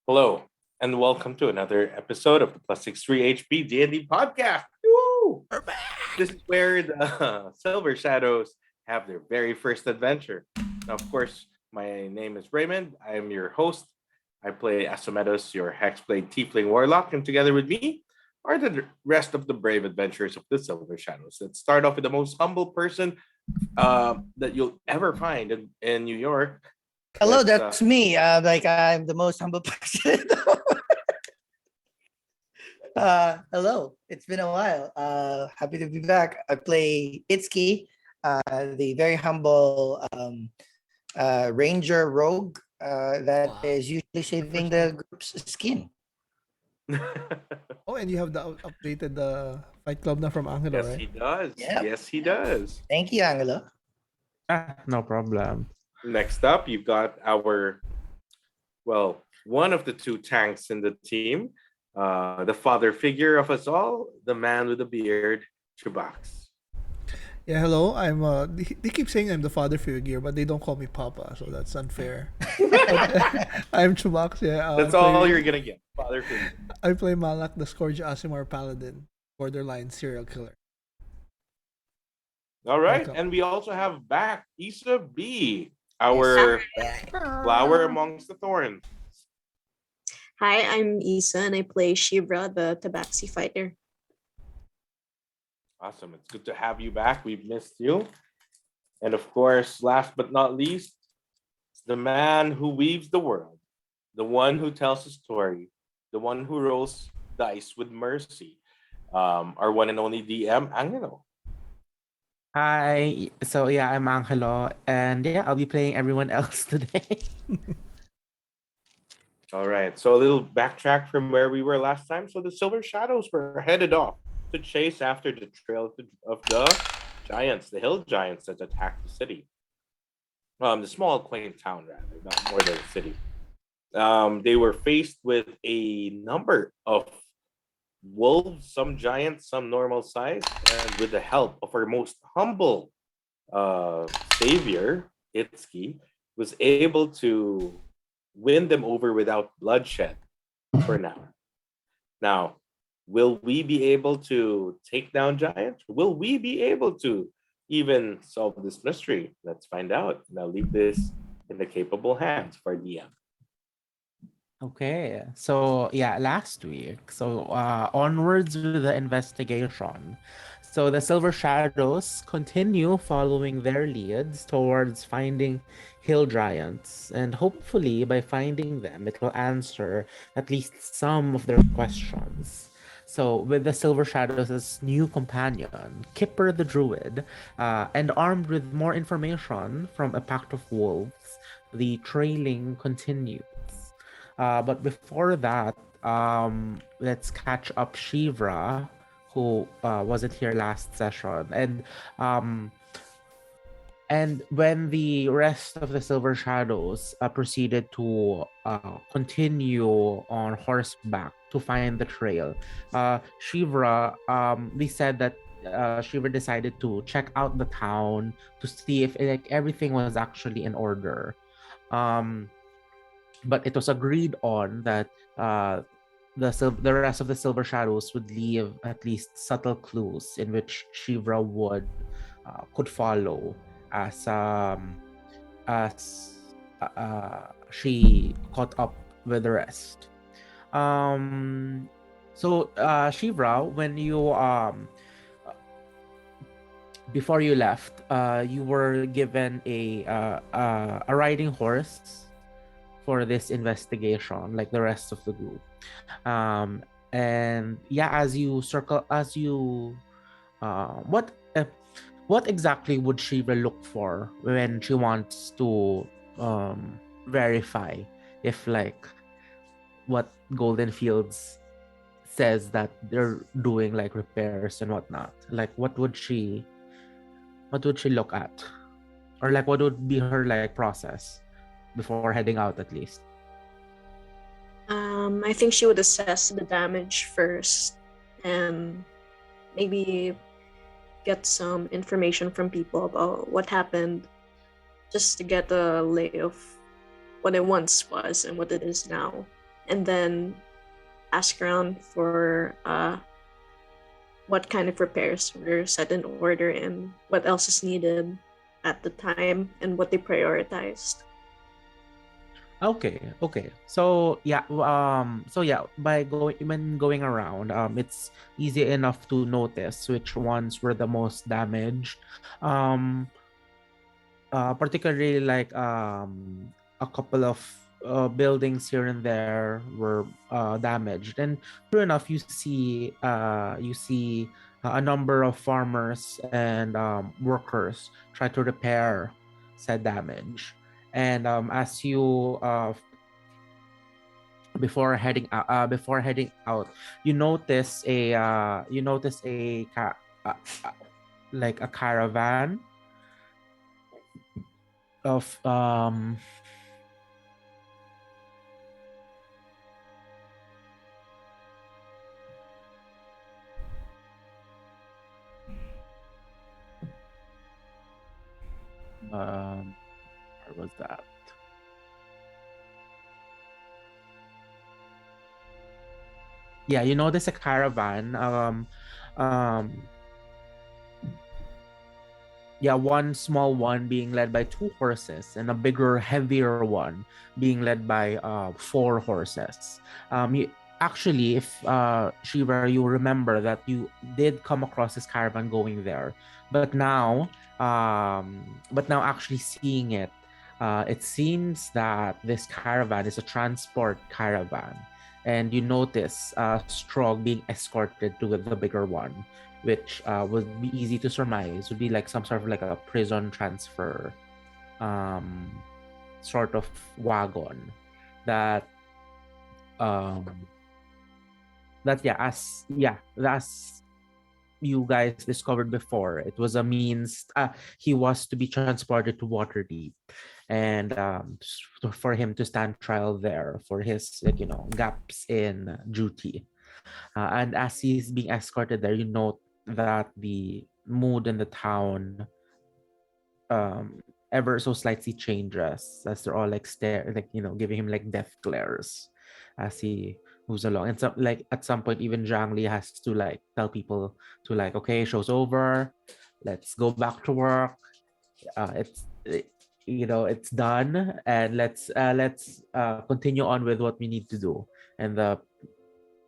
Hello, and welcome to another episode of the +63 HP D&D podcast. Woo! We're back. This is where the Silver Shadows have their very first adventure. Now, of course, my name is Raymond. I am your host. I play Asumedos, your Hexblade Tiefling Warlock, and together with me are the rest of the brave adventures of the Silver Shadows. Let's start off with the most humble person that you'll ever find in New York. Hello, Let's, that's me. I'm the most humble person. Hello, it's been a while. Happy to be back. I play Itszki, the very humble ranger rogue that is usually saving the group's skin. Oh, and you have the updated Fight Club na from Angelo, Yes, right? he does. Yep. Yes, he does. Thank you, Angelo. No problem. Next up, you've got one of the two tanks in the team, the father figure of us all, the man with the beard, CHUBAX. Yeah, hello. I'm they keep saying I'm the father figure, but they don't call me Papa, so that's unfair. I'm CHUBAX, yeah. That's all you're gonna get, father figure. I play Malak, the Scourge Aasimar Paladin, borderline serial killer. All right, Welcome. and we also have back Isa B, our flower amongst the thorns. Hi, I'm Isa and I play Sheevra, the Tabaxi fighter. Awesome, it's good to have you back. We've missed you. And of course, last but not least, the man who weaves the world, the one who tells a story, the one who rolls dice with mercy, our one and only DM, Angelo. Hi. So yeah, I'm Angelo, and yeah, I'll be playing everyone else today. All right, so a little backtrack from where we were last time. So the Silver Shadows were headed off to chase after the trail of the giants, the hill giants that attacked the city. The small quaint town, rather, not more than a city. They were faced with a number of wolves, some giants, some normal size, and with the help of our most humble savior, Itszki, was able to win them over without bloodshed for now. Now, will we be able to take down giants? Will we be able to even solve this mystery? Let's find out. Now, leave this in the capable hands for DM. Okay. So yeah, last week. So onwards with the investigation. So the Silver Shadows continue following their leads towards finding hill giants, and hopefully by finding them, it will answer at least some of their questions. So with the Silver Shadows as new companion, Kipper the Druid, and armed with more information from a pack of wolves, the trailing continues. But before that, let's catch up Sheevra, who wasn't here last session, and when the rest of the Silver Shadows proceeded to continue on horseback to find the trail, Sheevra, they said that Sheevra decided to check out the town to see if everything was actually in order. But it was agreed on that the rest of the Silver Shadows would leave at least subtle clues in which Sheevra could follow as she caught up with the rest. So Sheevra, when you before you left, you were given a riding horse for this investigation, like the rest of the group. And yeah, as you what exactly would Sheevra look for when she wants to verify if what Golden Fields says that they're doing like repairs and whatnot? Like what would she look at? Or like what would be her process before heading out at least? I think she would assess the damage first and maybe get some information from people about what happened, just to get a lay of what it once was and what it is now. and then ask around for what kind of repairs were set in order and what else is needed at the time and what they prioritized. Okay, okay. So yeah, by going around, it's easy enough to notice which ones were the most damaged. Um, Particularly like a couple of buildings here and there were damaged, and true enough, you see a number of farmers and workers try to repair said damage. And as you before heading out, you notice uh, uh, like a caravan of where was that? Yeah, you notice a caravan. Um, yeah, one small one being led by 2 horses, and a bigger, heavier one being led by 4 horses. Actually, if Shiva, you remember that you did come across this caravan going there, but now, actually seeing it, it seems that this caravan is a transport caravan, and you notice Strog being escorted to the bigger one, which would be easy to surmise would be like some sort of like a prison transfer um sort of wagon that um that's you guys discovered before. It was a means he was to be transported to Waterdeep, and for him to stand trial there for his gaps in duty. And as he's being escorted there, you note that the mood in the town ever so slightly changes as they're all like giving him like death glares as he moves along. And so like at some point even Zhang Li has to like tell people to like, okay, show's over, let's go back to work. It's done, and let's continue on with what we need to do. And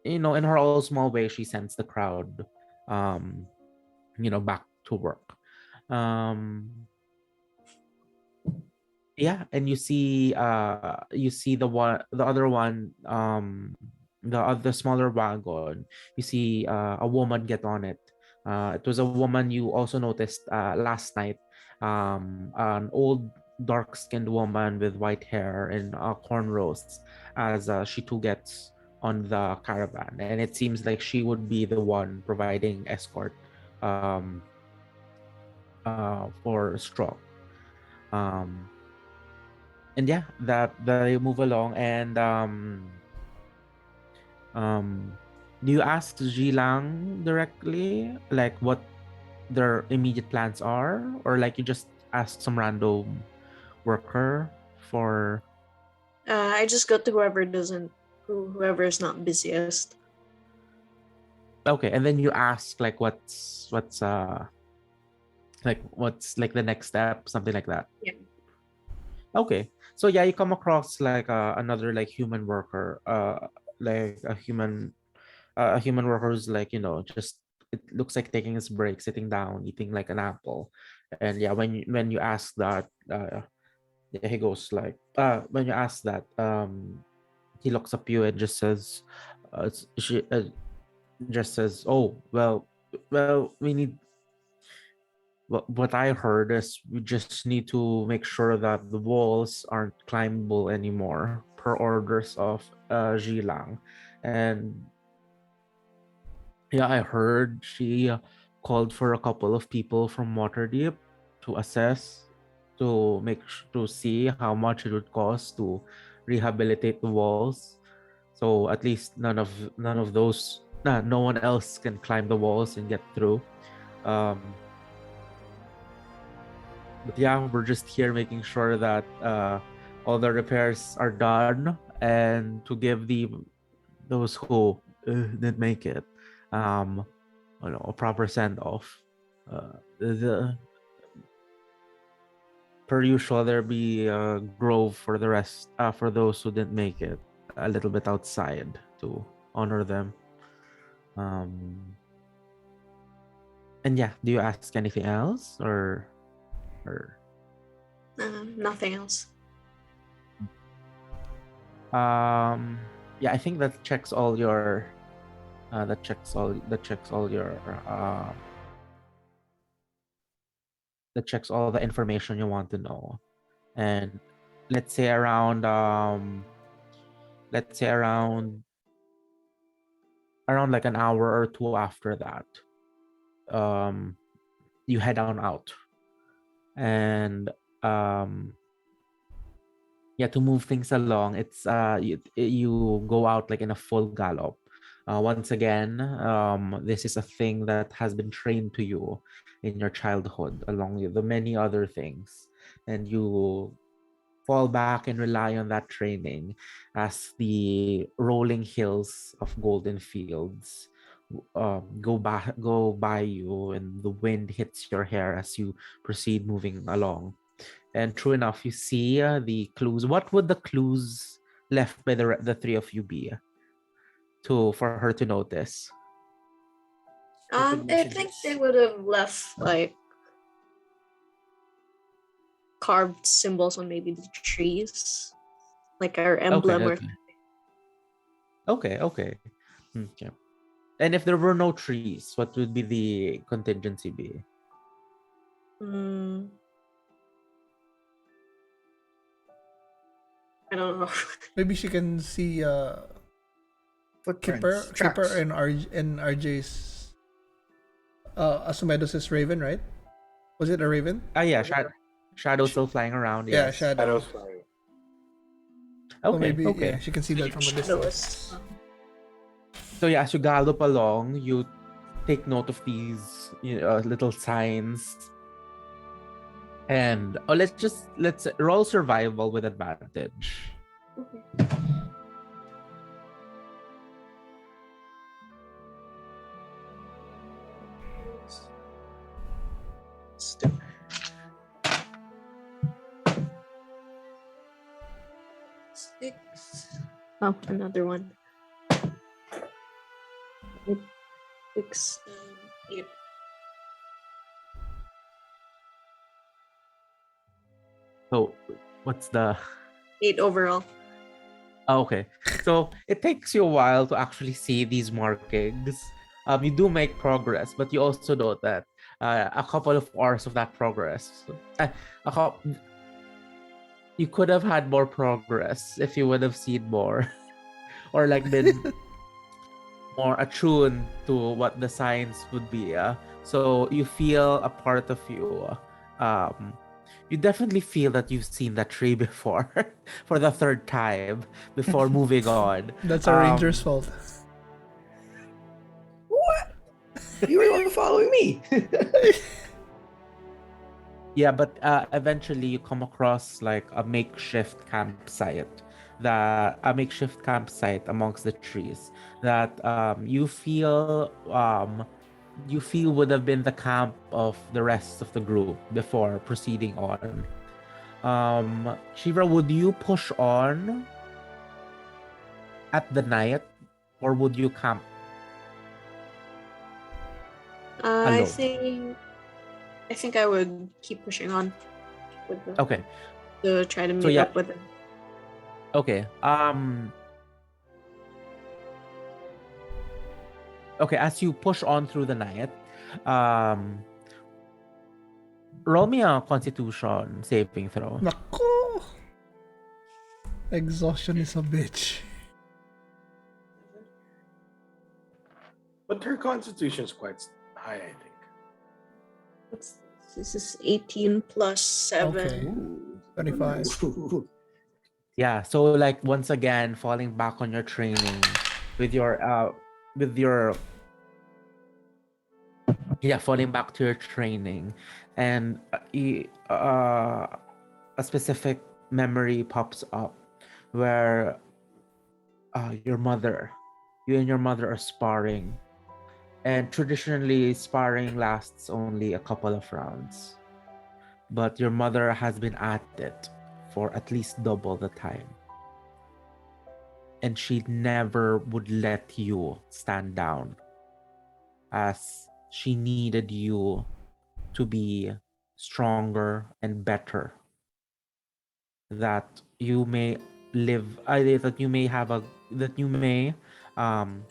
in her own small way, she sends the crowd, back to work. Yeah, and you see the other one, the other smaller wagon. You see a woman get on it. It was a woman you also noticed last night. An old dark-skinned woman with white hair and cornrows, as she too gets on the caravan, and it seems like she would be the one providing escort for Straw. And yeah, that they move along, and do you ask Jilang directly like what their immediate plans are, or like you just ask some random worker for I just go to whoever is not busiest. okay, and then you ask like what's like the next step, something like that. Yeah. Okay, so yeah, you come across like another like human worker, like a human worker who's like just it looks like taking his break, sitting down, eating like an apple. And yeah, when you ask that, yeah, he goes like when you ask that, he looks up you and just says, she just says, oh well, we need. What I heard is we just need to make sure that the walls aren't climbable anymore per orders of Jilang. And yeah, I heard she called for a couple of people from Waterdeep to assess, to see how much it would cost to rehabilitate the walls. So at least none of those no one else can climb the walls and get through. Um, but yeah, we're just here making sure that all the repairs are done and to give those who didn't make it a proper send off. The Per usual, there be a grove for the rest, for those who didn't make it, a little bit outside to honor them. And yeah, do you ask anything else or? Nothing else. Yeah, I think that checks all your that checks all your that checks all the information you want to know. And let's say around like an hour or two after that, you head on out. And yeah, to move things along, it's you go out like in a full gallop. Once again, this is a thing that has been trained to you in your childhood, along with the many other things, and you fall back and rely on that training as the rolling hills of golden fields go by you, and the wind hits your hair as you proceed moving along. And true enough, you see the clues. What would the clues left by the three of you be for her to notice? I think they would have left like carved symbols on maybe the trees, like our emblem Okay. And if there were no trees, what would be the contingency be? I don't know. Maybe she can see Footprints. Kipper Tracks. and RJ's Asumedos' raven, right? Was it a raven? Yeah, shadow still flying around. Yeah, Yes. shadow. Shadows flying. So maybe Okay. yeah, she can see that from a distance. Those. So yeah, as you gallop along, you take note of these little signs. And let's roll survival with advantage. Okay. Six. Oh, another one. 6, 8. So what's the 8 overall. okay. So it takes you a while to actually see these markings. You do make progress, but you also note that a couple of hours of that progress, you could have had more progress if you would have seen more, or like been more attuned to what the signs would be. So you feel a part of you. You definitely feel that you've seen that tree before for the third time before moving on. That's a ranger's fault. What? You were the one following me. Yeah, but eventually you come across like a makeshift campsite amongst the trees that you feel would have been the camp of the rest of the group before proceeding on. Sheevra, would you push on at the night, or would you camp? I Alone. think I would keep pushing on with the Okay. to try to meet up with them. Okay. Okay, as you push on through the night, roll me a Constitution saving throw. Nako! Exhaustion is a bitch. But her constitution's quite high, I think. This is 18 plus 7. Okay. 25. Yeah, so like once again, falling back on your training with your falling back to your training, and a specific memory pops up where your mother. You and your mother are sparring, and traditionally sparring lasts only a couple of rounds. But your mother has been at it for at least double the time. And she never would let you stand down, as she needed you to be stronger and better, that you may live that you may have a that you may um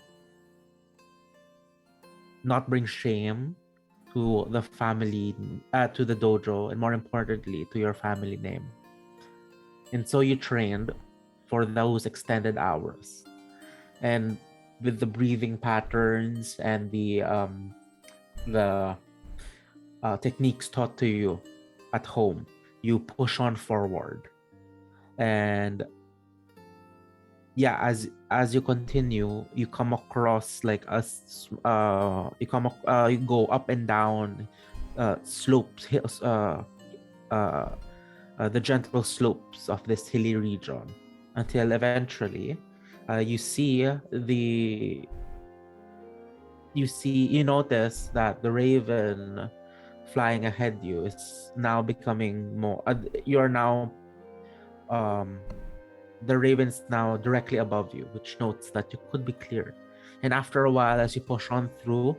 not bring shame to the family, to the dojo, and more importantly to your family name. And so you trained for those extended hours, and with the breathing patterns and the techniques taught to you at home, you push on forward. And yeah, as you continue, you come across like you go up and down slopes, hills, the gentle slopes of this hilly region, until eventually you notice that the raven flying ahead you is now becoming more you're now the raven's now directly above you, which notes that you could be cleared. And after a while, as you push on through,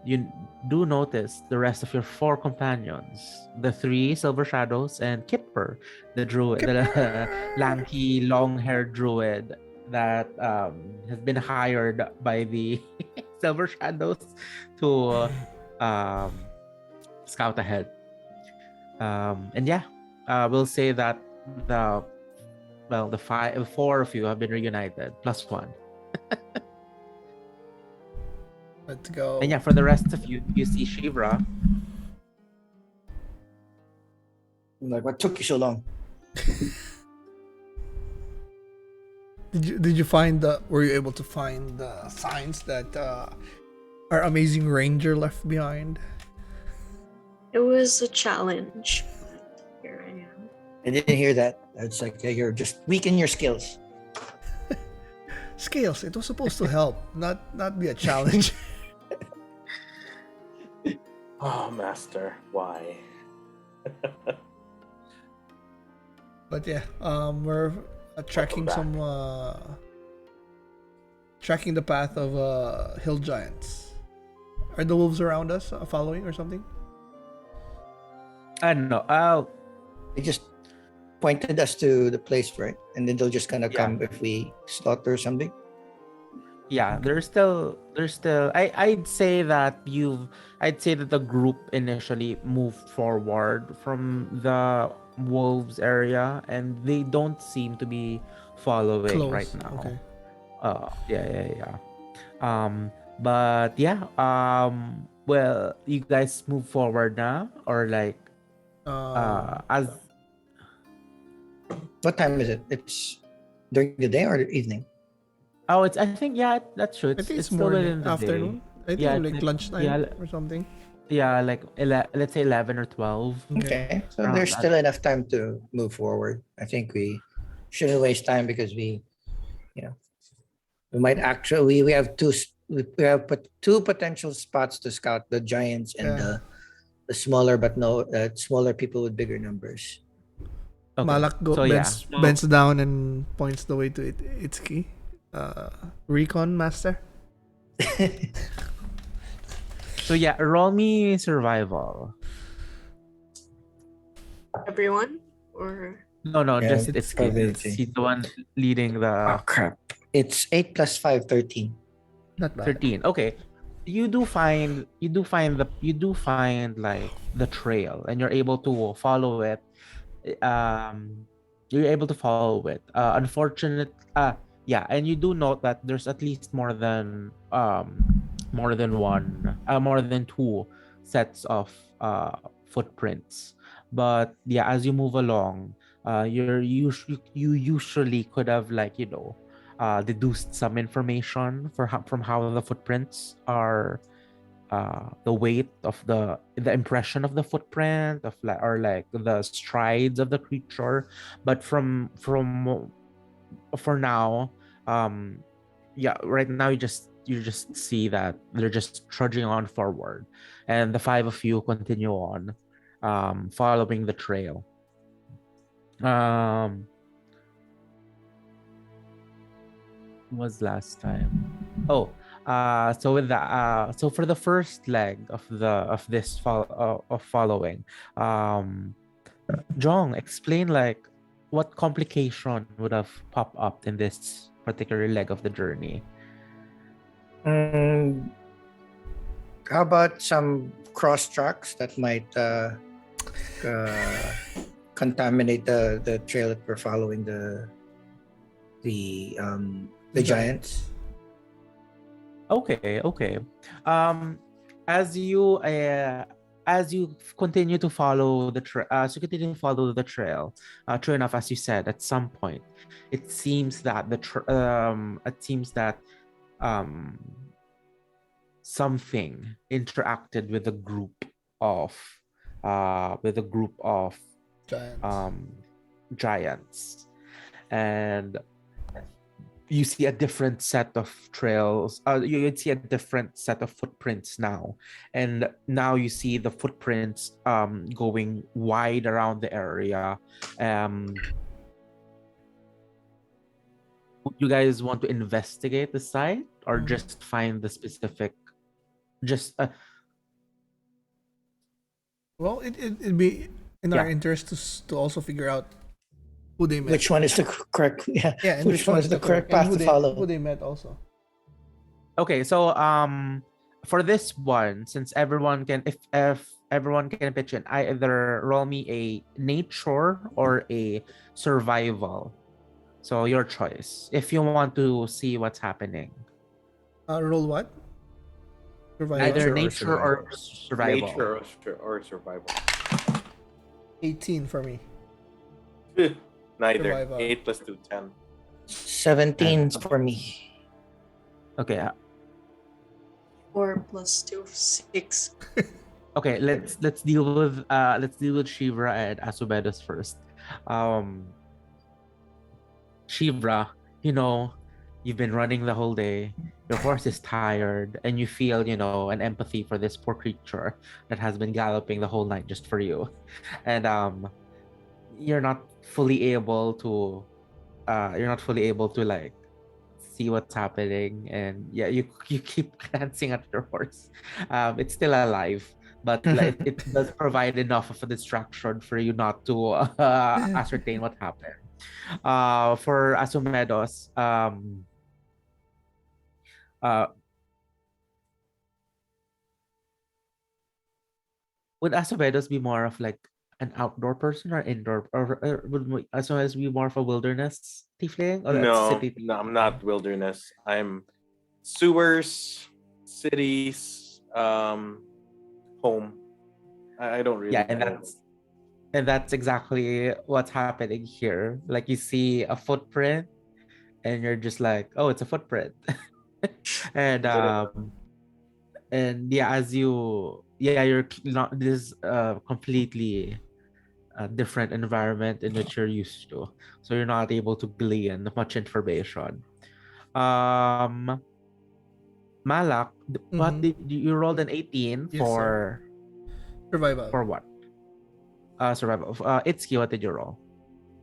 you do notice the rest of your 4 companions, the 3 silver shadows and Kipper, the druid, the lanky, long-haired druid that has been hired by the silver shadows to scout ahead. And yeah, we'll say that the 4 of you have been reunited, plus 1. Let's go. And yeah, for the rest of you, you see Sheevra. I'm like, what took you so long? Did you find were you able to find the signs that our amazing ranger left behind? It was a challenge. But here I am. I didn't hear that. It's like you're just weak in your skills. Scales, it was supposed to help, not be a challenge. Oh, master, why? But yeah, we're tracking Welcome tracking the path of hill giants. Are the wolves around us following or something? I don't know. They just pointed us to the place, right? And then they'll just kind of Yeah. come if we slaughter something. Yeah, there's still. I'd say that the group initially moved forward from the wolves area, and they don't seem to be following Close. right now. Okay. Yeah. But yeah. Well, you guys move forward now, or like as What time is it? It's during the day or the evening? oh, I think that's true. I think it's still within morning, the afternoon. day. I think Yeah, like it's- lunchtime yeah, or something. Yeah, like let's say 11 or 12. Okay, so Around there's that. still enough time to move forward. I think we shouldn't waste time because we might actually we have we have put 2 potential spots to scout: the giants and Yeah. the smaller smaller people with bigger numbers. Okay. Malak So, yeah. bends down and points the way to Itszki. Recon master. So yeah, roll me survival. Everyone? Or No, Yeah, just it's Itszki. probability. He's the one leading Oh the crap! It's 8 plus 5, 13. Not bad. 13. Okay. You do find like the trail, and you're able to follow it. You're able to follow it. Yeah, and you do note that there's at least more than 2 sets of footprints. But yeah, as you move along, you usually could have deduced some information from how the footprints are, the weight of the impression of the footprint of the strides of the creature. But for now, Yeah, right now you just see that they're just trudging on forward, and the five of you continue on, following the trail. Was last time? Oh, so with the so for the first leg of following, Jong, explain like what complication would have popped up in this particular leg of the journey. How about some cross tracks that might contaminate the trail that we're following the giants? Okay. As you continue to follow the trail, true enough, as you said, at some point, it seems that something interacted with a group of Giants. Giants, and you see a different set of trails. You'd see a different set of footprints now, and now you see the footprints going wide around the area. Would you guys want to investigate the site or just find the specific? Just Well, it'd be in our interest to also figure out who they met. Which one is the correct? Yeah. and Which one is the correct path who to they, follow? Who they met also. Okay, so for this one, since everyone can, if everyone can pitch in, either roll me a nature or a survival. So your choice. If you want to see what's happening, Roll what? Survival. either nature or survival. Nature or survival. 18 for me. Neither. Survival. 8 plus 2, 10. 17 for me. Okay. 4 plus 2, 6. Okay, let's deal with Sheevra and Asumedos first. Sheevra, you've been running the whole day. Your horse is tired, and you feel, an empathy for this poor creature that has been galloping the whole night just for you. And you're not fully able to like see what's happening, and yeah, you keep glancing at your horse. It's still alive, but like, it does provide enough of a distraction for you not to ascertain what happened. For Asumedos, would Asumedos be more of like an outdoor person or indoor, or would Asumedos be more of a wilderness tiefling or a No, city? no, I'm not wilderness. I'm sewers, cities, home. I don't really Yeah, know. and that's exactly what's happening here. Like, you see a footprint, and you're just like, oh, it's a footprint. and yeah, you're not this completely different environment in which you're used to, so you're not able to glean much information. Malak, what did you rolled an 18 Yes, for Survival. for what? Survival. Itszki, what did you roll?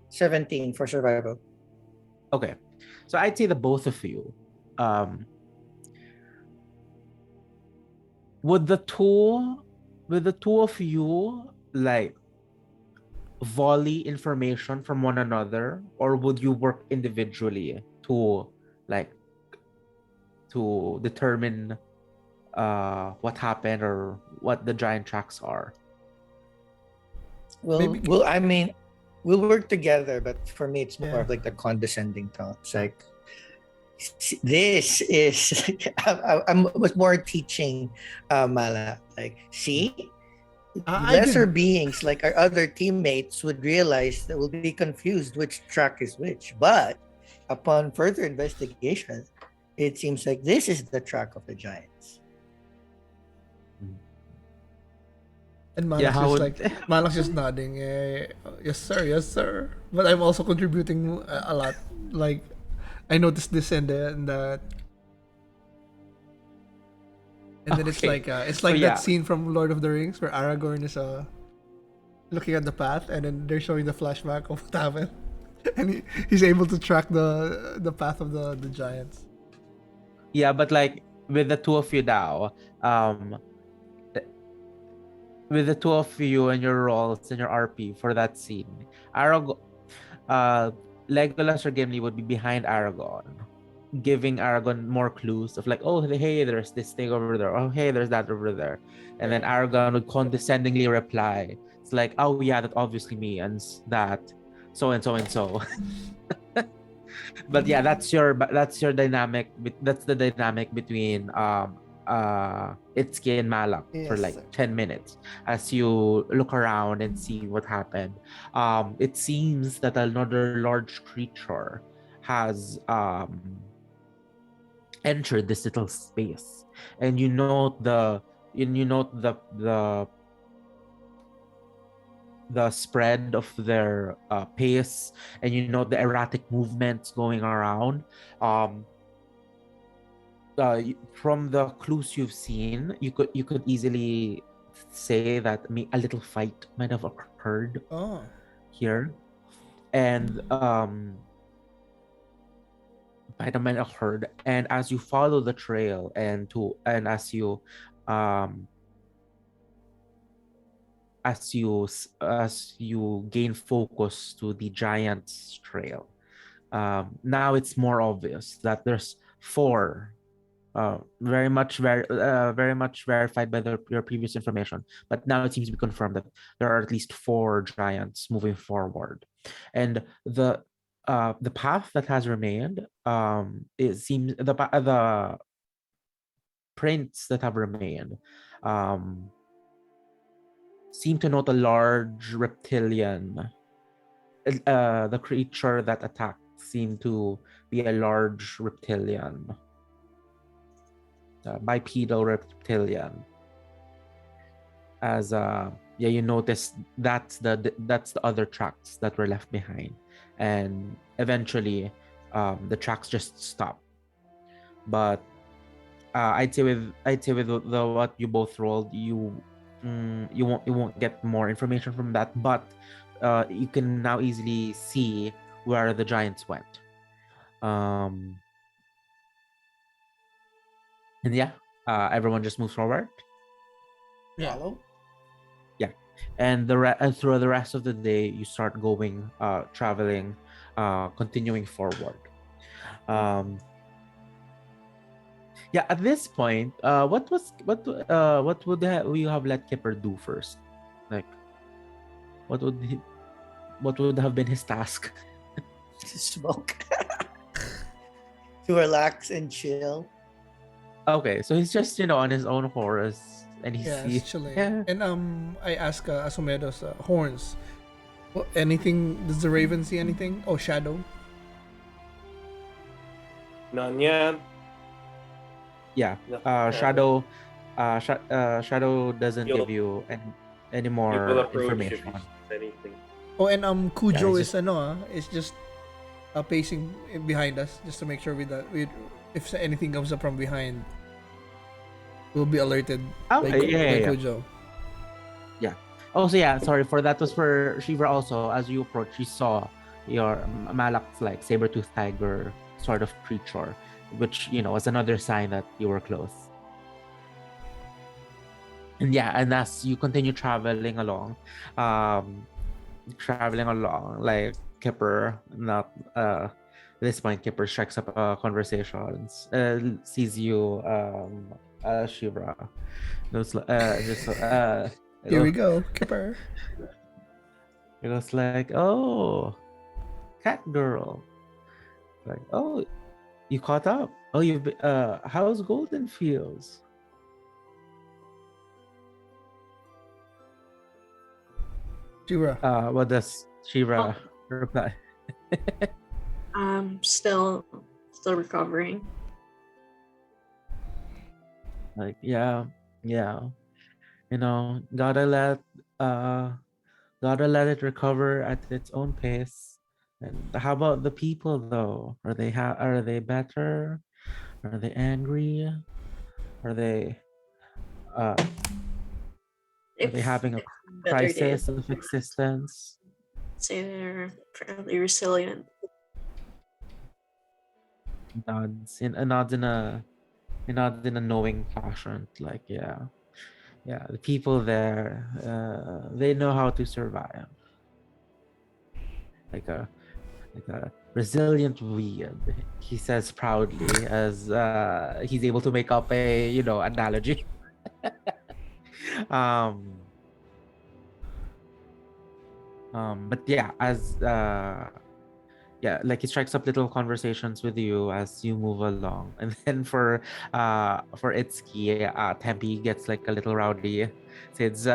17 for survival. Okay, so I'd say the both of you, would the two of you like volley information from one another, or would you work individually to determine what happened or what the giant tracks are? Maybe- I mean, we'll work together, but for me, it's more Yeah. of like the condescending tone. It's like, this is, I was more teaching Mala, like, see, I lesser did- beings like our other teammates would realize that we'll be confused which track is which. But upon further investigation, it seems like this is the track of the giants. And Yeah, Malak's just nodding. Yes, sir. Yes, sir. But I'm also contributing a lot. Like, I noticed this and the and then Okay. it's So like yeah. that scene from Lord of the Rings where Aragorn is looking at the path, and then they're showing the flashback of what happened, and he's able to track the path of the giants. Yeah, but like with the two of you now, with the two of you and your roles and your RP for that scene, uh, Legolas or Gimli would be behind Aragorn, giving Aragorn more clues of like, oh, hey, there's this thing over there. Oh, hey, there's that over there. And then Aragorn would condescendingly reply. It's like, oh yeah, that obviously means that so and so and so. But yeah, that's your dynamic. That's the dynamic between Itszki and Malak for Yes, like sir. 10 minutes as you look around and see what happened. It seems that another large creature has entered this little space, and you note the spread of their pace, and you know the erratic movements going around. um from the clues you've seen, you could easily say that a little fight might have occurred Oh, here, and fight might have occurred. And as you follow the trail and um as you gain focus to the giant's trail, now it's more obvious that there's four, very much verified by your previous information, but now it seems to be confirmed that there are at least four giants moving forward. And the path that has remained, it seems the prints that have remained um seem to note a large reptilian. The creature that attacked seemed to be a large reptilian, bipedal reptilian. As yeah, you notice that's the other tracks that were left behind, and eventually the tracks just stop. But I'd say with the what you both rolled, you won't get more information from that, but you can now easily see where the giants went. Um, and yeah, everyone just moves forward. yeah. Follow? Yeah, and through the rest of the day, you start going, traveling, continuing forward. Um, yeah, at this point, what would you have let Kipper do first? Like, what would he, what would have been his task? To smoke. To relax and chill. Okay, so he's just on his own horse, and Yeah, he's it's chilling. yeah. And I ask Asumedos, horns. Anything? Does the raven see anything? Oh, shadow. None yet. Yeah. Nothing Shadow, Shadow doesn't You'll- give you any You will more approach if information. you see anything. Oh, and Cujo he's is just pacing behind us just to make sure if anything comes up from behind, we'll be alerted by Yeah. Cujo. Oh, so yeah, sorry for that. Was for Sheevra also. As you approach, you saw your Malak's like saber-toothed tiger sort of creature, which was another sign that you were close. And yeah, and as you continue traveling along, like Kipper, not at this point, Kipper strikes up conversations, sees you, Sheevra. Goes, Here we go, Kipper. It was like, oh, cat girl. Like, oh, you caught up. Oh, how's Golden Fields? Sheevra. What does Sheevra reply? Still recovering. Like, yeah. Gotta let it recover at its own pace. And how about the people though? Are they better? Are they angry? Are they are they If having a better days, crisis of existence? say they're fairly resilient. Nods in a knowing fashion. Like yeah, the people there, they know how to survive. Like a resilient weed, he says proudly as he's able to make up a analogy. um but yeah, as yeah, like he strikes up little conversations with you as you move along. And then for Itszki, Tempe gets like a little rowdy since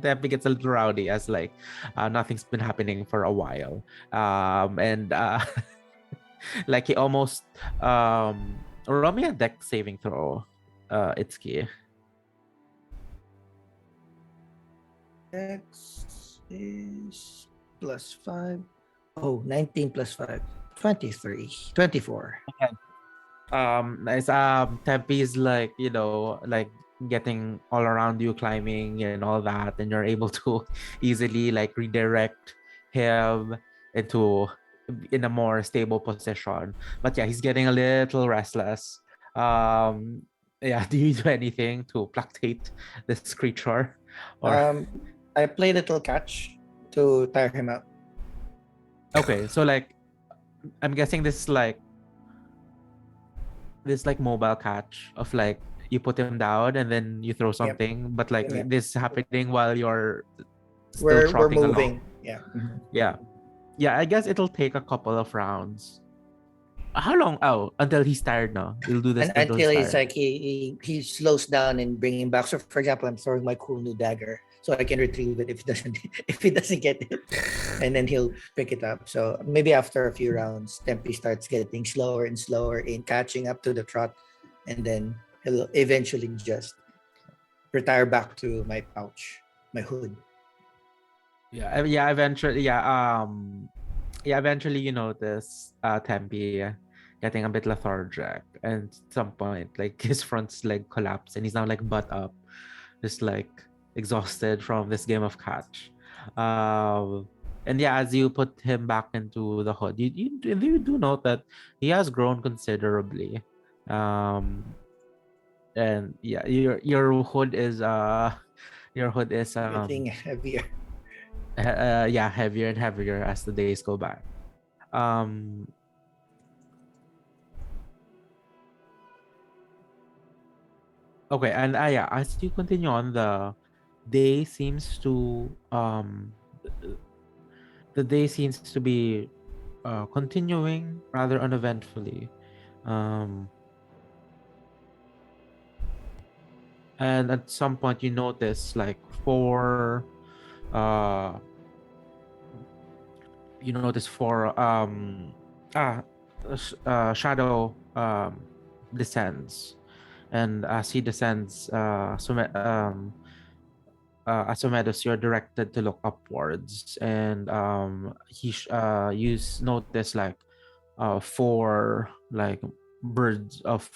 Tempe gets a little rowdy as like nothing's been happening for a while. And like he almost roll me a deck saving throw, Itsuki. X is +5. Oh, 19 +5. 23. 24. Nice. Tempe is like, like getting all around you, climbing and all that, and you're able to easily like redirect him into in a more stable position. But yeah, he's getting a little restless. Yeah, do you do anything to placate this creature? Or I play little catch to tire him out. okay, so like I'm guessing this mobile catch of like you put him down and then you throw something, but like Yep. this happening while you're still We're trotting moving. along. Yeah, I guess it'll take a couple of rounds. How long? Oh, until he's tired now. You'll do this And until until he's he's tired. like he slows down and bringing back. So for example, I'm throwing my cool new dagger so I can retrieve it if he doesn't if he doesn't get it, and then he'll pick it up. So maybe after a few rounds, Tempe starts getting slower and slower in catching up to the trot, and then he'll eventually just retire back to my pouch, my hood. Yeah, eventually you notice Tempe getting a bit lethargic, and at some point like his front leg collapsed and he's now like butt up, just like exhausted from this game of catch. And yeah, as you put him back into the hood, you do note that he has grown considerably. And yeah, your hood is Getting heavier. yeah, heavier and heavier as the days go by. Um okay, and yeah, as you continue on, day seems to the day seems to be continuing rather uneventfully. Um and at some point you notice like uh four shadow descends, and as he descends, Asumedos, you're directed to look upwards, and notice like four like birds of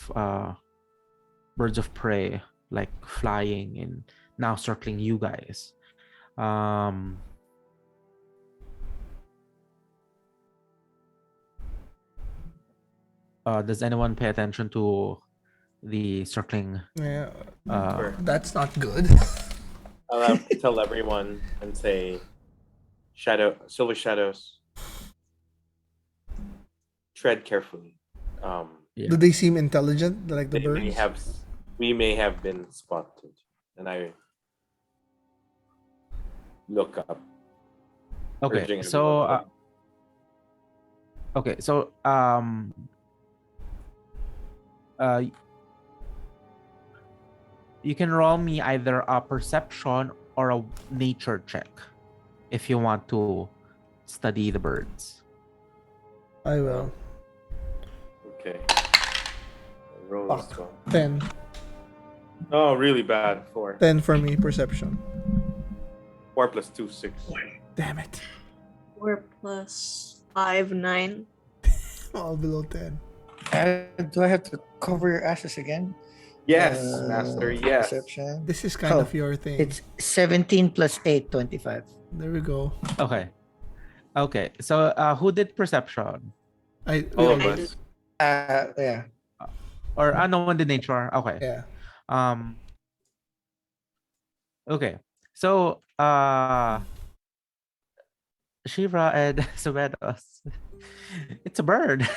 prey like flying and now circling you guys. Um does anyone pay attention to the circling? Yeah, Sure. that's not good. I'll have to tell everyone and say, silver shadows, tread carefully. Yeah. Do they seem intelligent, like the birds? We may have been spotted, and I look up. Okay, urging so everyone. okay, so you can roll me either a perception or a nature check if you want to study the birds. I will. Okay. Roll Fuck. as well. 10. Oh, really bad. 10 for me, perception. 4 + 2, 6. Damn it. 4 plus 5, 9. All below 10. Do I have to cover your asses again? Yes, Master, yes. Perception. This is kind Oh, of your thing. It's 17 plus 8, 25. There we go. Okay. Okay. So who did perception? All of I us. Yeah. Or no one did nature? Okay. Yeah. Okay. So Sheevra and Asumedos. It's a bird.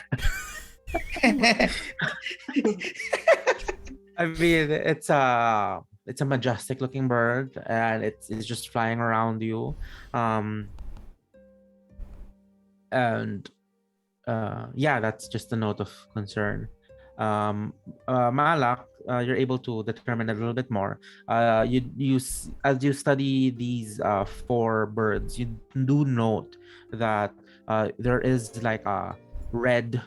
I mean, it's a majestic looking bird, and it's just flying around you. And yeah, that's just a note of concern. Malak, you're able to determine a little bit more. As you study these 4 birds, you do note that there is like a red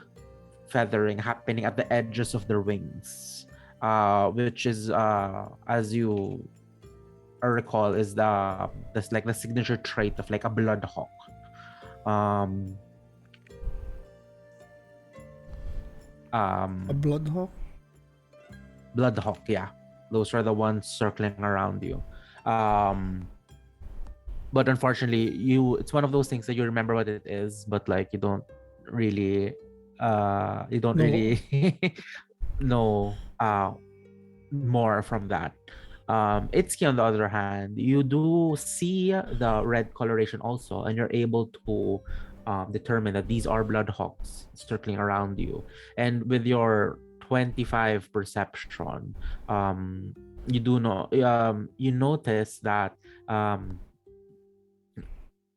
feathering happening at the edges of their wings, which is as you recall is that's like the signature trait of like a bloodhawk. A bloodhawk? Bloodhawk, yeah. Those are the ones circling around you. But unfortunately, it's one of those things that you remember what it is, but like you don't really know more from that. Itszki, on the other hand, you do see the red coloration also, and you're able to determine that these are bloodhawks circling around you. And with your 25 perception, you do know you notice that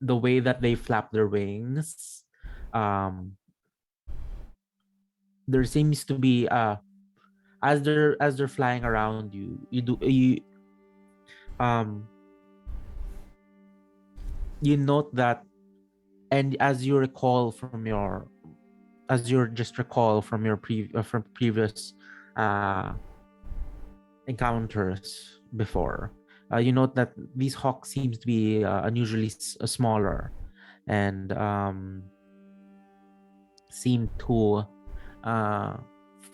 the way that they flap their wings, there seems to be as they're flying around you, you note that, and as you recall from your from previous encounters before, you note that these hawks seems to be unusually smaller, and seem to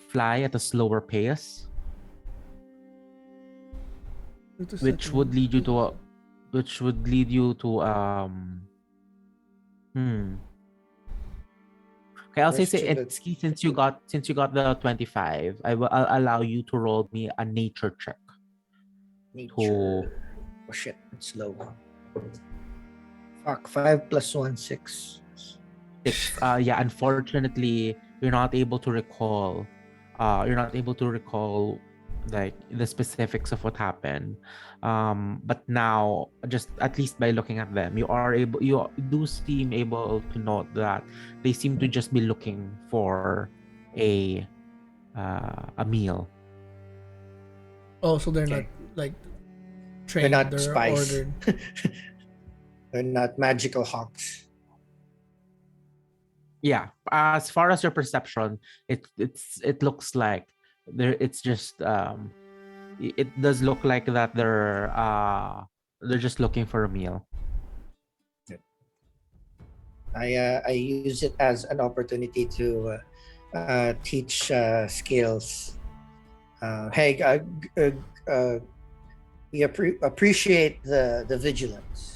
fly at a slower pace, which would lead you to Okay, I'll say Itszki, since you got the 25, I'll allow you to roll me a nature check. Nature. Oh shit, it's low. Fuck, 5 plus 1, 6. 6. Yeah, unfortunately, you're not able to recall like the specifics of what happened. But now, just at least by looking at them, you do seem able to note that they seem to just be looking for a meal. Oh, so they're not like trained. They're not spies. Ordered. They're not magical hawks. Yeah, as far as your perception, it looks like it's just it does look like that they're just looking for a meal. I use it as an opportunity to teach skills. Hey, we appreciate the vigilance.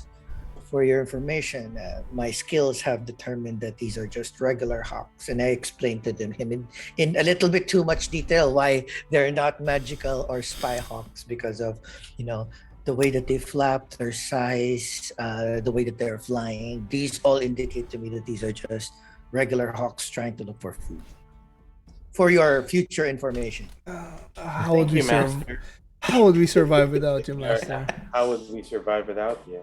For your information, my skills have determined that these are just regular hawks, and I explained to him in a little bit too much detail why they're not magical or spy hawks, because of the way that they flap, their size, the way that they're flying. These all indicate to me that these are just regular hawks trying to look for food. For your future information. How would we survive without you, Master? How would we survive without you?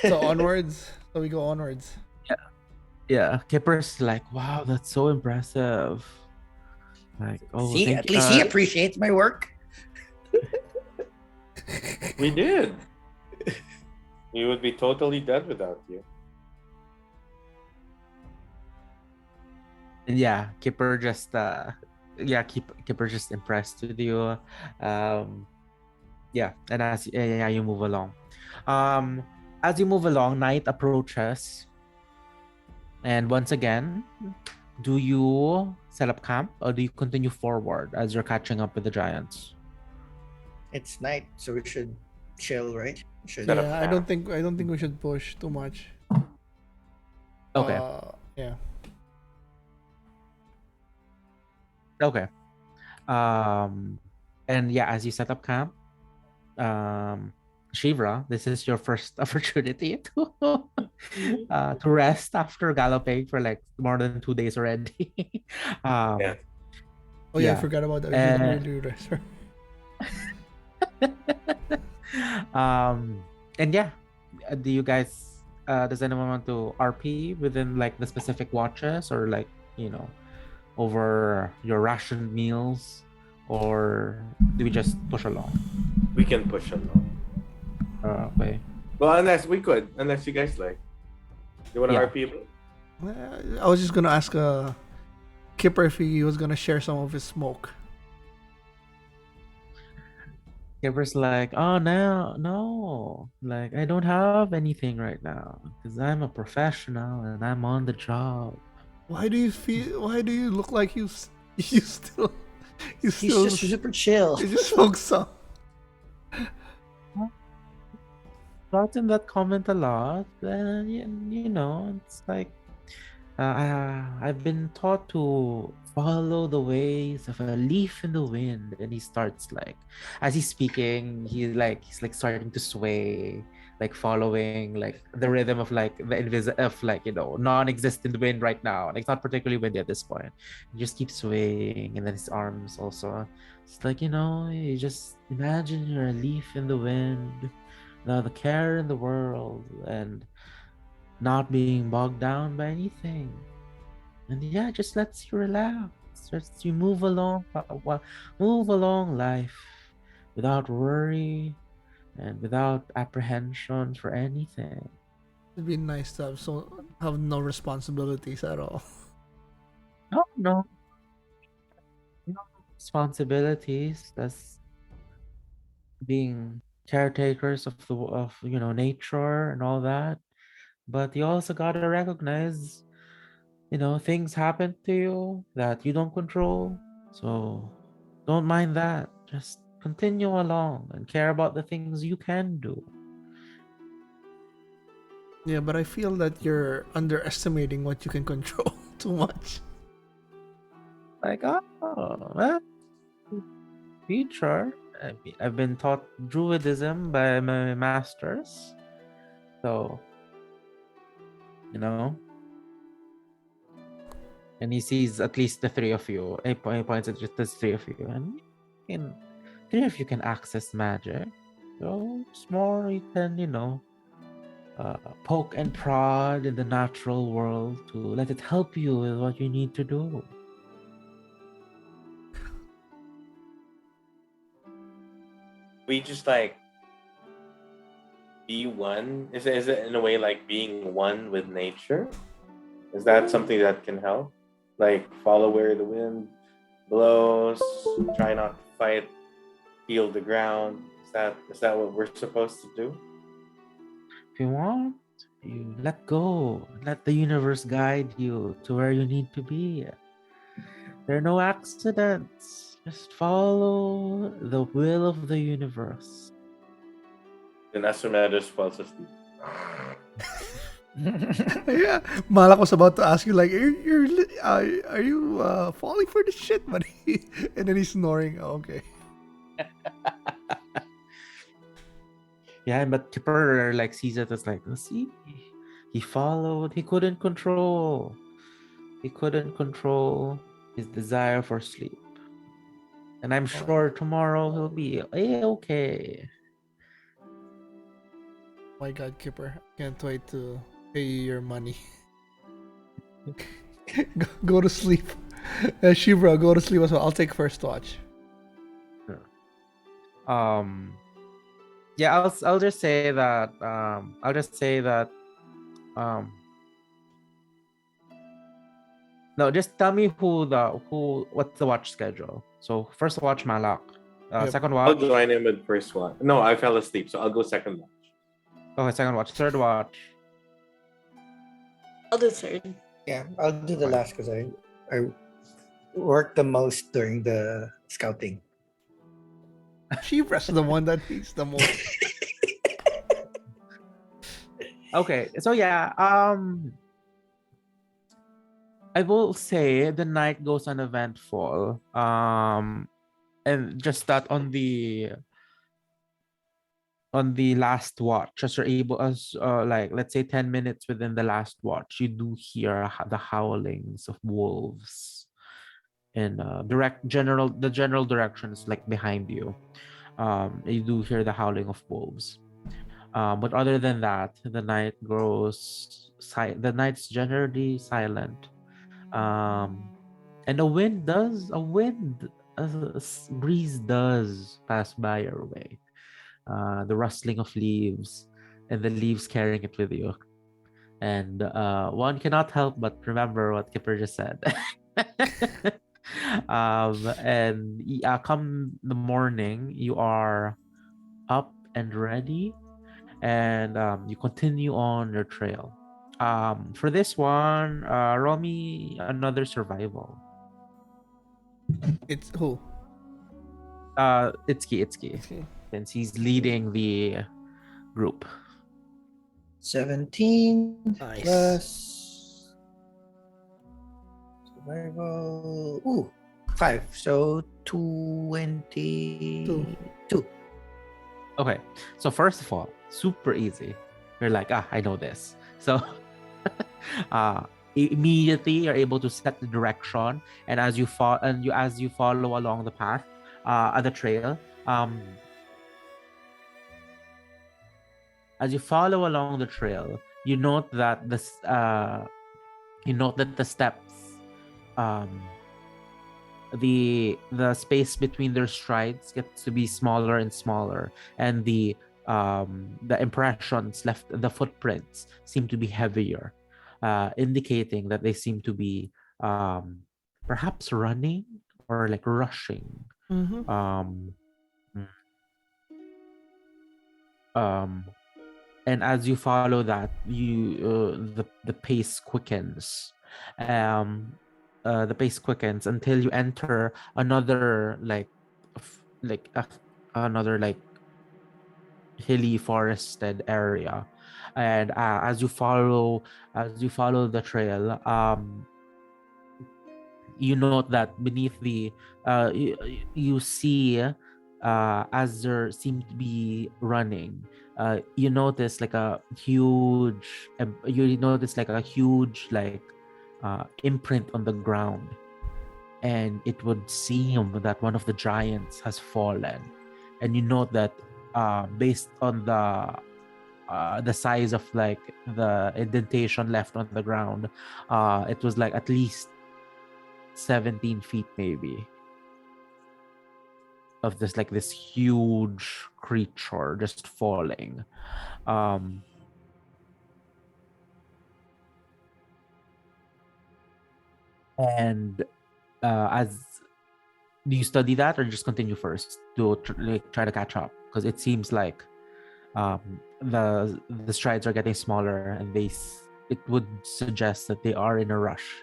So onwards. So we go onwards. Yeah. Kipper's like, wow, that's so impressive. Like, oh, see, at least he appreciates my work. We did. We would be totally dead without you. Yeah, Kipper just Kipper just impressed with you. Yeah, and you move along. As you move along, night approaches, and once again, do you set up camp or do you continue forward as you're catching up with the giants? It's night, so we should chill, right? Should Set up Yeah, I don't think we should push too much. Okay. Yeah. Okay. And yeah, as you set up camp, Sheevra, this is your first opportunity to rest after galloping for like more than 2 days already. Yeah. Oh yeah, I Yeah. forgot about that. We should really rest. And yeah, do you guys does anyone want to RP within like the specific watches or like, over your rationed meals, or do we just push along? We can push along. Okay. Well, unless you guys like. You want to Yeah. RP? I was just gonna ask Kipper if he was gonna share some of his smoke. Kipper's like, oh no, like I don't have anything right now because I'm a professional and I'm on the job. Why do you look like you still He's just super chill. you just smoke some? Gotten that comment a lot, and it's like I've been taught to follow the ways of a leaf in the wind, and he starts like, as he's speaking, he's like starting to sway, like following like the rhythm of like non-existent wind right now. Like it's not particularly windy at this point. He just keeps swaying, and then his arms also. It's like you just imagine you're a leaf in the wind, the care in the world, and not being bogged down by anything. And yeah, just lets you relax. Lets you move along life without worry and without apprehension for anything. It'd be nice to have no responsibilities at all. No responsibilities. That's being caretakers of nature and all that. But you also gotta recognize, things happen to you that you don't control. So don't mind that. Just continue along and care about the things you can do. Yeah, but I feel that you're underestimating what you can control too much. Like, well, future. I've been taught druidism by my masters. So, and he sees at least the three of you. He points at just the three of you. And three of you can access magic. So it's more you can, poke and prod in the natural world to let it help you with what you need to do. We just like be one. Is it in a way like being one with nature? Is that something that can help? Like follow where the wind blows, try not to fight, feel the ground. Is that what we're supposed to do? If you want, you let go. Let the universe guide you to where you need to be. There are no accidents. Just follow the will of the universe. Then Asumedos falls asleep. Yeah, Malak was about to ask you like, are you falling for this shit, buddy? And then he's snoring. Oh, okay. Yeah, but Kipper like sees it as like, see, he followed. He couldn't control his desire for sleep. And I'm sure tomorrow he'll be okay. My God, Kipper, can't wait to pay you your money. Go to sleep. Sheevra, go to sleep as well. I'll take first watch. Yeah, I'll just say that no, just tell me what's the watch schedule. So first watch Malak, Yep. Second I'll watch. join him with first one. No, I fell asleep, so I'll go second watch. Okay, second watch. Third watch. I'll do third. Yeah, I'll do the Okay. last because I worked the most during the scouting. Sheevra's the one that needs the most. Okay, so yeah, I will say the night goes uneventful. And just that on the last watch, as you're able, as like let's say 10 minutes within the last watch, you do hear the howlings of wolves. And the general direction is like behind you. You do hear the howling of wolves. But other than that, the night the night's generally silent. And a breeze does pass by your way. The rustling of leaves and the leaves carrying it with you. And one cannot help but remember what Kipper just said. And come the morning, you are up and ready, and you continue on your trail. For this one, roll me another survival. It's who? Itszki, Okay. since he's leading the group. 17 Nice. plus survival. Ooh, 5. So 22. Okay, so first of all, super easy. You're like, I know this. So immediately you're able to set the direction, and as you follow along the path, the trail, as you follow along the trail, you note that the steps, the space between their strides gets to be smaller and smaller, and the impressions left, the footprints seem to be heavier, indicating that they seem to be perhaps running or like rushing. Mm-hmm. And as you follow that, the pace quickens. The pace quickens until you enter another another hilly forested area. And as you follow the trail, you note that beneath you see, as there seem to be running, you notice like a huge imprint on the ground, and it would seem that one of the giants has fallen. And you note that, based on the size of like the indentation left on the ground, it was like at least 17 feet maybe, of this huge creature just falling. And as do you study that, or just continue first to try to catch up? Because it seems like the strides are getting smaller, and it would suggest that they are in a rush.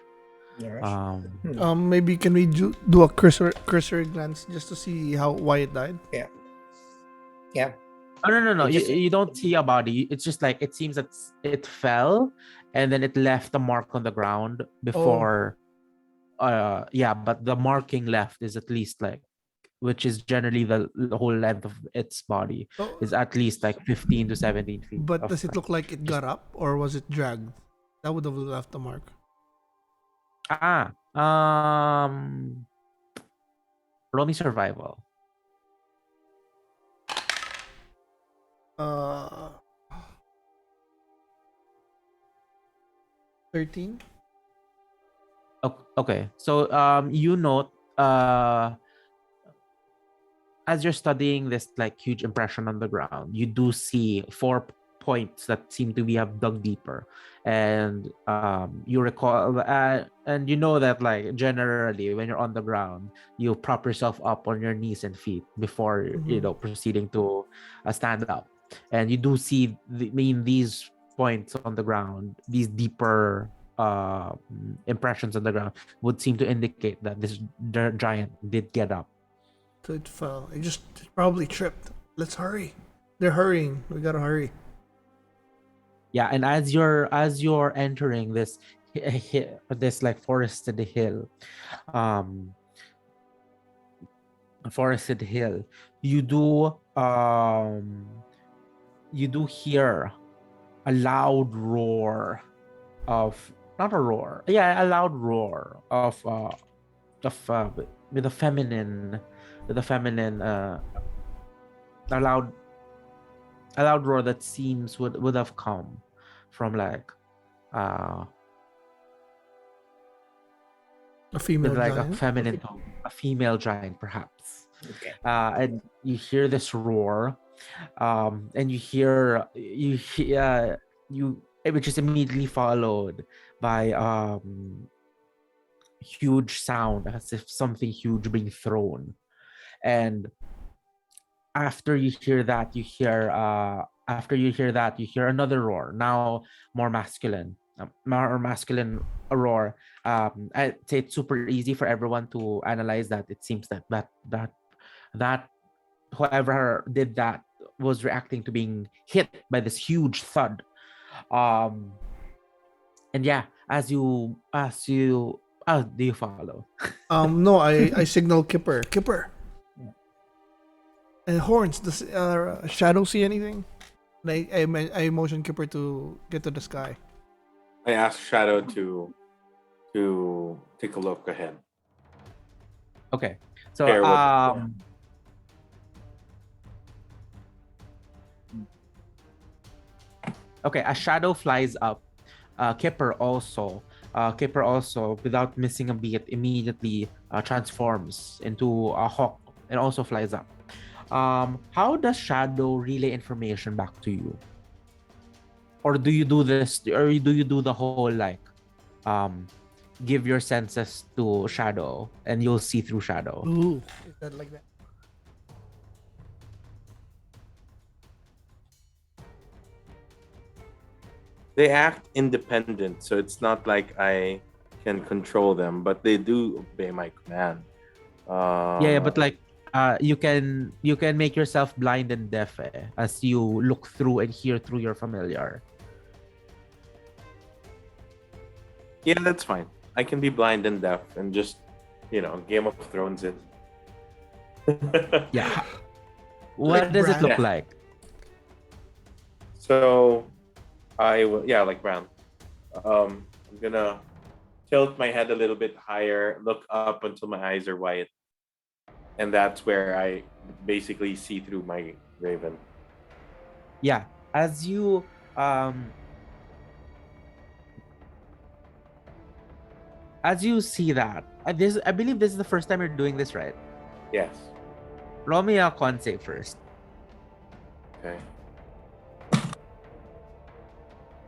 Maybe can we do a cursory glance just to see why it died? Yeah. Oh, no. It just- You don't see a body. It's just like it seems that it fell, and then it left a mark on the ground before. But the marking left is at least like, which is generally the whole length of its body, is at least like 15 to 17 feet. But does it look like it got up, or was it dragged? That would have left a mark. Roll me survival. 13. Okay, so you note, as you're studying this like huge impression on the ground, you do see 4 points that seem to be have dug deeper, and you recall and you know that like generally when you're on the ground, you prop yourself up on your knees and feet before proceeding to stand up, and you do see these points on the ground, these deeper impressions on the ground would seem to indicate that this giant did get up. So it fell. It just probably tripped. Let's hurry. They're hurrying. We gotta hurry. Yeah, and as you're entering this this like forested hill, you do hear a loud roar of not a roar, yeah, a loud roar of with a feminine a loud roar that seems would have come from like A female with like giant. a feminine tone, a female giant perhaps. Okay. And you hear this roar, and you which is immediately followed by huge sound as if something huge being thrown. And after you hear that, you hear another roar, now more masculine roar. I'd say it's super easy for everyone to analyze that. It seems that whoever did that was reacting to being hit by this huge thud. And yeah, do you follow? No, I signal Kipper. Kipper. And horns. Does Shadow see anything? I motion Kipper to get to the sky. I asked Shadow to take a look ahead. Okay, so Pair with- okay, a shadow flies up. Kipper also, without missing a beat, immediately transforms into a hawk and also flies up. How does Shadow relay information back to you? Or do you do this, or do you do the whole like give your senses to Shadow and you'll see through Shadow? Ooh, is that like that? They act independent, so it's not like I can control them, but they do obey my command. Yeah, but like you can make yourself blind and deaf as you look through and hear through your familiar. Yeah, that's fine. I can be blind and deaf and just, Game of Thrones it. Yeah. What Like does it Bran. look Yeah. like? So I will, like Brown. I'm gonna tilt my head a little bit higher, look up until my eyes are white, and that's where I basically see through my raven. Yeah, as you see that, I believe this is the first time you're doing this, right? Yes. Roll me a con save first. Okay.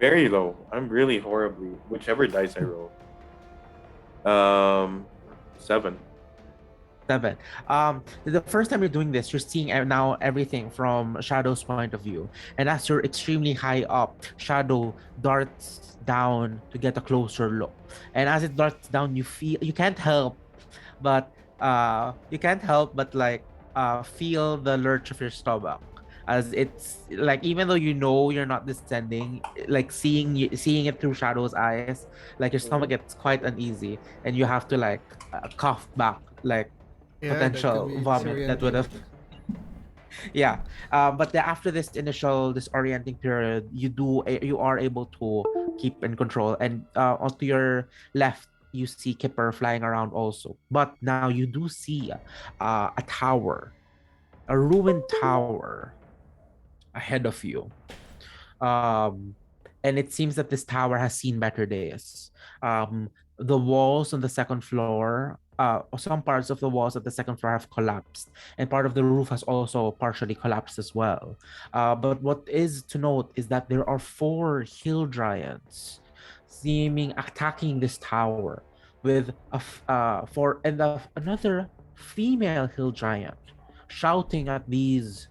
Very low. I'm really horribly whichever dice I roll. 7. 7. The first time you're doing this, you're seeing now everything from Shadow's point of view, and as you're extremely high up, Shadow darts down to get a closer look, and as it darts down, you can't help but like feel the lurch of your stomach, as it's like, even though you're not descending, like seeing it through Shadow's eyes, like your stomach gets quite uneasy, and you have to like cough back like Yeah, potential that could be vomit that would have yeah. But after this initial disorienting period, you are able to keep in control, and onto your left you see Kipper flying around also, but now you do see a tower, a ruined tower ahead of you. And it seems that this tower has seen better days. The walls on the second floor some parts of the walls at the second floor have collapsed, and part of the roof has also partially collapsed as well. But what is to note is that there are 4 hill giants seeming attacking this tower with another female hill giant shouting at these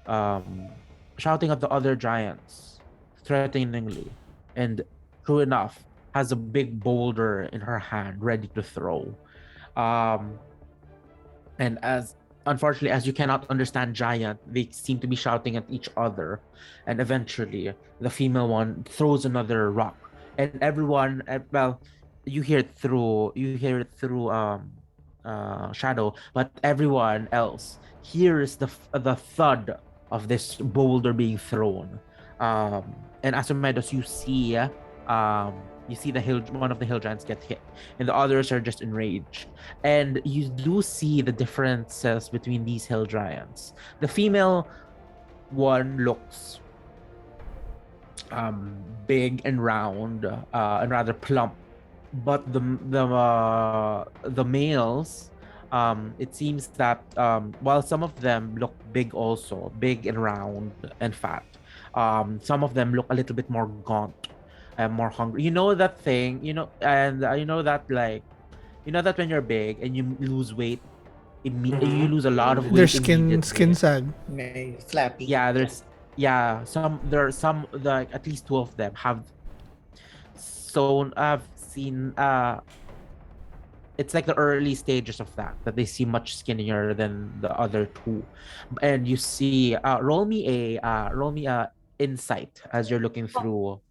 um shouting at the other giants threateningly, and true enough has a big boulder in her hand ready to throw. um and as unfortunately, as you cannot understand giant, they seem to be shouting at each other, and eventually the female one throws another rock, and everyone, well, you hear it through shadow, but everyone else hears the thud of this boulder being thrown. And Asumedos, you see one of the hill giants get hit, and the others are just enraged. And you do see the differences between these hill giants. The female one looks big and round, and rather plump, but the males, it seems that while some of them look big, also big and round and fat, some of them look a little bit more gaunt and more hungry. You know that thing, and you know that, like, when you're big and you lose weight, you lose a lot of weight Their immediately. skin sag. May flappy. Yeah, there are some, like at least 2 of them have. So I've seen it's like the early stages of that they seem much skinnier than the other 2. And you see, roll me a insight as you're looking through.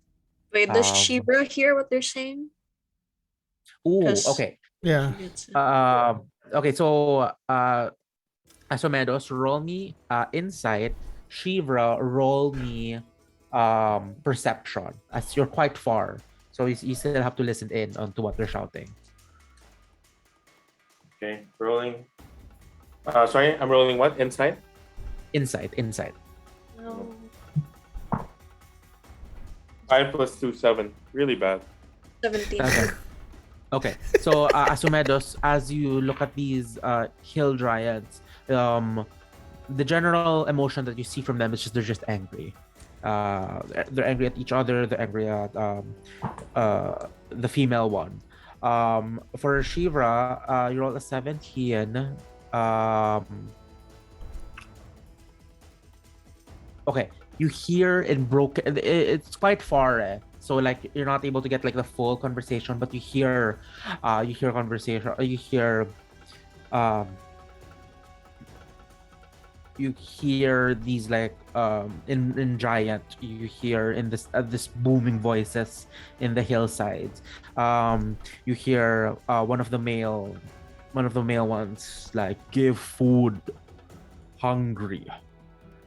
Wait, does um Sheevra hear what they're saying? Ooh, 'Cause okay. Yeah. she gets it. Okay, so Asumedos, roll me insight. Sheevra, roll me perception, as you're quite far, so you still have to listen in onto what they're shouting. Okay, rolling. Sorry, I'm rolling what? Insight? Insight. No. 5 + 2, 7. Really bad. 17. Okay. So Asumedos, as you look at these hill giants, the general emotion that you see from them is they're just angry. They're angry at each other. They're angry at the female one. For Sheevra, you roll a 17. Okay, you hear in broken. It's quite far, so like you're not able to get like the full conversation, but you hear conversation. You hear these, like, in giant. You hear in this booming voices in the hillsides. You hear one of the male ones, like, give food, hungry,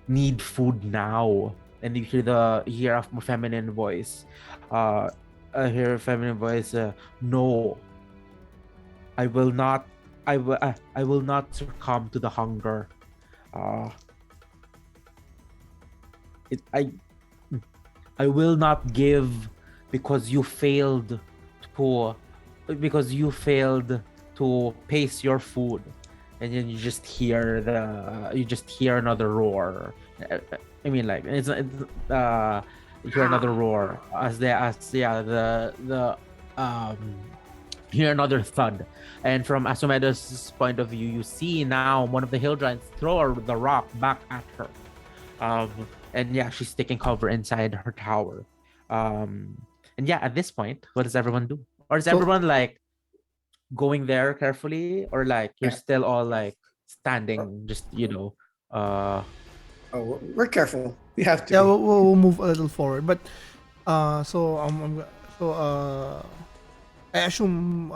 need food now. And you hear a feminine voice. I hear a feminine voice. No, I will not. I will not succumb to the hunger. I will not give because you failed to pace your food. And then you just hear another roar. I mean, like, you hear another roar hear another thud. And from Asumedos' point of view, you see now one of the hill giants throw the rock back at her. And yeah, she's taking cover inside her tower. And yeah, at this point, what does everyone do? Or is everyone, like, going there carefully, or like you're still all, like, standing, just Oh, we're careful. We have to. Yeah, be. we'll move a little forward. But I assume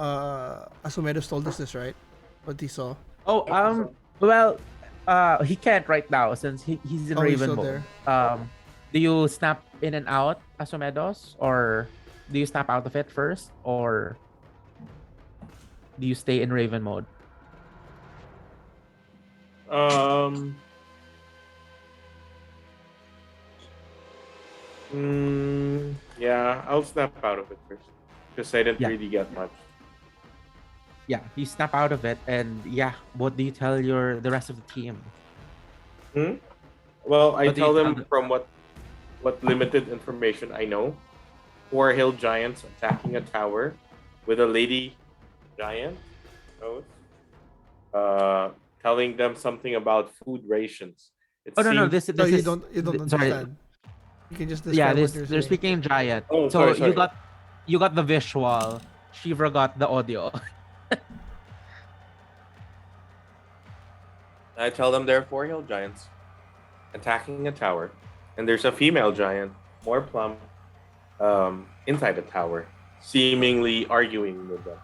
Asumedos told us this, right? What he saw. well, he can't right now since he's in He's Raven still mode. there. Do you snap in and out, Asumedos, or do you snap out of it first, or do you stay in Raven mode? Yeah, I'll snap out of it first because I didn't Yeah. really get much. yeah, you snap out of it, and yeah, what do you tell the rest of the team? Well, I What do you tell tell them from what limited information I know. 4 hill giants attacking a tower with a lady giant. Knows, telling them something about food rations. It Oh no, no, seems. this No, this is you don't sorry. understand. You can just Yeah, describe what this you're they're saying. speaking giant. Oh, So sorry. you got the visual. Sheevra got the audio. I tell them there are 4 hill giants attacking a tower, and there's a female giant, more plump, inside the tower, seemingly arguing with them.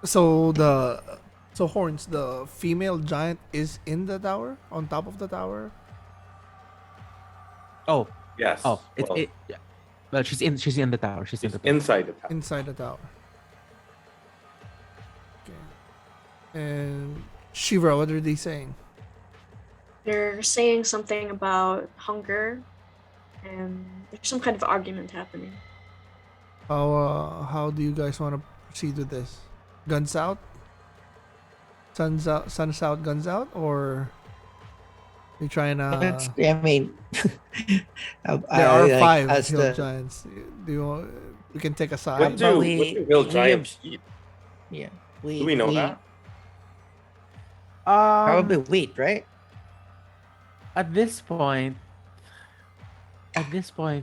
So Horns, the female giant is in the tower, on top of the tower. Oh, Yes. oh, it's well, it. Yeah. Well, she's in the tower. She's in it's the tower. inside the tower. Inside the tower. Okay. And Shivra, what are they saying? They're saying something about hunger, and there's some kind of argument happening. How do you guys want to proceed with this? Guns out? Suns out, guns out, or you trying That's, to? I mean, There are like, 5 as hill the giants. Do you? We can take a What side. do- do hill we giants eat? yeah, Do we know that? probably wheat, right? At this point,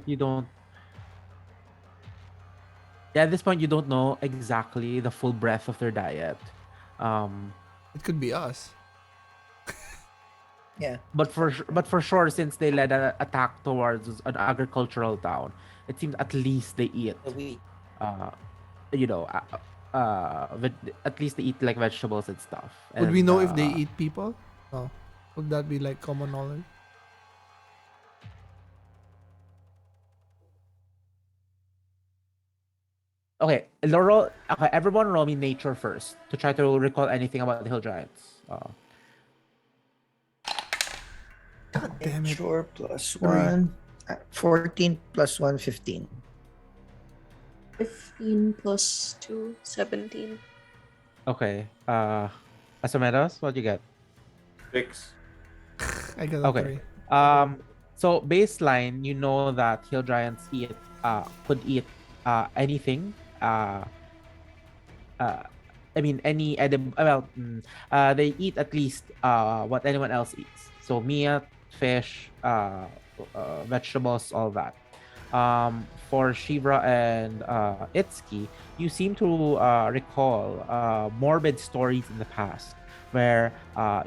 you don't. Yeah, at this point, you don't know exactly the full breadth of their diet. It could be us. Yeah. But for sure, since they led an attack towards an agricultural town, it seems at least they eat. The wheat. You know, at least they eat like vegetables and stuff. Would we And, know if they eat people? No. Would that be like common knowledge? Okay, okay, everyone roll me nature first to try to recall anything about the hill giants. God damn it. Sure, plus 3. 1. 14 plus 1, 15. 15 plus 2, 17. Okay, Asumedos, what you get? 6. I got a Okay. 3. So baseline, you know that hill giants could eat anything. I mean, any edible. Well, they eat at least what anyone else eats. So meat, fish, vegetables, all that. For Sheevra and Itszki, you seem to recall morbid stories in the past where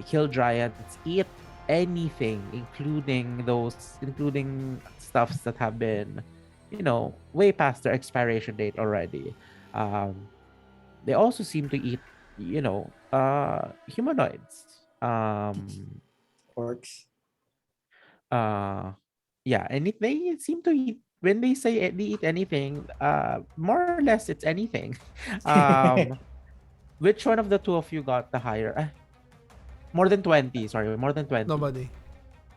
hill giants eat anything, including stuffs that have been, way past their expiration date already. They also seem to eat, humanoids. Orcs. Yeah, and they seem to eat when they say they eat anything. More or less, it's anything. Which one of the two of you got the higher? More than 20. Sorry, more than 20. Nobody.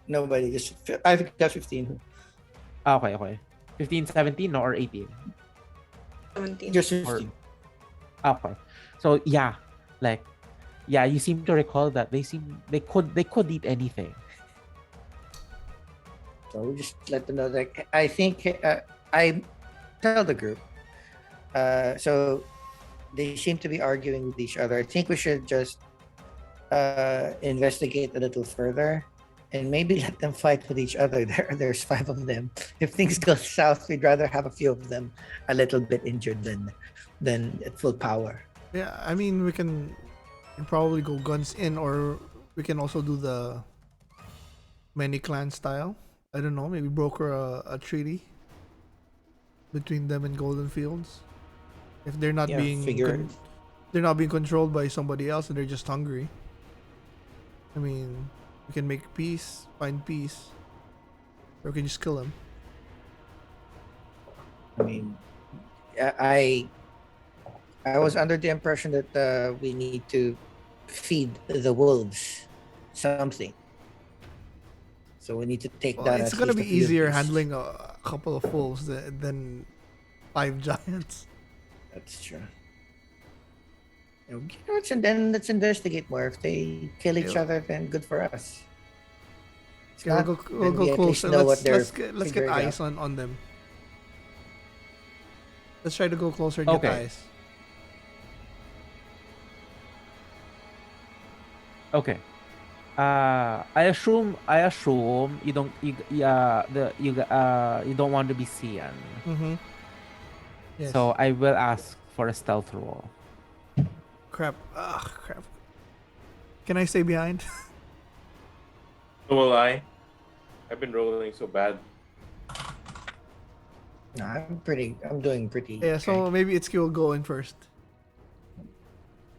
Nobody. Just I think that's 15. Okay. 15, 17, no, or 18. 17. Just Or- 15. Okay. So yeah, you seem to recall that they could eat anything. So we just let them know that I think I tell the group. So they seem to be arguing with each other. I think we should just investigate a little further and maybe let them fight with each other. There's 5 of them. If things go south, we'd rather have a few of them a little bit injured than at full power. Yeah, I mean, we can probably go guns in, or we can also do the many clan style. I don't know, maybe broker a treaty between them and Golden Fields. If they're not Yeah, being they're not being controlled by somebody else and they're just hungry. I mean, we can make peace, find peace, or we can just kill them. I mean, I was under the impression that we need to feed the wolves something. So we need to take Well, that. it's at gonna least be a few of easier these. handling a couple of wolves than 5 giants. That's true. And then let's investigate more. If they kill each Yeah. other, then good for us. It's Okay, not, we'll then we go at least closer. know what Let's they're let's get figuring eyes out. on them. Let's try to go closer and get Okay. eyes. Okay. I assume you don't you don't want to be seen. Mm-hmm. Yes. So I will ask for a stealth roll. Crap. Ah, crap. Can I stay behind? So will I. I've been rolling so bad. No, I'm doing pretty. Yeah, so okay. maybe Itszki will go in first.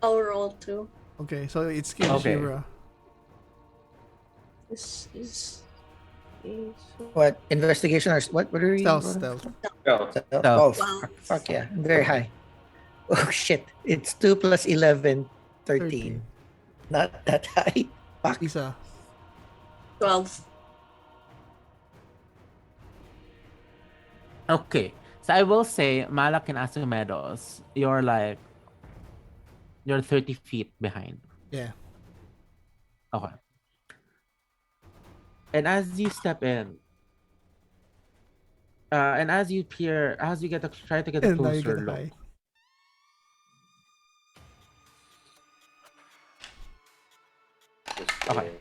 I'll roll too. Okay, so Itszki and Okay. Sheevra. This is. What investigation or what? What are we? Stealth, what- stealth. Well, Oh, Wow. fuck yeah. I'm very high. Oh, shit. It's 2 plus 11, 13. Not that high. Fuck. Isa. 12. Okay. So I will say Malak and Asumedos, you're 30 feet behind. Yeah. Okay. And as you step in, and as you try to get a And now you closer get look. high. just, Okay.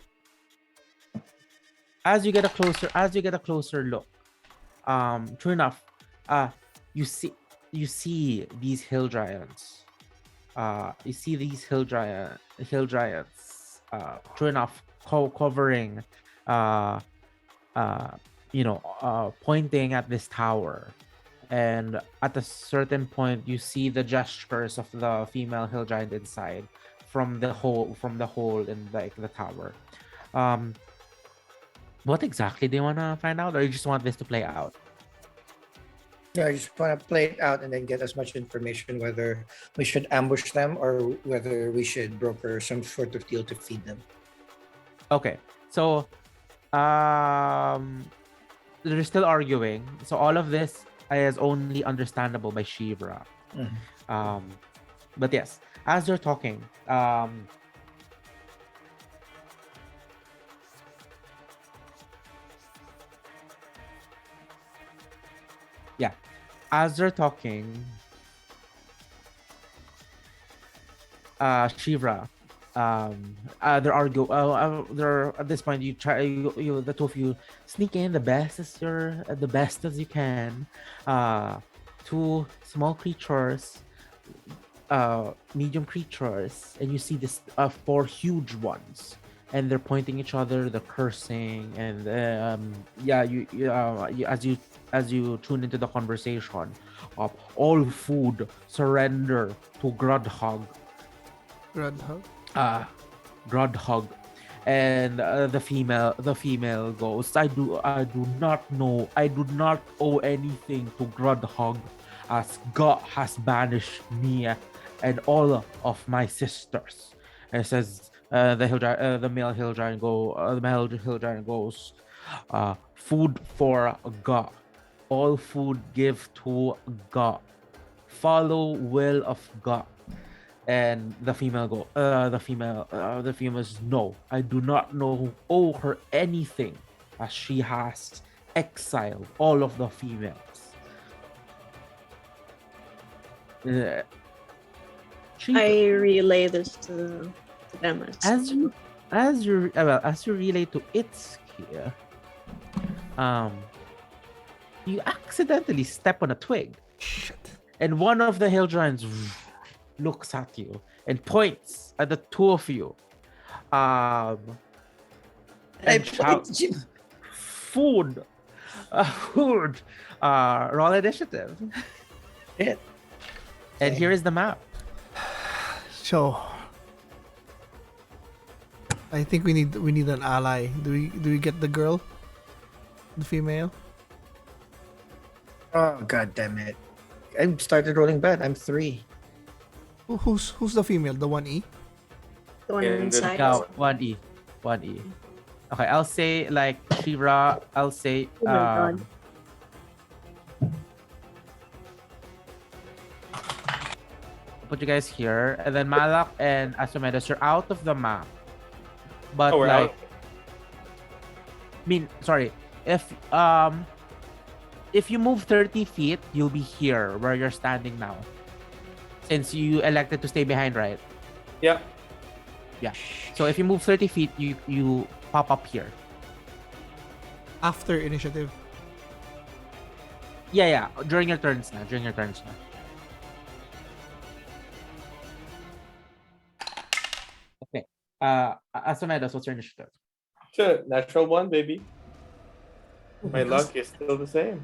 As you get a closer look, true enough, you see these hill giants. True enough, covering, pointing at this tower, and at a certain point, you see the gestures of the female hill giant inside from the hole in the tower. What exactly do you want to find out, or you just want this to play out? Yeah, I just want to play it out and then get as much information whether we should ambush them or whether we should broker some sort of deal to feed them. Okay, so they're still arguing. So all of this is only understandable by Sheevra. Mhm. But yes, as they're talking, Sheevra, they're at this point, you the two of you sneak in the best as you can. Two small creatures, medium creatures, and you see this four huge ones, and they're pointing each other, they're cursing, and as you tune into the conversation, all food surrender to Grudhog. Grudhog, and the female goes, I do not owe anything to Grudhog, as God has banished me and all of my sisters. And it says, the male hill giant goes, food for God, all food give to God, follow will of God. And the female says, no, I do not owe her anything, as she has exiled all of the females. I relay this to them. As you relate to Itszki, you accidentally step on a twig. Shit. And one of the hill giants looks at you and points at the two of you. And shouts, food. Food. Roll initiative. Shit. And here is the map. So I think we need an ally. Do we get the girl? The female? Oh, god damn it. I started rolling bad. I'm 3. Who's the female? The 1E? The one And then inside. No, 1E. Okay, I'll say Sheevra, I'll say Oh my God. put you guys here, and then Malak and Asumedos, you're out of the map. But Oh, we're like, out. I mean, sorry. If you move 30 feet, you'll be here where you're standing now. Since you elected to stay behind, right? Yeah. Yeah. So if you move 30 feet, you pop up here. After initiative. Yeah. During your turns na. Okay. Asumedos, what's your initiative? Sure. Natural 1, baby. My Yes. luck is still the same.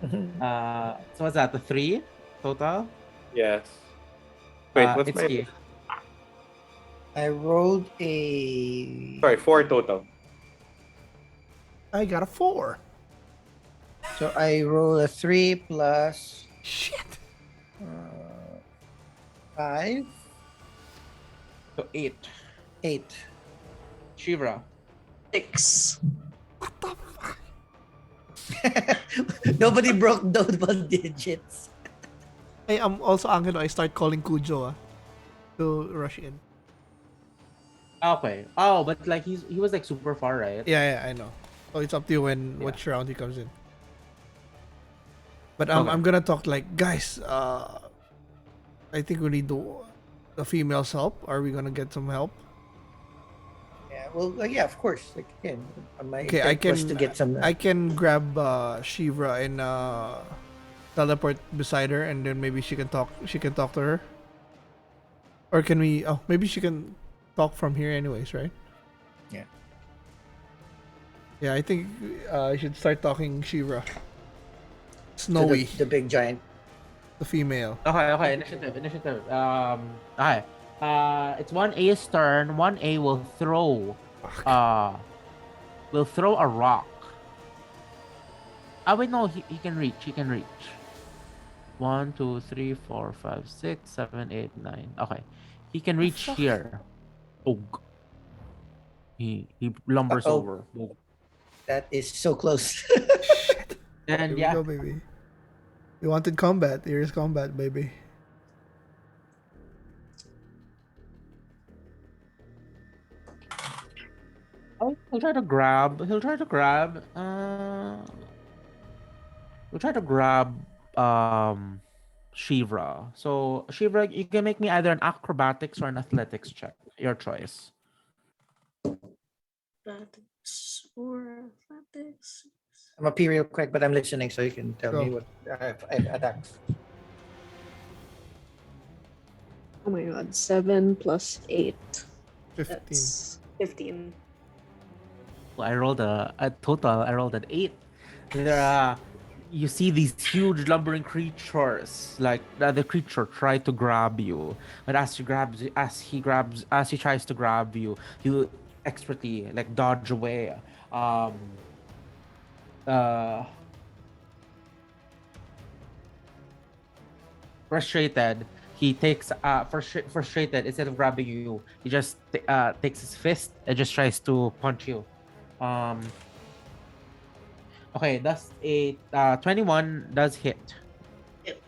So what's that? The 3 total? Yes. Wait, what's my... Itszki. I rolled a. Sorry, 4 total. I got a 4. So I roll a 3 plus Shit. 5, So 8. 8. Sheevra. 6. What the fuck? Nobody broke double digits. Hey, I'm also Angelo. I start calling Kujo to rush in. Okay. Oh, but like he was like super far, right? Yeah, I know. So it's up to you when Yeah. which round he comes in. But Okay. I'm gonna talk like, guys. I think we need the female's help. Are we gonna get some help? Yeah, well, yeah, of course. Like, again, my Okay, I intent was can to get some. I can grab Sheevra and teleport beside her, and then maybe she can talk. She can talk to her. Or can we? Oh, maybe she can talk from here, anyways, right? Yeah. Yeah, I think I should start talking Sheevra. to Snowy, the big giant. the female. Okay. Initiative. Okay. It's 1A's turn. 1A will throw a rock. Wait, no, he can reach. 1, 2, 3, 4, 5, 6, 7, 8, 9. Okay. He can reach fuck? here. Oh. He lumbers Uh-oh. over. Oh. That is so close. And Here yeah. we go, baby. You wanted combat. Here's combat, baby. Oh, he'll try to grab. He'll try to grab Sheevra. So Sheevra, you can make me either an acrobatics or an athletics check. Your choice. Athletics or athletics. I'm gonna pee real quick, but I'm listening, so you can tell me Go. what I've attacked. Oh my god, 7 plus 8. 15. That's 15. Well, I rolled a total. I rolled an 8. There, you see these huge lumbering creatures. Like the creature try to grab you, but as he tries to grab you, you expertly like dodge away. Frustrated, he takes frustrated, instead of grabbing you, he just takes his fist and just tries to punch you. Okay, that's a 21 does hit. Yep.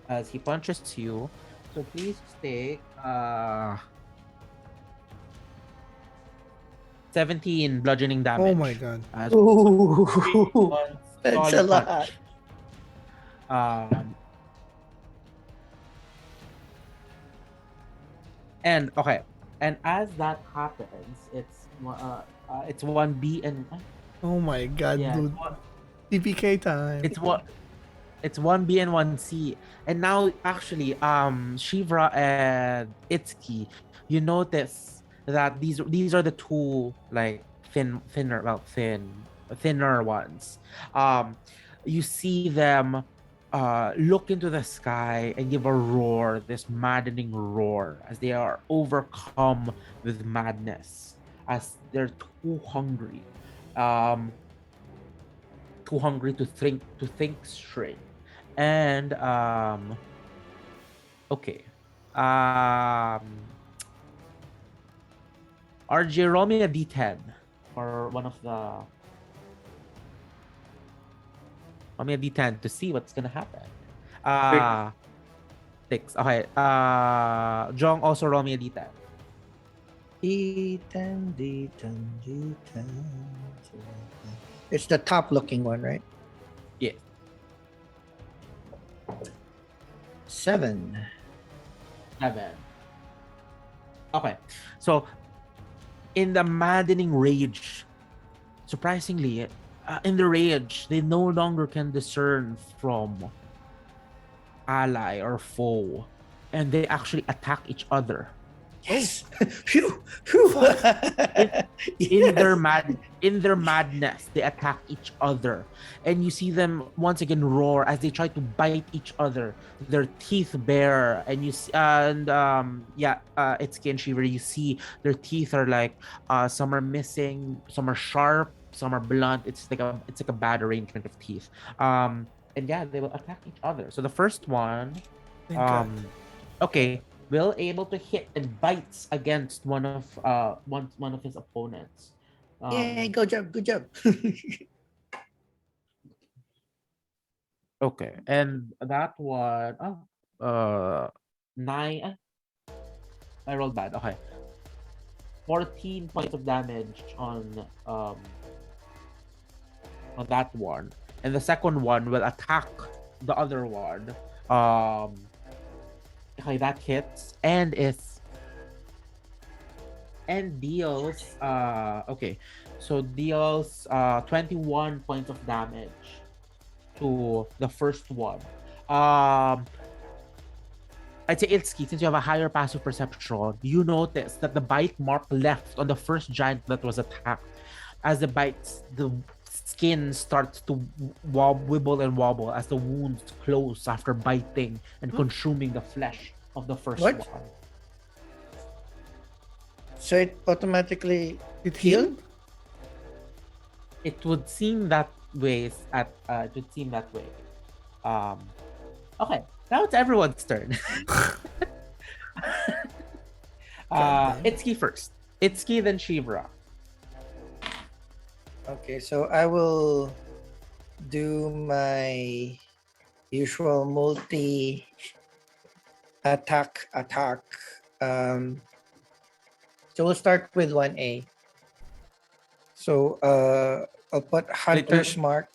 As he punches you. So please take 17 bludgeoning damage. Oh my god. As Ooh, one that's solid a lot. punch. And okay, and as that happens, it's 1B and Oh my god, yeah, dude. TPK time. it's 1B and 1C. And now actually Sheevra and Itszki, you notice that these are the two like thinner ones. You see them look into the sky and give a roar, this maddening roar, as they are overcome with madness, as they're too hungry to think straight. And okay, RJ, roll me a d10 for one of the roll me a d10 to see what's gonna happen. 6. Okay. Jong, also roll me a D10. D10, D10, D10. It's the top looking one, right? Yeah. 7. 7. Okay. So, in the maddening rage, surprisingly, in the rage, they no longer can discern from ally or foe, and they actually attack each other. Yes. Phew. Phew. In their madness, they attack each other, and you see them once again roar as they try to bite each other, their teeth bare, and Itszki and Sheevra, you see their teeth are like some are missing, some are sharp, some are blunt. It's like a bad arrangement of teeth. And yeah, they will attack each other. So the first one, Thank God. okay, will able to hit and bites against one of his opponents. Yay, good job. Okay, and that one, 9. I rolled bad. Okay, 14 points of damage on that one, and the second one will attack the other one. Okay, that hits and deals deals 21 points of damage to the first one. I'd say Itszki, since you have a higher passive perception, you notice that the bite mark left on the first giant that was attacked. As the bites, the skin starts to wibble and wobble as the wounds close after biting and consuming the flesh of the first What? one. So it automatically It healed? It would seem that way. Okay, now it's everyone's turn. God damn. Itszki first. Itszki, then Sheevra. Okay, so I will do my usual multi attack. So we'll start with 1A. So I'll put Hunter's Mark.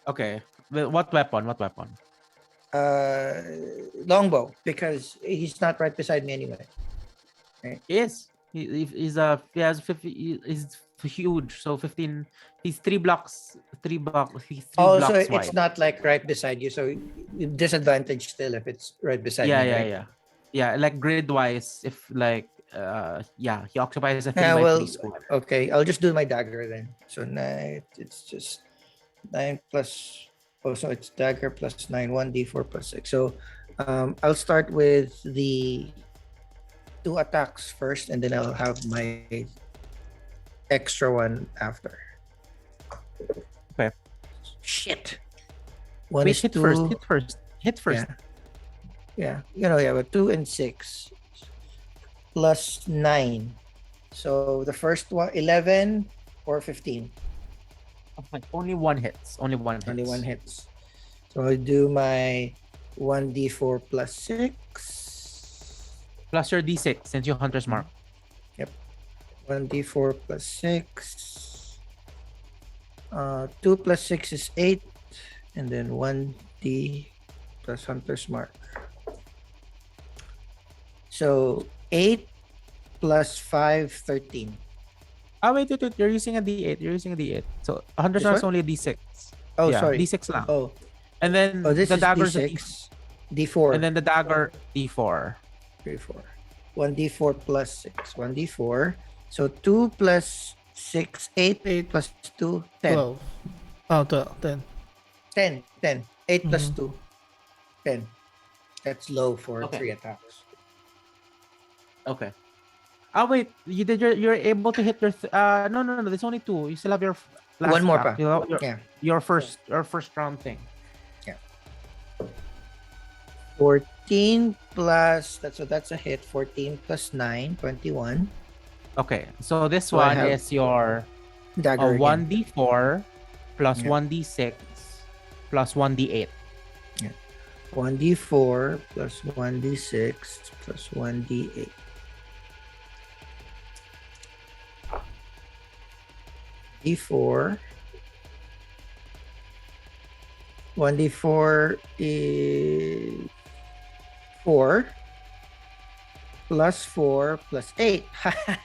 Okay. What weapon? Longbow, because he's not right beside me anyway. Yes. He has 50. He's huge. So 15. He's 3 blocks. He's 3 Oh, blocks so wide. it's not like right beside you. So disadvantage still if it's right beside me. Right? Yeah, like grid wise, if like he occupies a 3 Yeah, by well, 3 square. okay, I'll just do my dagger then. So 9, it's just 9 plus. Oh, so it's dagger plus 9, 1d4 plus 6. So I'll start with the 2 attacks first, and then I'll have my extra one after. Okay. Shit. One Wait, is hit 2. first. Hit first. Yeah. But 2 and 6 plus 9. So the first one, 11 or 15. Only one hits. Only one hits. So I'll do my 1d4 plus 6. Plus your d6 since you Hunter's Mark. 1d4 plus 6. 2 plus 6 is 8. And then 1d plus Hunter's Mark. So 8 plus 5, 13. Wait. You're using a d8. So Hunter's This Mark is one? only a d6. Oh, Yeah, sorry. d6 lang. Oh, And then this the is dagger's a d6. D4. And then the dagger d4. 3, 4. 1d4 plus 6. 1d4. So 2 plus 6, 8 plus 2, 10. 12. Oh, 12. 10. 10. 8 plus Mhm. 2, 10. That's low for Okay. 3 attacks. Okay. Wait, you're able to hit your no, there's only 2. You still have your last One more attack. pa. Yeah. Your first round thing. 14 plus, that's a hit. 14 plus 9, 21. Okay. So this So I one have is your Dagger again. 1d4 plus Yeah. 1d6 plus 1d8. 1d4 plus 1d6 plus 1d8. D4. 1d4 is 4 plus 4 plus 8.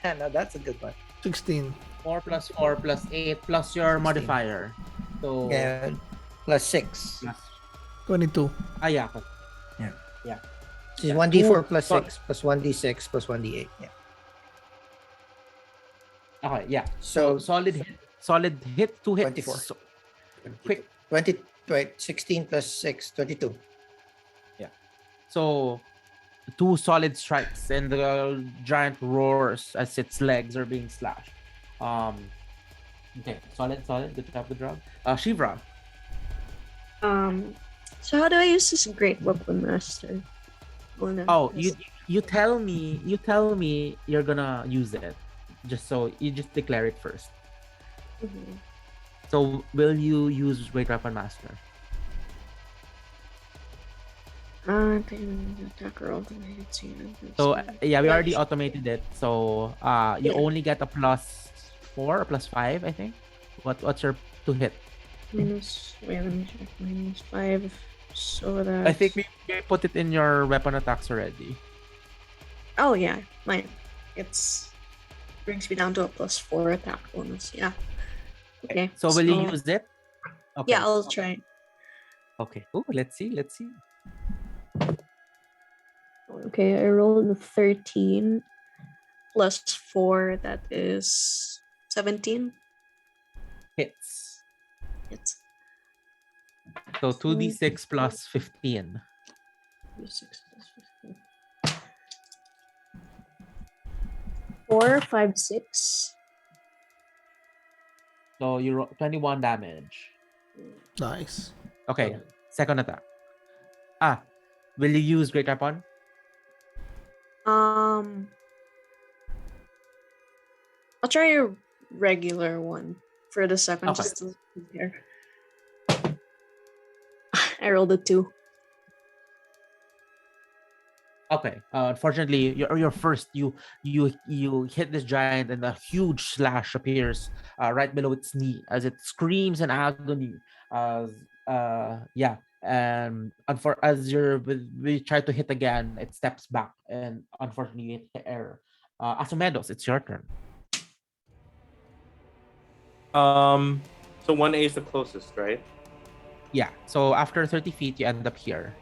Now that's a good one. 16. 4 plus 4 plus 8 plus your 16. modifier. So Yeah, plus 6. plus 22. yeah. This is Yeah, 1d4 two- plus so- 6 plus 1d6 plus 1d8. Yeah. Okay, yeah. So Solid hit, 2 hits. 24. So, quick. 20, right, 16 plus 6, 22. So 2 solid strikes and the giant roars as its legs are being slashed. Okay, solid. Good job, Sheevra. So how do I use this great weapon master? Oh, you tell me you're gonna use it. Just so you just declare it first. Mhm. So will you use Great Weapon Master? Attack roll. So we Yeah. already automated it. So you Yeah. only get a +4 or +5, I think. What's your to hit? Minus. Wait, let me check. -5. So that. I think we put it in your weapon attacks already. Oh yeah, mine. It's brings me down to a +4 attack bonus. Yeah. Okay. So will you use it? Okay. Yeah, I'll try. Okay. Oh, let's see. Okay, I rolled a 13 plus 4. That is 17. Hits. It's So 2d6 plus 15. 6 plus 15. 4, 5, 6. So you roll 21 damage. Nice. Okay. Second attack. Will you use Great Weapon? I'll try a regular one for the second Okay. just to compare. I rolled a 2. Okay. Unfortunately, your first you hit this giant and a huge slash appears right below its knee as it screams in agony. And we try to hit again, it steps back and unfortunately you hit the air. Asumedos, it's your turn. So 1A is the closest, right? Yeah. So after 30 feet, you end up here.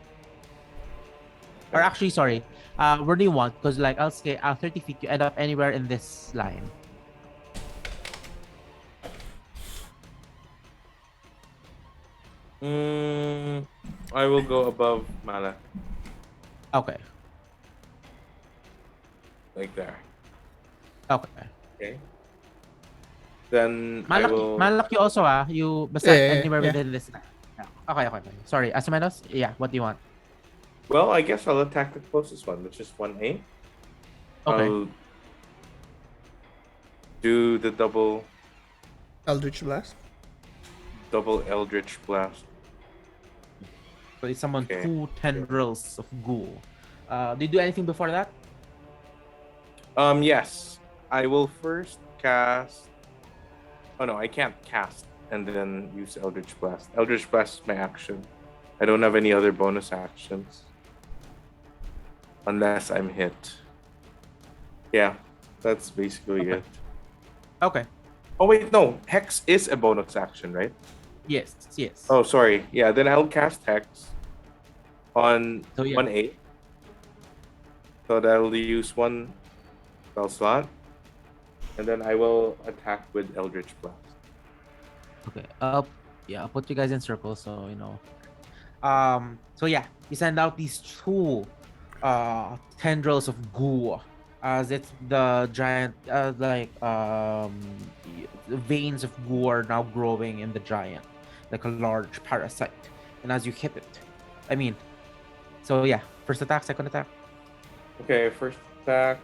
Or actually, sorry. Where do you want? Because like I'll say 30 feet, you end up anywhere in this line. I will go above Malak, Okay. like there. Okay. Okay. Then I will. Malak, you also you basta Yeah, anywhere yeah. within this line. Yeah. Okay. Sorry, Asumedos? Yeah, what do you want? Well, I guess I'll attack the closest one, which is 1A. Okay. I'll do the double Eldritch Blast. Eldritch Blast. So it's summon Okay. 2 tendrils of ghoul. Do you do anything before that? Yes. I will first cast. Oh no, I can't cast and then use Eldritch Blast. Eldritch Blast is my action. I don't have any other bonus actions. Unless I'm hit. Yeah, that's basically Okay. it. Okay. Oh wait, no. Hex is a bonus action, right? Yes. Oh, sorry. Yeah, then I'll cast Hex on So, yeah. 1A. So that'll use 1 spell slot. And then I will attack with Eldritch Blast. Okay. I'll put you guys in circles so you know. So yeah, you send out these 2 tendrils of goo as it's the giant veins of goo are now growing in the giant like a large parasite. And as you hit it, so yeah, first attack, second attack. Okay, first attack.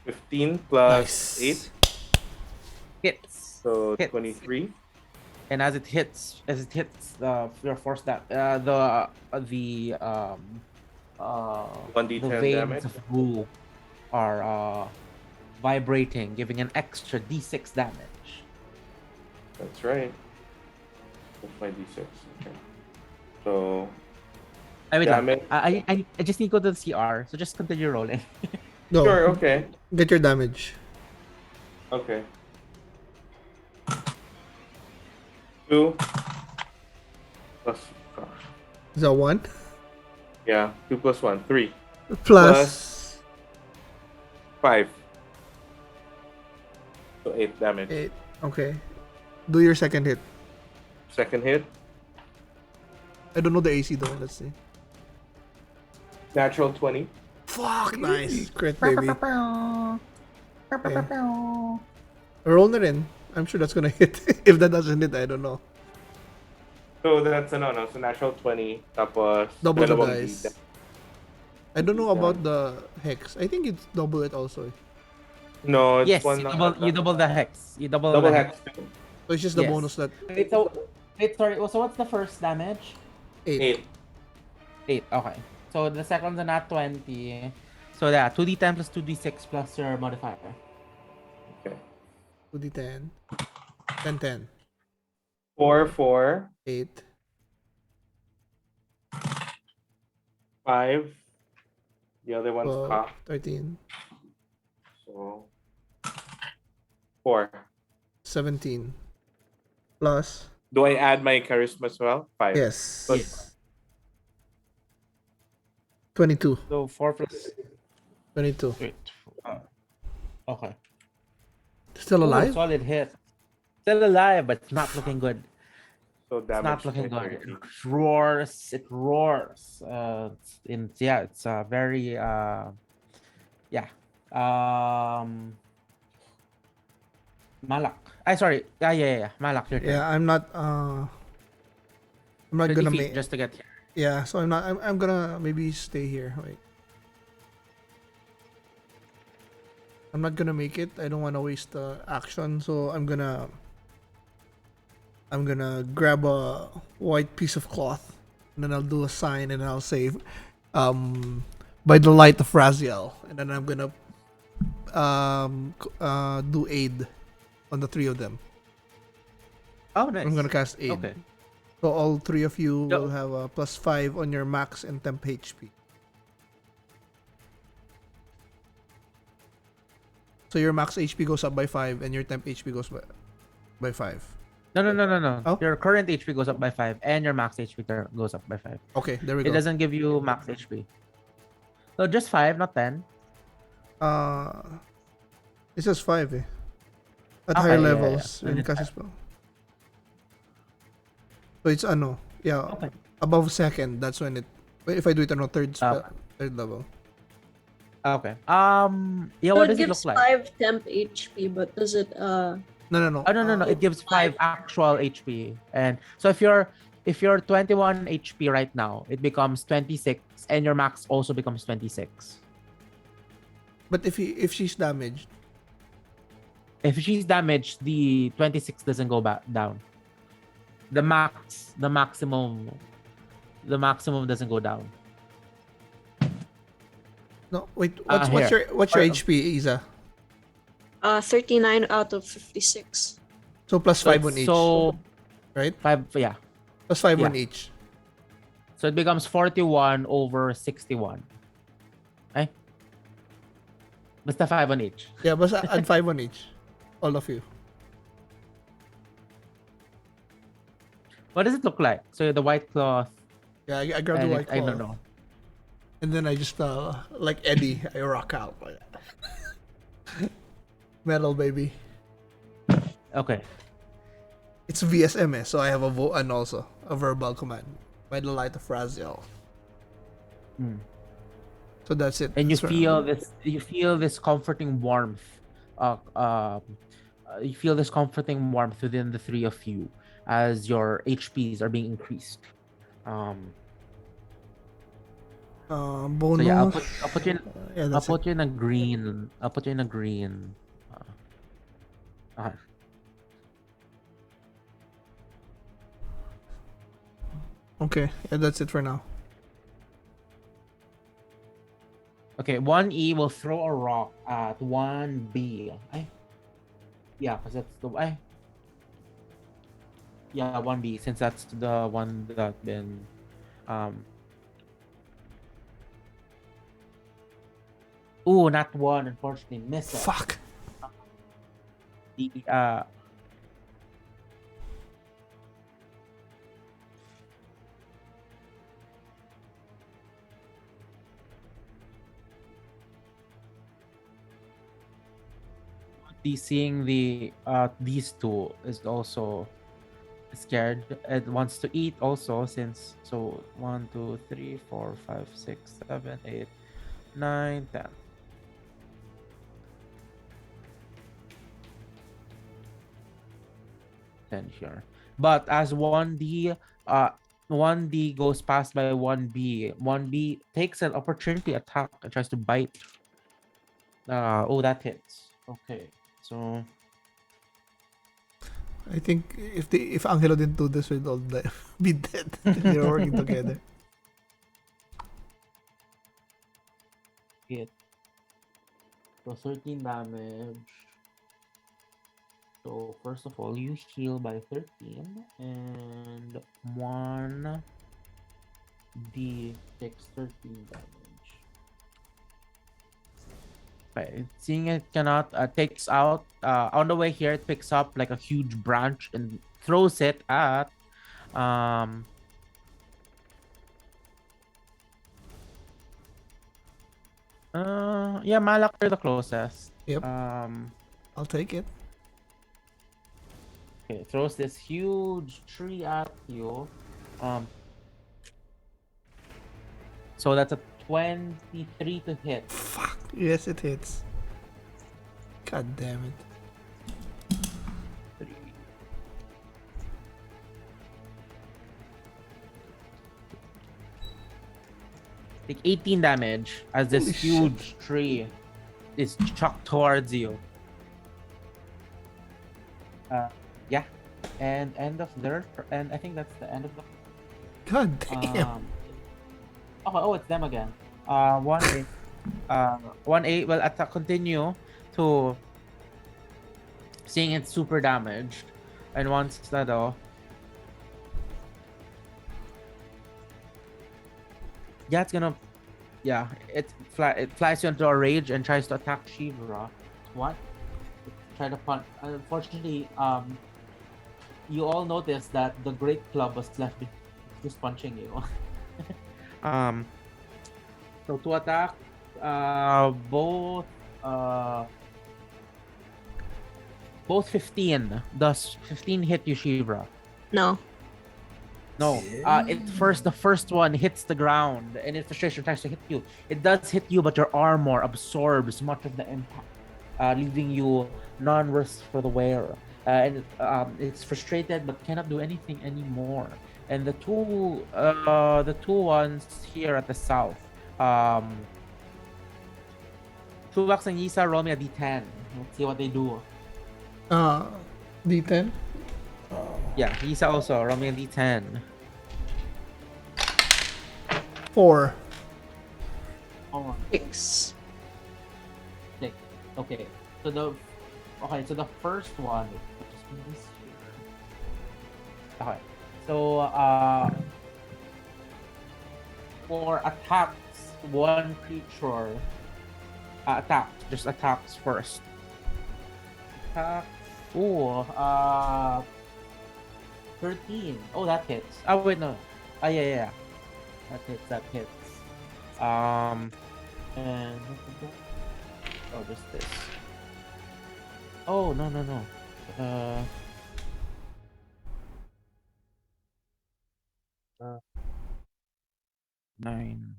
15 plus Nice. 8. Hits. So Hits. 23. and as it hits your force that the 1d10 veins damage. of Wu are vibrating, giving an extra d6 damage. That's right. That's my d6. Okay. So Wait lang. damage. I just need to go to the CR, so just continue rolling. No. Sure. Okay. Get your damage. Okay. 2 plus. Is that 1? Yeah. 2 plus 1. 3. Plus 5. So 8 damage. 8. Okay. Do your second hit. Second hit. I don't know the AC though. Let's see. Natural 20. Fuck, nice. Crit, baby. Okay. Roll na rin. I'm sure that's gonna hit. If that doesn't hit, I don't know. So that's no. So natural 20. Tapos Double the dalawang dice. D- I don't know about the hex. I think it's double it also. No, it's Yes, one. you double the hex. You double double the hex. So it's just the Yes. bonus that Wait, sorry. So what's the first damage? 8. 8. 8. Okay. So the second one's a nat 20. So yeah, 2d10 plus 2d6 plus your modifier. Okay. 2d10. 10. 4, 4, 8. 5. The other one's 12, half. 13. So 4. 17. Plus. Do I add my charisma as well? 5. Yes. Plus- Yes. 22. So 4 plus 22. wait. Okay. Still Ooh, alive? solid hit. Still alive, but it's not looking good. So It's damage. not looking by good. 30. It roars. It roars. It's very yeah. Malak. Sorry. Yeah. Malak, your turn. Yeah, I'm not 30 gonna feet make. just to get here. Yeah, so I'm gonna maybe stay here. Wait. I'm not gonna make it. I don't want to waste the action, so I'm gonna grab a white piece of cloth, and then I'll do a sign, and I'll say, by the light of Raziel, and then I'm gonna do aid on the 3 of them. Oh, nice. I'm gonna cast aid. Okay. So all 3 of you Yep. will have a +5 on your max and temp HP. So your max HP goes up by 5 and your temp HP goes by 5. No. Oh? Your current HP goes up by 5 and your max HP goes up by 5. Okay, there we It go. doesn't give you max HP. So just 5, not 10. It says 5 eh. At Okay, higher yeah, levels yeah. when you cast a spell. So it's Okay. above second, that's when it, if I do it on a third spell, third level. Okay. Yeah, So what it does it gives look like? 5 temp HP, but does it No. Oh, no. It gives 5 actual HP. And so if you're 21 HP right now, it becomes 26 and your max also becomes 26. But if she's damaged, If she's damaged, the 26 doesn't go back down. The maximum doesn't go down. no, wait, Here. what's your HP, Isa? 39 out of 56. So plus 5 on each, So right? 5, yeah. Plus 5 on Yeah. each. So it becomes 41 over 61. Okay? Basta 5 on each. Yeah, but add 5 on each. All of you. What does it look like? So the white cloth. Yeah, I grabbed the and white I cloth. don't know. And then I just, like Eddie, I rock out. Metal, baby. Okay. It's VSM, so I have and also a verbal command. By the light of Raziel. Mm. So that's it. And you That's right. feel this comforting warmth. You feel this comforting warmth within the 3 of you as your HPs are being increased. Bonus. So yeah, I'll put you in, yeah, I'll that's put you in a green. I'll put you in a green. Okay. Okay, yeah, that's it for now. Okay, 1E will throw a rock at 1B. Yeah, because that's the yeah, 1B, since that's the one that been um ooh, not one, unfortunately, miss it. Fuck. The seeing these two is also scared. It wants to eat also, since so 1 2 3 4 5 6 7 8 9 10. 10 here. But as 1D goes past by 1B, 1B takes an opportunity attack and tries to bite. Oh, that hits. Okay, so I think if Angelo didn't do this, we'd all be dead. They were working together. hit. So 13 damage. So first of all, you heal by 13, and 1D takes 13 damage. Okay, seeing it cannot takes out on the way here, it picks up like a huge branch and throws it at yeah, Malak, you're the closest. Yep. I'll take it. Okay, it throws this huge tree at you. So that's a 23 to hit. Fuck. Yes, it hits. God damn it. 3. Take 18 damage as this Holy shit. huge tree is chucked towards you. Yeah, and end of their, and I think that's the end of the. God damn. Oh, it's them again. 1A. 1A will attack, continue to seeing it's super damaged, and once that yeah, it's gonna, yeah, it flies you into a rage and tries to attack Sheevra. What? Try to punch. Unfortunately, you all noticed that the Great Club was left just punching you. So to attack, both 15. Does 15 hit you, Sheevra? No. No. The first one hits the ground, and its frustration tries to hit you. It does hit you, but your armor absorbs much of the impact, leaving you non-risk for the wearer. And it's frustrated but cannot do anything anymore. And the two ones here at the south, CHUBAX and Yisa, roll me a d10. Let's see what they do. D10. Yeah, Yisa also, roll me a d10. 4. Oh, 6. 6. Okay. So the first one. Just move this here. Okay. So for attacks, one creature just attacks first. Attack. Ooh, 13. Oh, that hits. Oh wait, no. Yeah. That hits. And oh, just this. Oh, no. 9.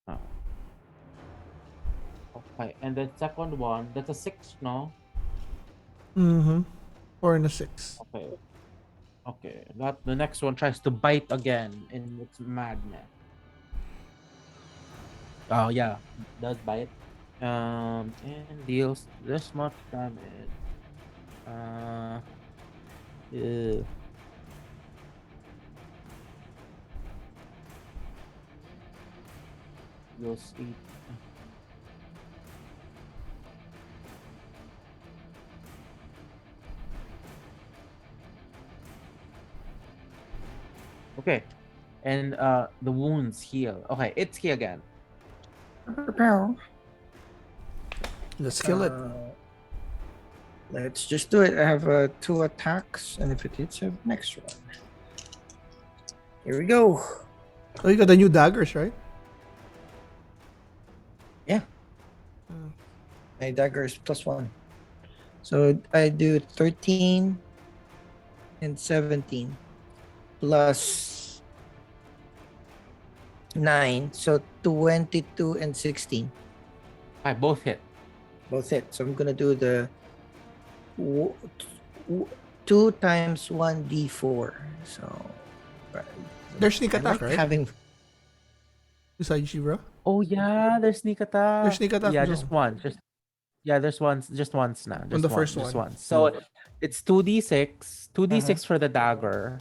Oh. Okay, and the second one, that's a 6, no? Mm-hmm. 4 and a 6. Okay. That the next one tries to bite again in its madness. Oh yeah, does bite. And deals this much damage. Ew. Yours 8. Okay. And the wounds heal. Okay, Ittzki again. Let's kill it. Let's just do it. I have 2 attacks, and if it hits, I have next one. Here we go. Oh, you got the new daggers, right? Yeah. My dagger is +1. So I do 13 and 17 plus 9. So 22 and 16. I both hit. Both hit. So I'm going to do the 2 times 1d4. So There's sneak I attack, like right? having Beside Sheevra. Oh yeah, there's sneak attack. There's sneak attack Yeah, as just well. one. Just once now. On the first Just one. once. So it's 2d6. 2d6 for the dagger.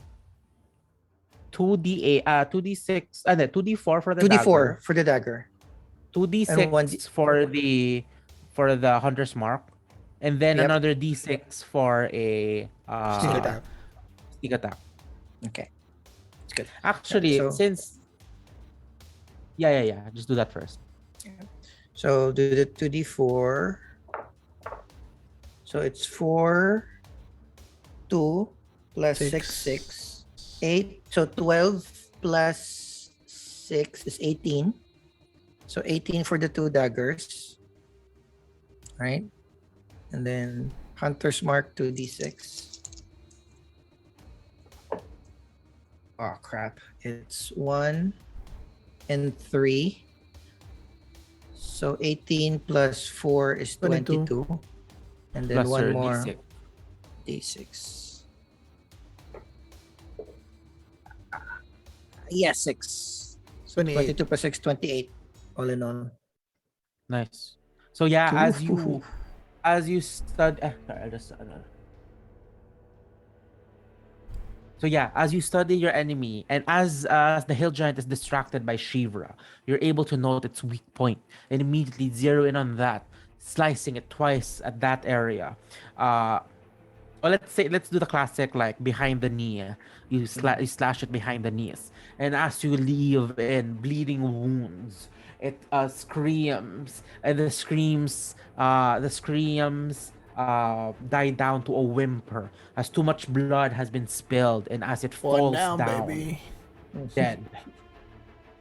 2d8. 2d6. And then 2d4 for the 2d4 dagger. for the dagger. 2d6 And 1d for the hunter's mark. And then Yep. another d6 for a Sneak attack. sneak attack. Okay. It's good. Actually, So- since yeah. Just do that first. So do the 2d4. So it's 4, 2 plus 6, 6, 8. So 12 plus 6 is 18. So 18 for the 2 daggers. Right? And then Hunter's Mark 2d6. Oh crap. It's 1 and 3. So 18 plus 4 is 22. 22. And then Plus one your more d6. d6. Yeah, 6. So 28. 22 plus 6, 28. All in all. Nice. So yeah, Oof. as you study, so yeah, as you study your enemy, and as the hill giant is distracted by Sheevra, you're able to note its weak point and immediately zero in on that, slicing it twice at that area. Well, let's do the classic like behind the knee. You slash it behind the knees, and as you leave in bleeding wounds, it screams, and the screams die down to a whimper as too much blood has been spilled, and as it One falls down, down, baby. dead.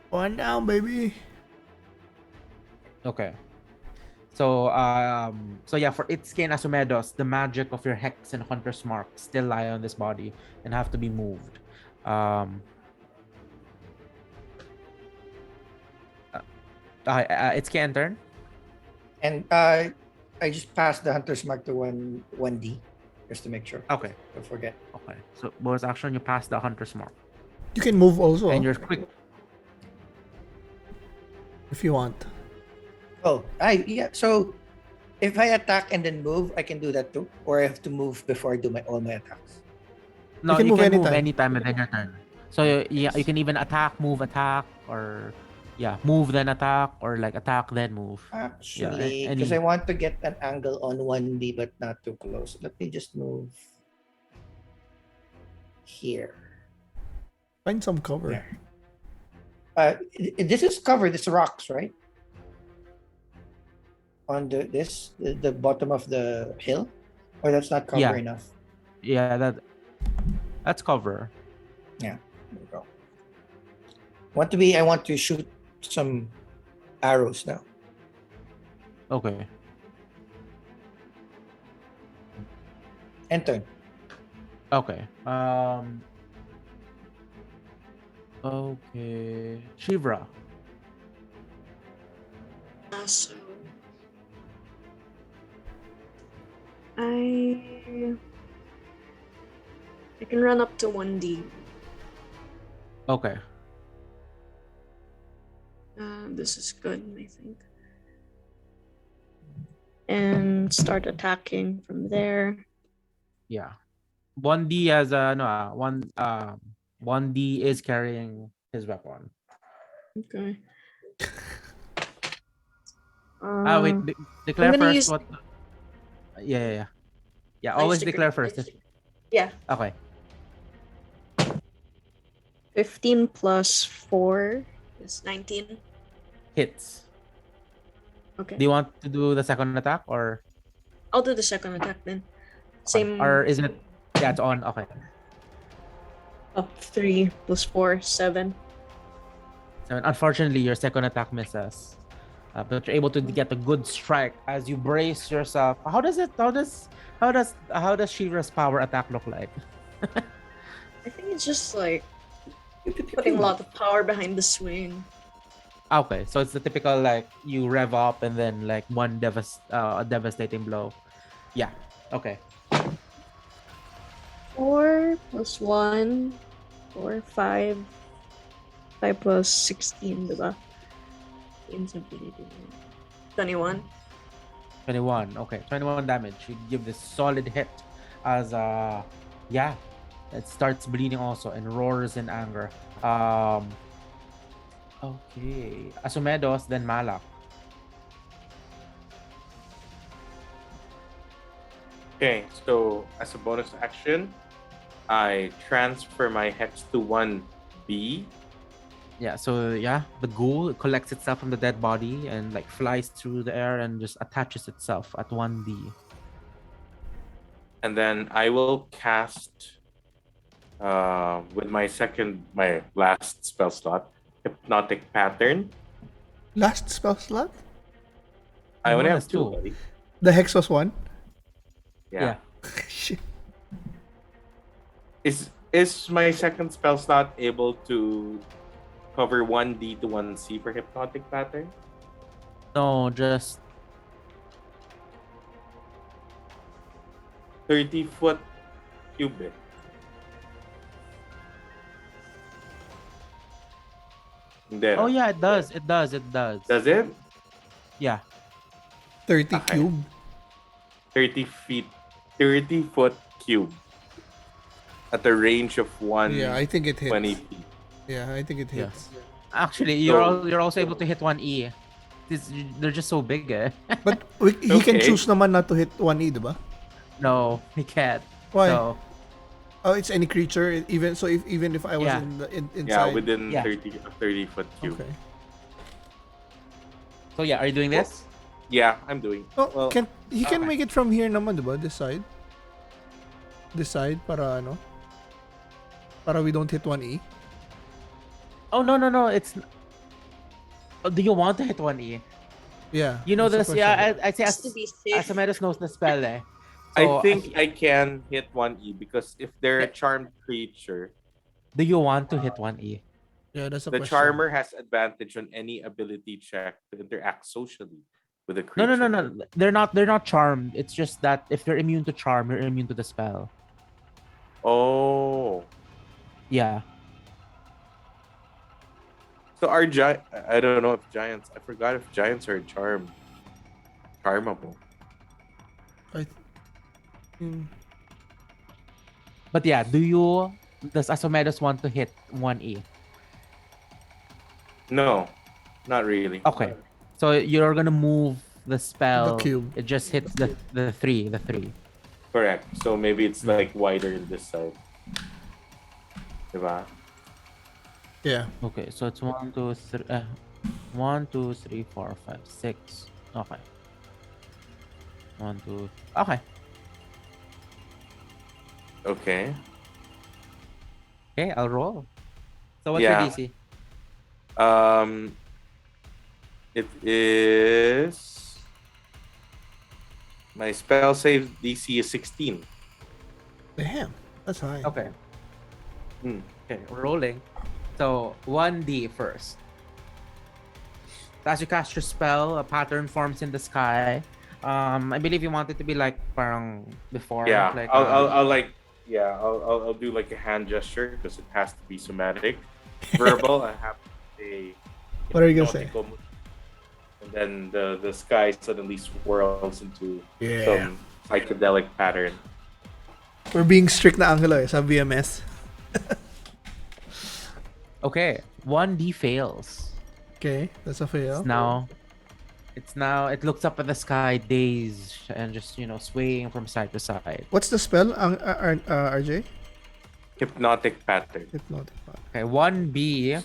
One down, baby. Okay. So yeah, for Itszki and Asumedos, the magic of your hex and hunter's mark still lie on this body and have to be moved. Itszki and turn. And I just passed the Hunter's Mark to 1d just to make sure. Okay. Don't forget. Okay. So bonus action, you pass the hunter's mark, You can move also and you're quick. if you want. Oh, yeah. So if I attack and then move, I can do that too, or I have to move before I do all my attacks. No, can you move can move anytime. anytime within your turn. So yeah, you can even attack, or move then attack, or like attack then move. Actually, any- because I want to get an angle on 1d, but not too close. Let me just move here. Find some cover. Yeah. This is covered. It's rocks, right? On the bottom of the hill, or that's not cover Yeah. enough. Yeah, that's cover. There we go. I want to shoot some arrows now. Okay. And turn. Okay. Okay. Sheevra. So I can run up to 1D. Okay. This is good, I think. And start attacking from there. Yeah. 1D as one 1D is carrying his weapon. Okay. Wait, declare I'm gonna first use- what. Yeah. Yeah, I always used to declare crit- first. Yeah. Okay. 15 plus 4 is 19. Hits. Okay. Do you want to do the second attack or? I'll do the second attack then. Okay. Same. Or is it? Yeah, it's on. Okay. 3 plus 4, 7. So unfortunately, your second attack misses. But you're able to get a good strike as you brace yourself. How does Sheevra's power attack look like? I think it's just like putting a lot of power behind the swing. Okay, so it's the typical like you rev up and then like one a devastating blow. Yeah. Okay. 4 plus 1, 4, 5. 5 plus 16, diba? 21. 21. Okay, 21 damage. You give this solid hit as yeah, it starts bleeding also and roars in anger. Okay, Asumedos, then Malak. Okay, so as a bonus action, I transfer my hex to 1B. Yeah, so yeah, the ghoul collects itself from the dead body and like flies through the air and just attaches itself at 1D. And then I will cast with my last spell slot, Hypnotic Pattern. Last spell slot? I only Minus have two. two. Buddy. The hex was one? Yeah. Shit. Is my second spell slot able to cover 1D to 1C for Hypnotic Pattern? No, just 30-foot cube. Then, oh yeah, it does. It does. Does it? Yeah. 30 Okay. cube. 30-foot cube. At the range of Yeah, I think it hits. 20 feet. Yeah, I think it Yeah. hits. Actually, you're also able to hit 1E. They're just so big, eh? But he can Okay. choose naman not to hit 1E, diba? No, he can't. Why? So, Oh, it's any creature. Even if I was Yeah. inside. Yeah, within Yeah. 30-foot cube. Okay. so yeah, are you doing this? Yeah, I'm doing. Oh, Well, he can okay. make it from here naman, diba? This side. This side para ano? Para we don't hit 1E. Oh no, it's. Oh, do you want to hit 1E? Yeah. You know that's this, the question. yeah. I'd say Just to be safe. Asumedos knows the spell, eh. I So, think I can hit 1E because if they're a charmed creature, do you want to hit 1E? Yeah, that's a the question. charmer has advantage on any ability check to interact socially with a No, creature. no. They're not charmed. It's just that if they're immune to charm, you're immune to the spell. Oh. Yeah. So I don't know if giants. I forgot if giants are charmable. But yeah, does Asumedos want to hit 1E? No, not really. Okay. So you're gonna move the spell. The cube. It just hits the three. Correct. So maybe it's like wider in this side. Diba? Yeah. Okay, so it's 1, 2, 3, 1, 2, 3, 4, 5, 6. Okay. 1, 2. Okay. Okay. Okay, I'll roll. So what's Yeah. your DC? It is my spell save DC is 16. Damn. That's high. Okay. Hmm. Okay, rolling. So 1D first. As you cast your spell, a pattern forms in the sky. I believe you want it to be like parang before. Yeah, Like, I'll do like a hand gesture because it has to be somatic. Verbal, I have to say. What are you gonna say? nautical mo- And then the sky suddenly swirls into Yeah. some psychedelic pattern. We're being strict na Angelo sa VMS. okay, 1D fails. Okay, that's a fail. Now, It looks up at the sky, dazed, and just swaying from side to side. What's the spell, RJ? Hypnotic pattern. Hypnotic. Okay, 1B.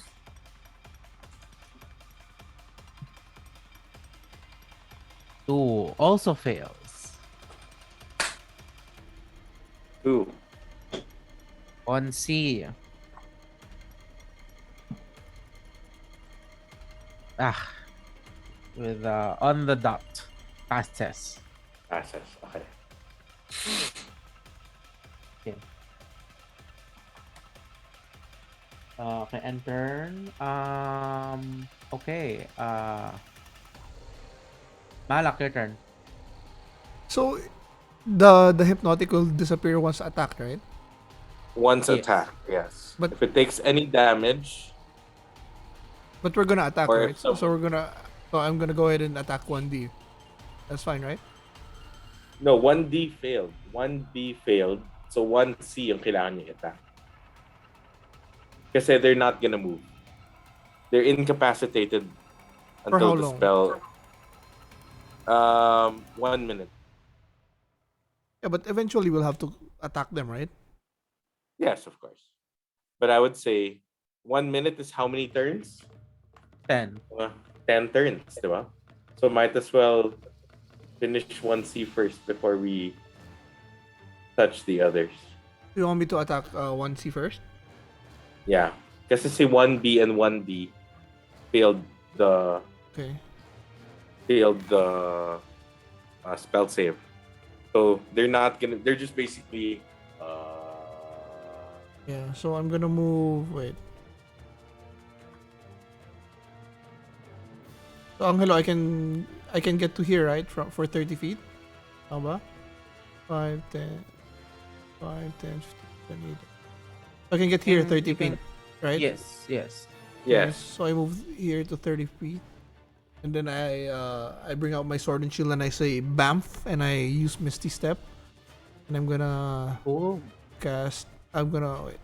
Two also fails. 2. 1C. With on the dot. Passes. Passes. Okay. Okay. Okay, and turn. Okay. Malak, your turn. So the hypnotic will disappear once attacked, right? Once Yes. attack, yes. But- if it takes any damage, But we're gonna attack, Or right? if So some- I'm gonna go ahead and attack 1D. That's fine, right? no, 1D failed. 1B failed. So 1C yung kailangan niya attack. Kasi they're not gonna move. They're incapacitated For until how the long? spell. 1 minute. Yeah, but eventually we'll have to attack them, right? Yes, of course. But I would say 1 minute is how many turns? 10. 10 turns, di ba? So might as well finish 1C first before we touch the others. You want me to attack 1C first? Yeah. Kasi si 1B and 1D failed the Okay. spell save. So they're just basically Yeah, so I'm gonna move. Wait. So Angelo, I can get to here, right? For 30 feet. How ba? 5, 10, 5, 10, 15, 20. I can get here And 30 you can- feet, right? Yes. yes. So I move here to 30 feet, and then I bring out my sword and shield and I say Bamf, and I use Misty Step, and I'm gonna Oh. cast. I'm gonna wait.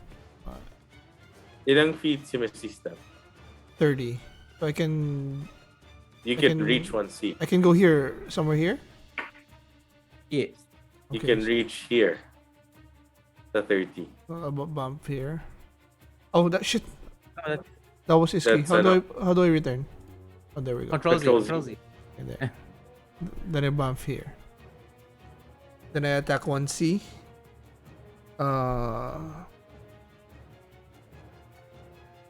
Ilang feet si Misty Step? 30. So I can You I can can- reach 1C. I can go here somewhere here. Yes. You Okay, can reach here. The 30. bump here. Oh, that shit. Oh, that That was Itszki. That's How do I return? Oh, there we go. controls you. Controls Controls you. Okay, there. Then I bump here. Then I attack 1C.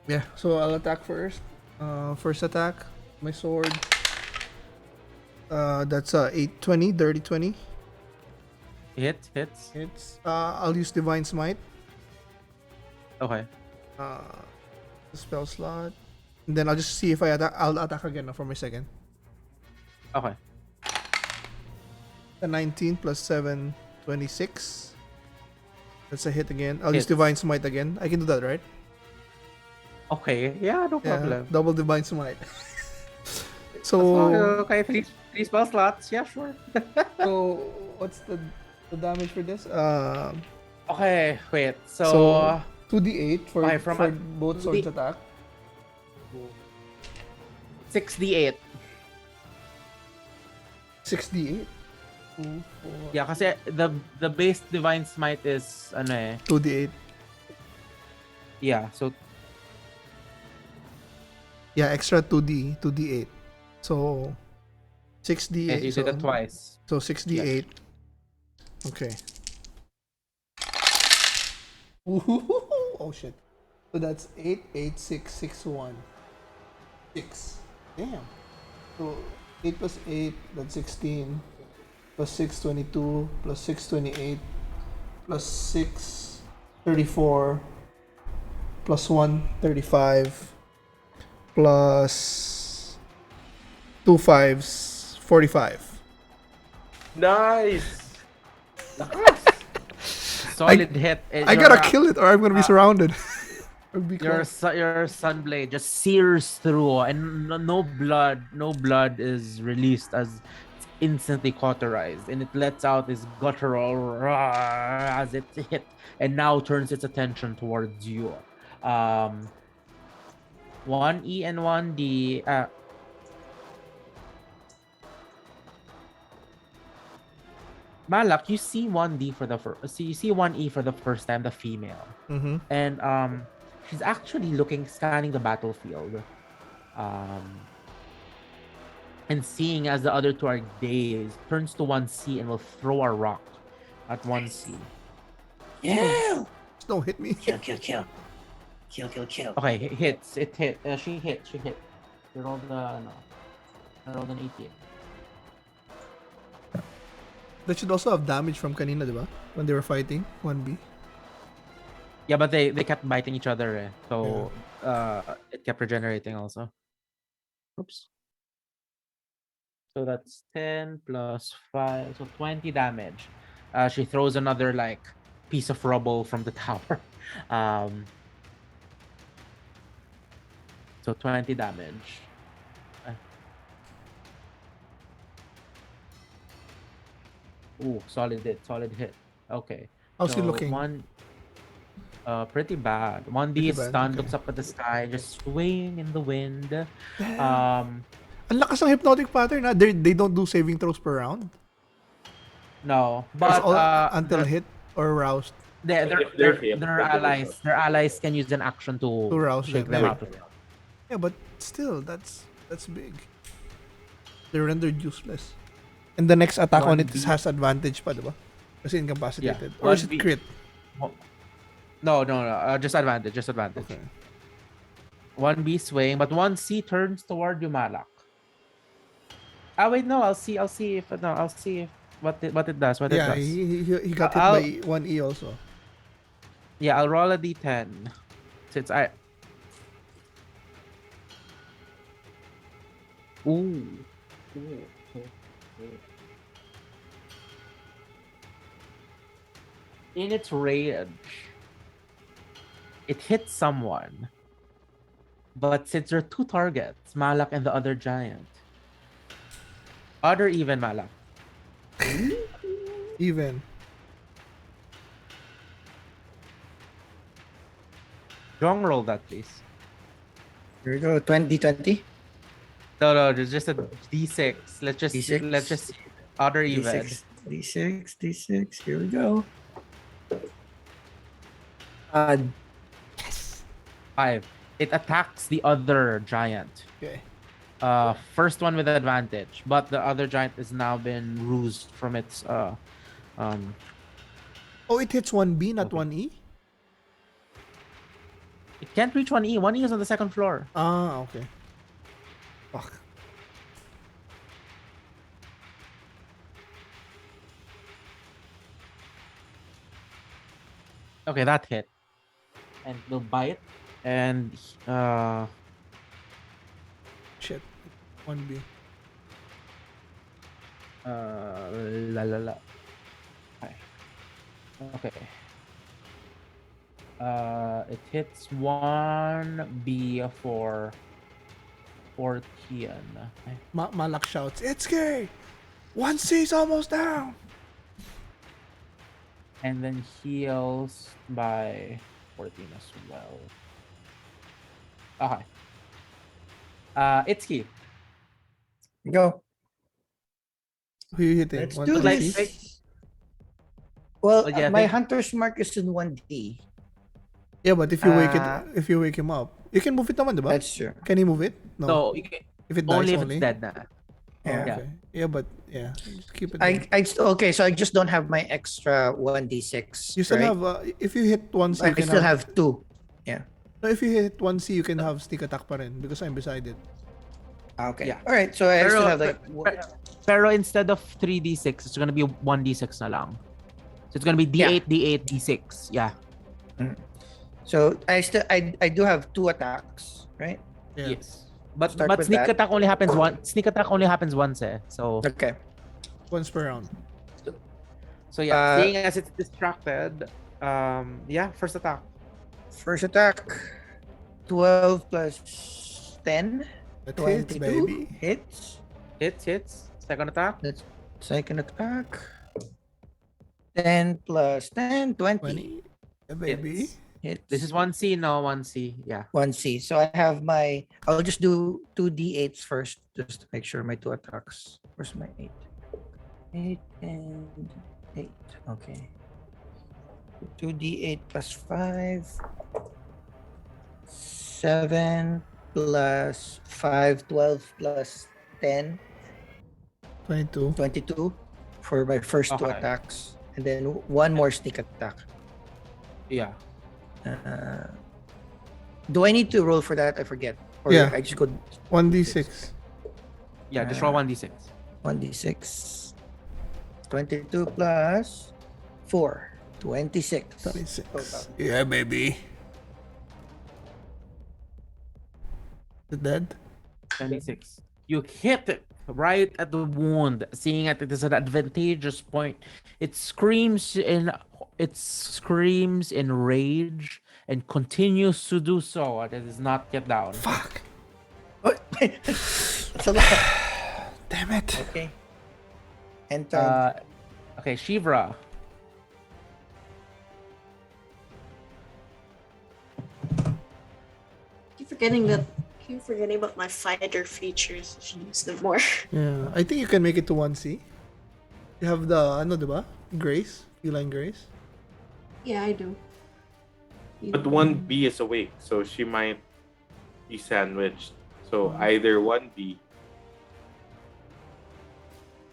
Yeah, so I'll attack first. First attack, my sword. That's 820, dirty 20. Hits. It's I'll use Divine Smite. Okay. Spell slot. And then I'll just see if I'll attack again for my second. Okay. A 19 plus 7, 26. That's a hit again. I'll use Hits. Divine Smite again. I can do that, right? Okay. Yeah, no Yeah, problem. double Divine Smite. Oh, so, okay, three spell slots. Yeah, sure. so what's the damage for this? Okay, wait. So, So, 2d8 for, Okay, from for a- both swords attack. 6d8. 6d8. 2, 4, Yeah, kasi the base divine smite is 2d8. Yeah, so Yeah, extra 2d8. So, 6d8. you did it twice. So 6d8. Okay. Ooh, oh shit. So that's 8, 8, 6, 6, 1. 6. Damn. So 8 plus 8, that's 16. Plus 6, 22. Plus 6, 28. Plus 6, 34. Plus 1, 35. Plus 2 5s, 45. Nice. Solid hit. I gotta kill it or I'm gonna be surrounded. Or be Your close. your sunblade just sears through, and no blood is released as it's instantly cauterized, and it lets out this guttural roar as it hit, and now turns its attention towards you. 1E and 1D. Malak, you see 1D for the first. So you see 1E for the first time, the female, Mm-hmm. and she's actually scanning the battlefield, um, and seeing as the other two are dazed, turns to 1C and will throw a rock at 1C. Yeah. Just don't hit me. Kill. Kill. Okay, it hits. It hit. She hit. You rolled I rolled an 18. That should also have damage from kanina, di ba? When they were fighting, 1B. Yeah, but they kept biting each other, so it kept regenerating also. Oops. So that's 10 plus 5, so 20 damage. She throws another like piece of rubble from the tower. So 20 damage. Ooh, solid hit. Okay. How's he looking? Pretty bad. 1D Pretty is bad, stunned, okay. looks up at the sky, just swaying in the wind. Damn. Ang lakas ng hypnotic pattern, ha? They don't do saving throws per round. No, That's but all until hit or roused. their allies can use an action to rouse shake them, them yeah. out of it. Yeah, but still, that's big. They're rendered useless. And the next attack on it 1B. has advantage pa, diba? Kasi incapacitated. Yeah, Or is it 1B. crit? No, just advantage. Okay. 1B swaying, but 1C turns toward you, Malak. Wait, no, I'll see if what it does. What Yeah, it does. he got hit I'll- by 1E also. Yeah, I'll roll a D10. Since I. Ooh. In its rage, it hits someone. But since there are two targets, Malak and the other giant. Odd or even, Malak? Even. Jong, roll that, please. Here we go. 20. No, there's just a D6. Let's just D6? see. Odd or even. D6. Here we go. 5. It attacks the other giant. Okay. First one with advantage, but the other giant has now been rused from its Oh, it hits 1B, not Okay. 1E? It can't reach 1E. 1E is on the second floor. Ah, okay. Fuck. Okay, that hit. And the bite. And Shit. 1B. la. Okay. It hits 1B for 14. Malak shouts, Itszki! 1C's almost down! And then heals by 14 as well. Okay. Itszki. Go. Who you hitting? Let's One do to this. see? Well, Oh, yeah, my thank- hunter's mark is in 1D. Yeah, but if you wake him up, you can move it naman, diba? That's true. Can he move it? No. So you can, If it dies only only. if it's dead na. Oh, Yeah. okay. Yeah, but yeah, just keep it. there. Okay, so I just don't have my extra 1D6. You still right? have if you hit 1C, I you can still have 2. No, if you hit 1C, you can have sneak attack pa rin because I'm beside it. Okay. Yeah. All right, so I still have like Pero instead of 3d6, it's gonna be 1d6 na lang. So it's gonna be d8, d8, d6. Yeah. so I do have 2 attacks, right? Yeah. Yes. But Start with sneak that. attack only happens once. Sneak attack only happens once, So Okay. Once per round. yeah, seeing as it's distracted, first attack. First attack 12 plus 10. That hits, 22 baby. hits. Hits. Second attack. That's second attack. 10 plus 10, 20. 20. Yeah, baby. Hits. Hits. This is 1C, no 1C. Yeah. 1C. So I have I'll just do 2d8s first, just to make sure my 2 attacks. Where's my 8? 8 and 8. Okay. 2d8 plus 5. 7 plus 5, 12 plus 10, 22. 22 for my first two Okay. attacks. And then one more sneak attack. Yeah. Do I need to roll for that? I forget. Or Yeah. I just go 1d6. Yeah, just roll 1d6. 1d6. 22 plus 4. 26. 26. Total. Yeah, baby. The dead? 26. You hit it right at the wound, seeing it is an advantageous point. It screams in rage and continues to do so. It is not yet down. Fuck. What? That's a lot. Damn it. Okay. And turn. Okay, Sheevra. Keep forgetting about my fighter features. I should use them more. Yeah, I think you can make it to 1C. You have the, ano, diba? Grace. Feline Grace. Yeah, I do. But 1B is awake, so she might be sandwiched. So either 1B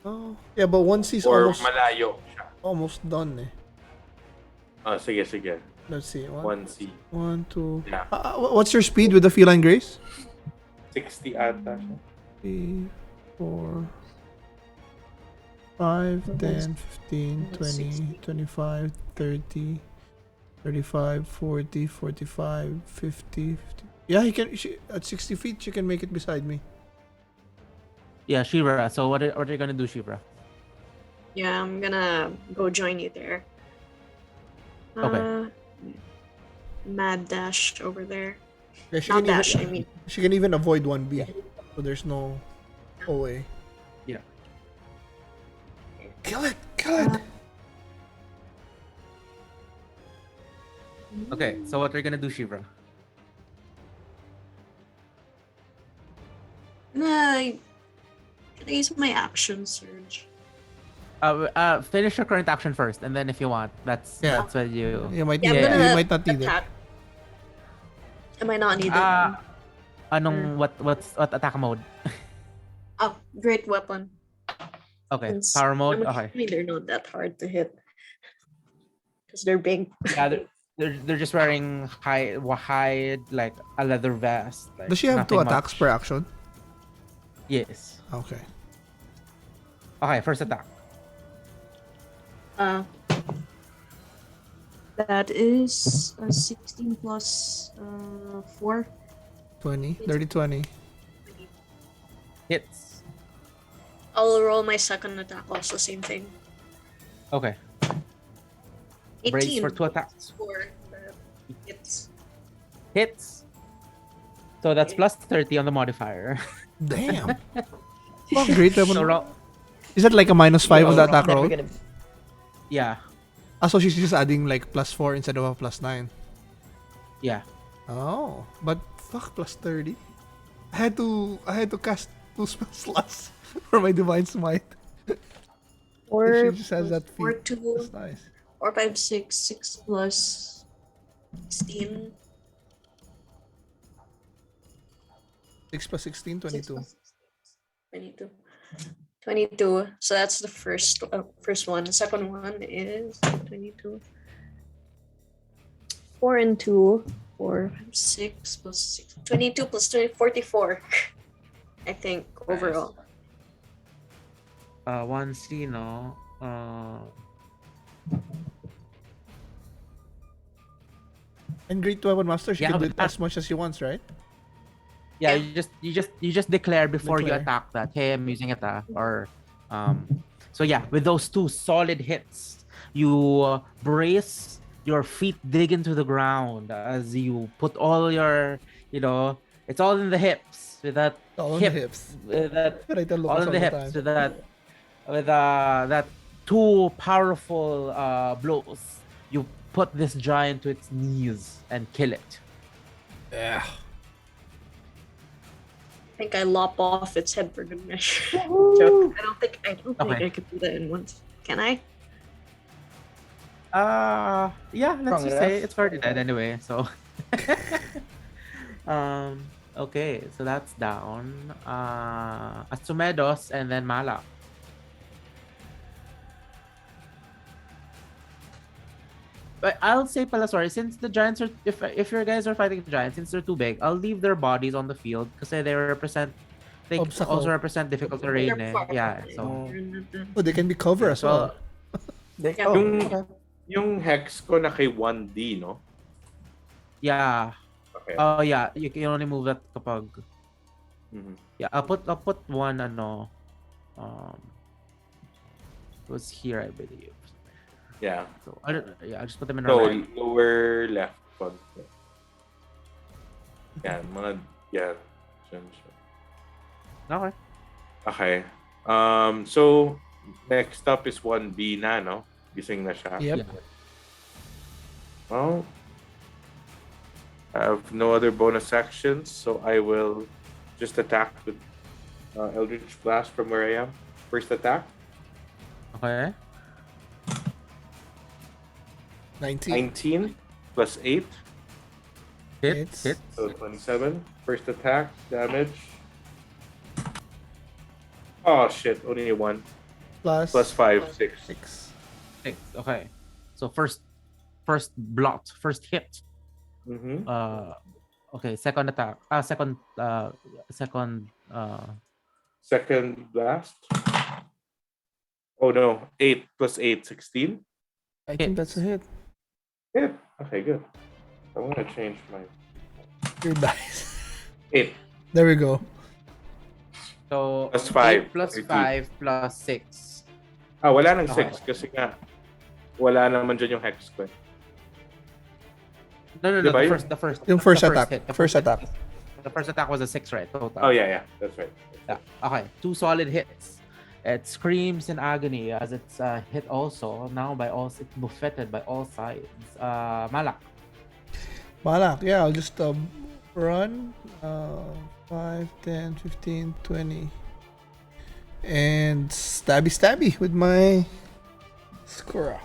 Oh. Yeah, but 1C is or almost, malayo siya. almost done eh. Sige. Let's see. 1C. 1, 2. Yeah. What's your speed with the Feline Grace? 60 ata siya. 3, 4, 5, 10, 15, 20, 25, 30, 35, 40, 45, 50, 50. Yeah, at 60 feet, she can make it beside me. Yeah, Sheevra. So what are you gonna do, Sheevra? Yeah, I'm gonna go join you there. Okay. Mad dash over there. Yeah, she Not can dash, I even, mean. she can even avoid 1B. So there's no OA. Yeah. Kill it! Kill it! Okay, so what are you gonna do, Sheevra? Can I use my action surge? Finish your current action first, and then if you want, that's Yeah. what you. You might, Yeah, I'm need, gonna you might not need it. attack. Am I not needed? What attack mode? Oh, great weapon. Okay, Since power mode. I'm Okay. assuming they're not that hard to hit. Because they're big. Yeah, they're just wearing hide like a leather vest. Like, Does she have 2 nothing attacks much. per action? Yes. Okay. Okay, first attack. That is 16 plus 4. 20. Dirty 20. Hits. I'll roll my second attack also, same thing. Okay. 18 Brace for 2 attacks. for hits. Hits. So that's plus 30 on the modifier. Damn. Oh, great weapon. So roll. Is that like a -5 on the attack Never roll? gonna- Yeah. So she's just adding like +4 instead of a +9. Yeah. Oh, but fuck +30. I had to cast 2 spell slots for my divine smite. Or She just has that or feat. 2, That's nice. 4, 5, 6, 6 plus 16. 6 plus 16, 22. 22. 22. So that's the first one. The second one is 22. 4 and 2. 4, 6 plus 6. 22 plus 20, 44. I think overall. 1C, no. And Great Weapon Master, she Yeah, can do but it as much as she wants, right? Yeah, Yeah. you just declare before you Declare. attack that, hey, I'm using it, or so yeah, with those 2 solid hits, you brace your feet, dig into the ground as you put all your, it's all in the hips with that All on hip, the hips. with that Right, I look all all in the the hips time. with that 2 powerful blows. You put this giant to its knees and kill it. Yeah. I think I lop off its head for good measure. Joke. I don't think Okay. I could do that in once. Can I? Yeah, let's Strong just say enough. it's already dead anyway. So, okay, so that's down. Asumedos and then Malak. But I'll say pala, sorry, since the giants are, if your guys are fighting giants, since they're too big, I'll leave their bodies on the field because they Obstacle. also represent difficult terrain. Yeah, so Oh, they can be cover yeah, as well. Yeah. Yung, okay. yung hex ko na kay 1D, no? yeah. Okay. Oh yeah, you can only move that kapag. Mhm. Yeah, I'll put one it was here I believe. Yeah. So I don't, yeah, I'll just put them in No, red. lower left. Pag. Yeah, mga, yeah. Dyan siya. Okay. Okay. So, next up is 1B na, no? Gising na siya. Yep. Yeah. Well, I have no other bonus actions, so I will just attack with Eldritch Blast from where I am. First attack, Okay. 19. 19 plus 8, Hits. Hit. so 27. First attack, damage. Oh shit, only a 1. Plus, Plus 5, 6. 6. 6. Okay. So first hit. Mm-hmm. Okay, second attack. Second Second blast. Oh no, 8 plus 8, 16. I think that's a hit. Hit. Okay, good. I'm gonna change my Your dice. 8. There we go. so Plus 5, 8 plus 13. 5 plus 6. Ah, wala nang Okay. 6 kasi nga wala naman dyan yung hex ko. No, Diba yun? the first Yung first the attack. hit. First attack. The first attack was a 6, right? Total. Oh yeah, that's right. Yeah. Okay, 2 solid hits. It screams in agony as it's hit also. Now it's buffeted by all sides. Malak. Malak, yeah, I'll just run 5, 10, 15, 20. And stabby with my Skura.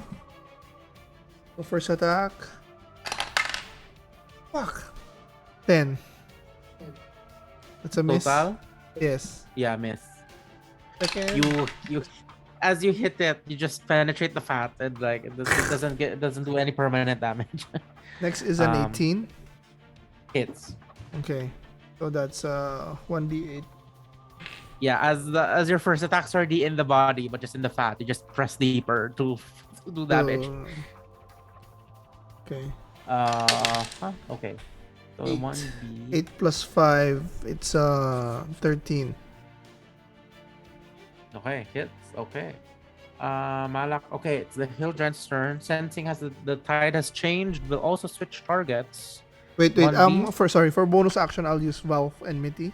So first attack. Fuck. 10. That's a miss. Total? Yes. Yeah, miss. Second. You as you hit it, you just penetrate the fat and like it doesn't do any permanent damage. Next is an 18. Hits. Okay. So that's 1d8. Yeah, as your first attack's already in the body, but just in the fat, you just press deeper to do damage. Okay. Okay. So 8. 1d 8 plus 5, it's 13. Okay, hits. Okay. Malak. Okay, it's the hill giant's turn. Sensing has the tide has changed. Will also switch targets. Wait. 1d. For bonus action, I'll use Valve Enmity.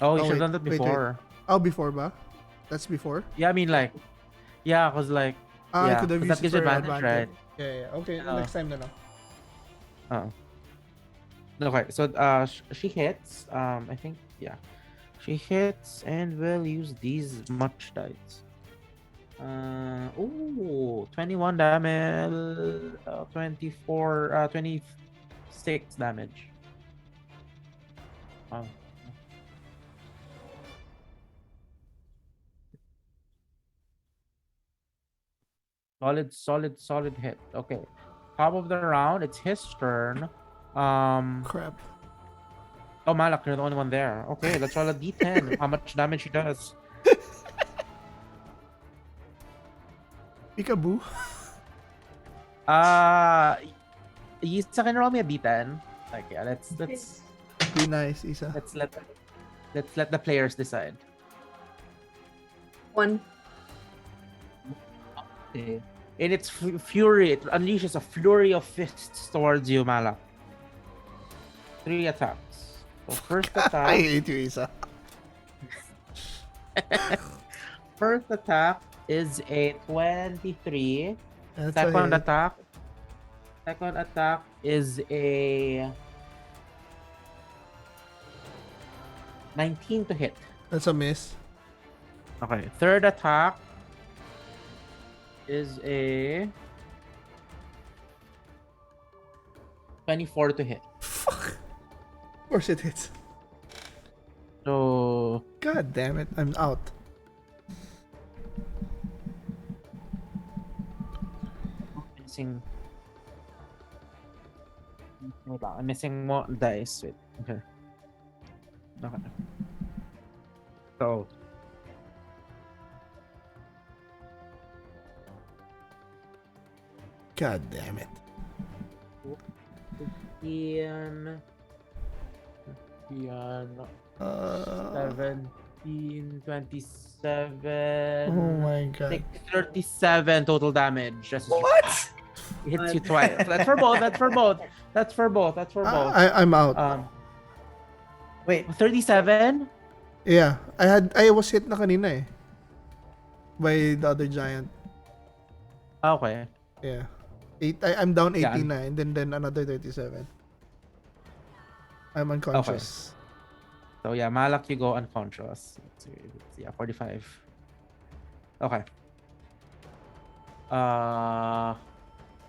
Oh, you Oh, should have wait, done that wait. before. Oh, before ba? That's before? Yeah, I mean like, yeah, cause like, I yeah, could have 'cause used that gives it you for advantage, right? Yeah. Okay, Yeah. next time na lang. Okay, so she hits. I think yeah, she hits and will use these much dice. 21 damage, 24, 26 damage. Solid hit. Okay, top of the round. It's his turn. Crap. Oh, Malak, you're the only one there. Okay, let's roll a d10. How much damage he does? Peekaboo. Isa can roll me a d10. Like yeah, let's Be nice, Isa. let's let the players decide. 1. Okay. In its fury, it unleashes a flurry of fists towards you, Malak. 3 attacks. So first I attack. hate you, Isa. First attack is a 23. That's Second a hit. attack. Second attack is a 19 to hit. That's a miss. Okay. Third attack is a 24 to hit. Fuck. Of course it hits. So God damn it, I'm out. missing. Wait lang, I'm missing more dice. Wait. Okay. Okay. So. God damn it. 15, 17, 27. Oh my god. Like 37 total damage. What? It hits you twice. That's for both. That's for both. That's for both. That's for both. I'm out. Wait, 37? Yeah, I was hit na kanina eh. By the other giant. Okay. Yeah. I'm down 18 Yeah. na, and then another 37. I'm unconscious. So yeah, Malak, you go unconscious. Yeah, 45. Okay.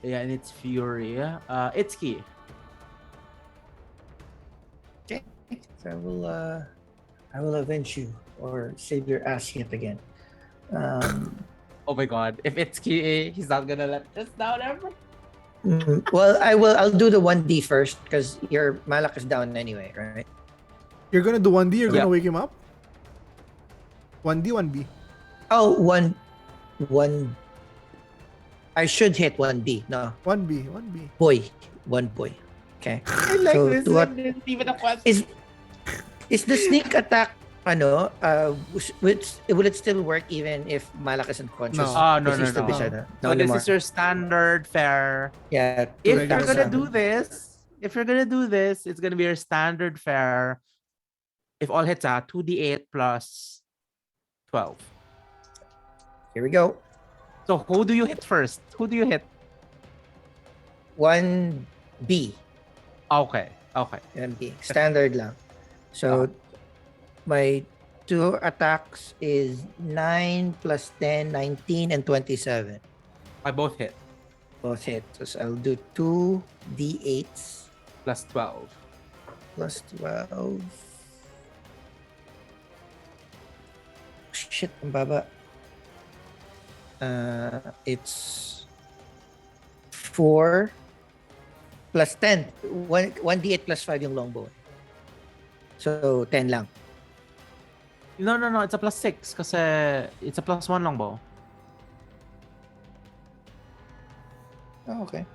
Yeah, and it's Fury. Itszki. so I will avenge you or save your ass yet again. Oh my god. If Itszki, he's not gonna let us down ever. Well, I'll do the 1D first because your Malak is down anyway, right? You're gonna do 1D, you're gonna Yeah. wake him up? 1D, 1B. Oh, one. I should hit 1D. No, 1B, 1B. one boy. Okay. I like So, this. what- It's even a question. Is the sneak attack will it still work even if Malak is unconscious? No. No, Is he no, still no. beside her? So No this anymore. is your standard fare. Yeah. If Regular you're gonna fare. do this, it's gonna be your standard fare. If all hits are 2d8 plus 12. Here we go. So who do you hit first? Who do you hit? 1B. Okay. Okay. 1B. Standard lang. So my two attacks is 9 plus 10, 19, and 27. I both hit. Both hit. So I'll do 2d8s Plus 12. plus 12. Shit, ang baba. It's 4 plus 10. 1d8 plus 5 yung longbow. So 10 lang. No. It's a plus 6 kasi it's a plus 1 longbow. Oh, okay.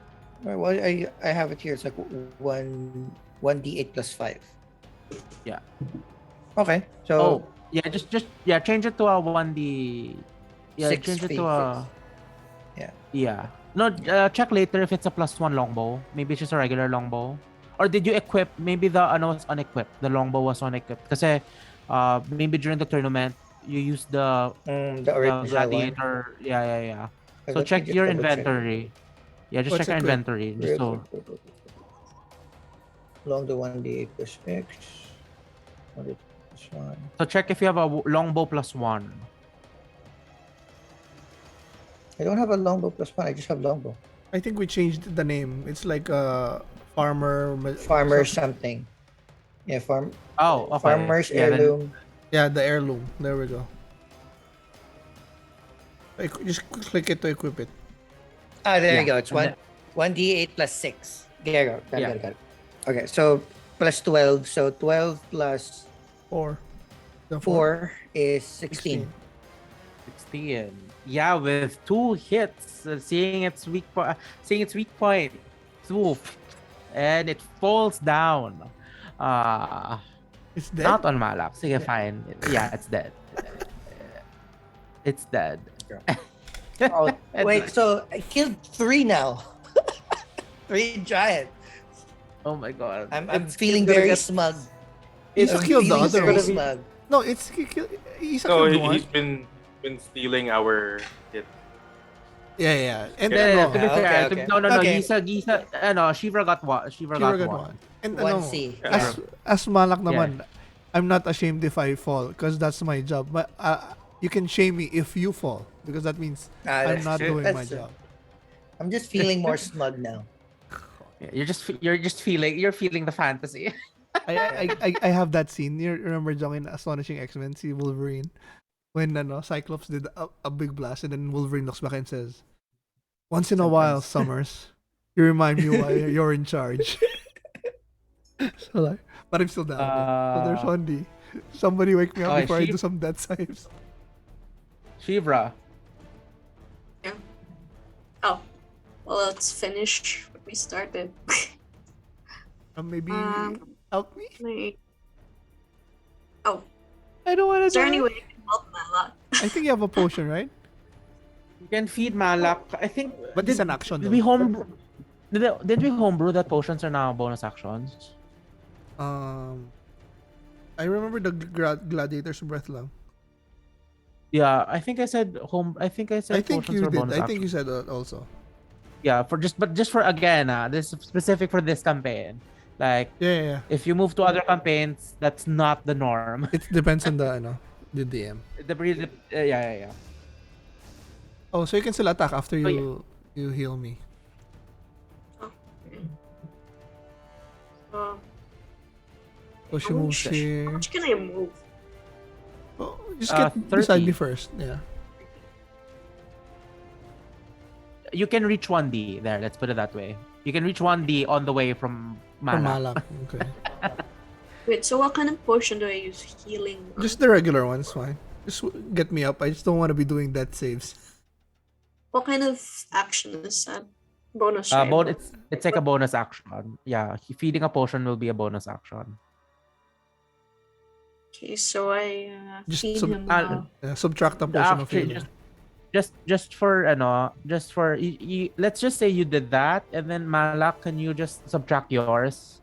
Well, I have it here. It's like 1d8 plus 5. Yeah. Okay. So Oh, yeah, just change it to a 1d. Yeah, Six change it feet. to a. Yeah. Yeah. No, check later if it's a plus 1 longbow. Maybe it's just a regular longbow. Or did you equip? Maybe the was unequipped. The longbow was unequipped. Kasi maybe during the tournament you used the the original one. gladiator. Yeah. Okay, So let me check just your double check. inventory. Yeah, just What's check your equipped? inventory. Just so. Along the 1d8 plus X. 1d8 plus 1. So check if you have a longbow plus 1. I don't have a longbow plus 1. I just have longbow. I think we changed the name. It's like farmer. Farmer something. Yeah, Oh, okay. farmer's Yeah, then- heirloom. Yeah, the heirloom. There we go. Just click it to equip it. There Yeah, you go. It's and 1d8 plus 6. There you go. Got Yeah. it. Okay, so plus 12. So 12 plus 4. 4 is 16. 16. Yeah, with 2 hits, seeing its weak point, swoop, and it falls down. It's dead. Not on Malak. Sige, fine. Yeah, it's dead. It's dead. Oh, wait, so I killed 3 now. 3 giants. Oh my god. I'm feeling very smug. He's I'm killed the feeling other very one. smug. No, he's a No, killed one. he's been stealing our hit. Yeah. And Yeah, ano, to be fair, okay. no. Okay. Sheevra got one. Sheevra Sheevra got got one. And 1C. as Malak naman, I'm not ashamed if I fall because that's my job. But you can shame me if you fall because that means I'm not doing my job. I'm just feeling more smug now. Yeah, you're feeling the fantasy. I have that scene. You remember Jong in Astonishing X-Men, see Wolverine, when Cyclops did a big blast and then Wolverine looks back and says, "Once in a while, Summers, you remind me why you're in charge." So like, but I'm still down. So there's 1D. Somebody wake me up Okay, before I do some death saves. Sheevra. Yeah. Oh, well, let's finish what we started. Maybe help me. Like, oh, I don't want to. is there any way you can help Malak? I think you have a potion, right? You can feed Malak. I think. But it's an action. Did we homebrew? Did we homebrew that potions are now bonus actions? I remember the gladiator's breath lang. Yeah, I think I said home. I think I said I think potions you are did. bonus I think you actions. said also. Yeah, just for again, this is specific for this campaign. Like, Yeah. if you move to other campaigns, that's not the norm. It depends on the DM. Yeah. Oh, so you can still attack after Oh, you heal me. Oh, okay. So, So she how moves much- here. How much can I move? Oh, just get 30. beside me first. Yeah. You can reach 1D there. Let's put it that way. You can reach 1D on the way from From Malak. Malak. Okay. Wait, so what kind of potion do I use? Healing? Just the regular one's fine. Just get me up. I just don't want to be doing death saves. What kind of action is that? Bonus, right? It's like a bonus action. Yeah, feeding a potion will be a bonus action. Okay, so I Just feed sub- him. subtract a potion of Actually, healing. just for let's just say you did that, and then Malak, can you just subtract yours?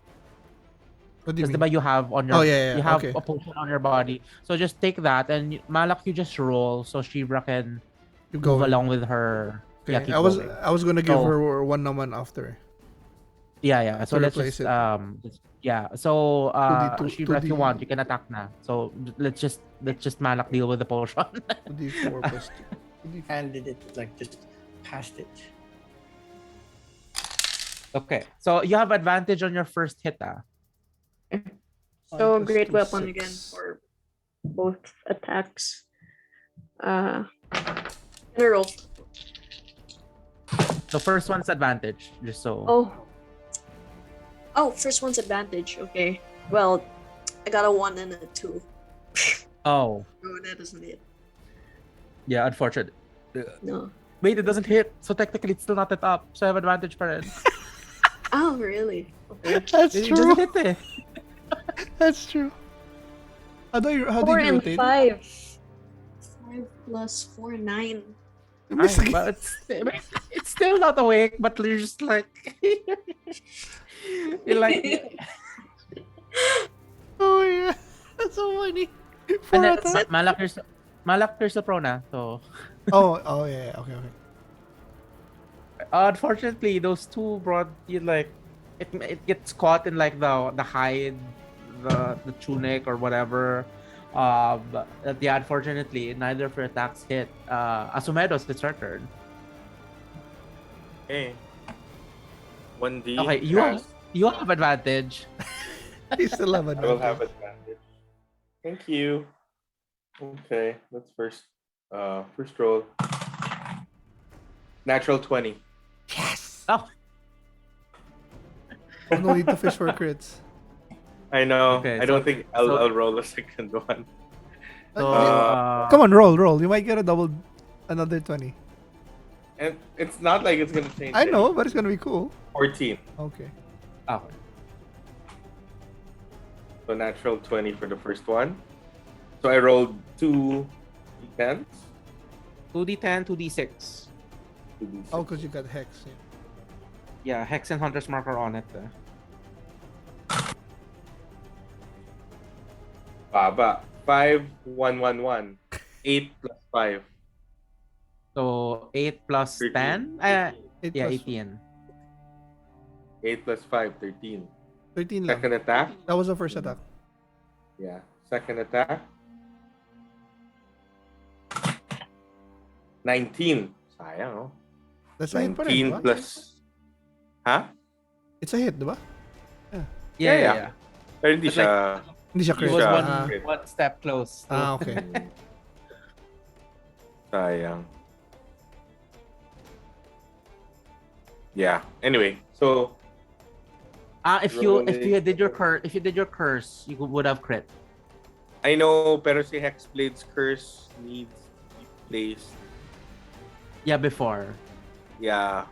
What do you Because mean? you have on your Oh, yeah, you have okay. a potion on your body. So just take that, and Malak, you just roll so Sheevra can Keep move going. along with her. Okay. Yeah, keep I was going. gonna give So- her one naman after. Yeah. So To let's replace just it. yeah. So 2D, Sheevra, if you 2D. want, you can attack na. So let's just Malak deal with the potion. 2d4 plus 2. Handed it, like just passed it. Okay. So you have advantage on your first hit. So 1 plus great 2, weapon 6. again for both attacks. General. The first one's advantage, just so. Oh, first one's advantage. Okay. Well, I got a 1 and a 2. Oh, No, that doesn't hit. yeah, unfortunate. No. Wait, it doesn't hit, so technically it's still not it up. So I have advantage pa rin. Oh, really? Okay. That's It true. doesn't hit eh. That's true. How 4 did you and rotate? 5. 5 plus 4, 9. Miss Ay, again. but it's still not awake, but you're just like you're like Oh yeah, that's so funny. and For then attack. Malak you're still prone na. So Oh yeah. Okay. unfortunately those two brought you like it gets caught in like the hide, the tunic or whatever. But yeah, unfortunately neither of your attacks hit. Asumedos, it's your turn. Okay. 1D. Okay, you have advantage. You still have I will advantage. have advantage. Thank you. Okay, let's first roll. Natural 20. Yes. Oh, No need to fish for crits. I know. Okay, I don't think I'll roll a second one. so Come on, roll. You might get another 20. And it's not like it's gonna change. I know, but it's gonna be cool. 14. Okay. okay. So natural 20 for the first one. So I rolled 2 d10s. 2d10, 2d6. 2d6. Oh, because you got hex. Yeah. Yeah, Hex and Hunter's Marker on it. Baba. 5, 1, 1, 1. 8 plus 5. So 8 plus 13. 10? 8 Yeah, plus 18. 8 plus 5, 13. 13 lang. Second attack. That was the first attack. Yeah. Second attack. 19. Sayang, oh. That's a hit pa rin, 19 diba? plus... Ha? It's a hit, diba? Yeah. Pero hindi But siya... Hindi siya He crit. was siya- one step close. Okay. Sayang. Yeah. Anyway, so... If you did your curse, you would have crit. I know, pero si Hexblade's curse needs to be placed. Yeah, before. Yeah.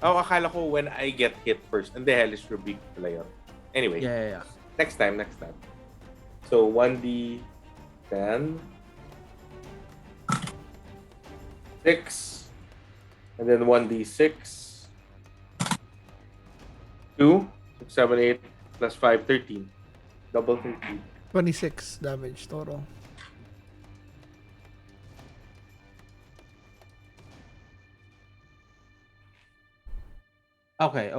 Oh, akala ko when I get hit first. And the Hellish Rebuke pala yun. Anyway, Yeah. next time. So, 1d 10. 6. And then 1d6. 2. 6, 7, 8. Plus 5, 13. Double 13. 26 damage total. Okay.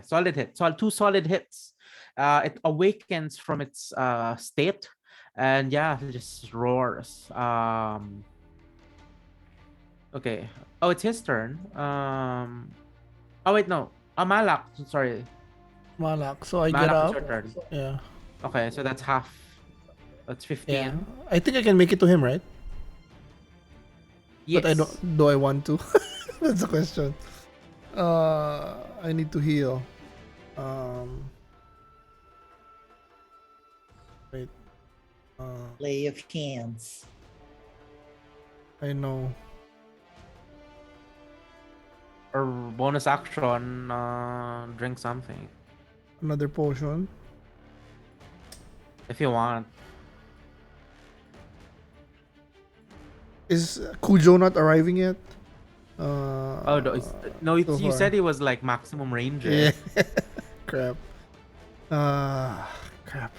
Solid hit. Two solid hits. It awakens from its state, and yeah, it just roars. Okay. Oh, it's his turn. Oh wait, no. Malak. Sorry. Malak. So I get Malak, up. it's your turn. Yeah. Okay, so that's half. That's 15. Yeah. I think I can make it to him, right? Yes. But I don't. Do I want to? That's the question. I need to heal. Wait. Play of hands. I know. Or bonus action, drink something Another potion. if you want. Is Cujo not arriving yet? Oh no, so you far. said he was like maximum range. Yeah. Crap. Crap.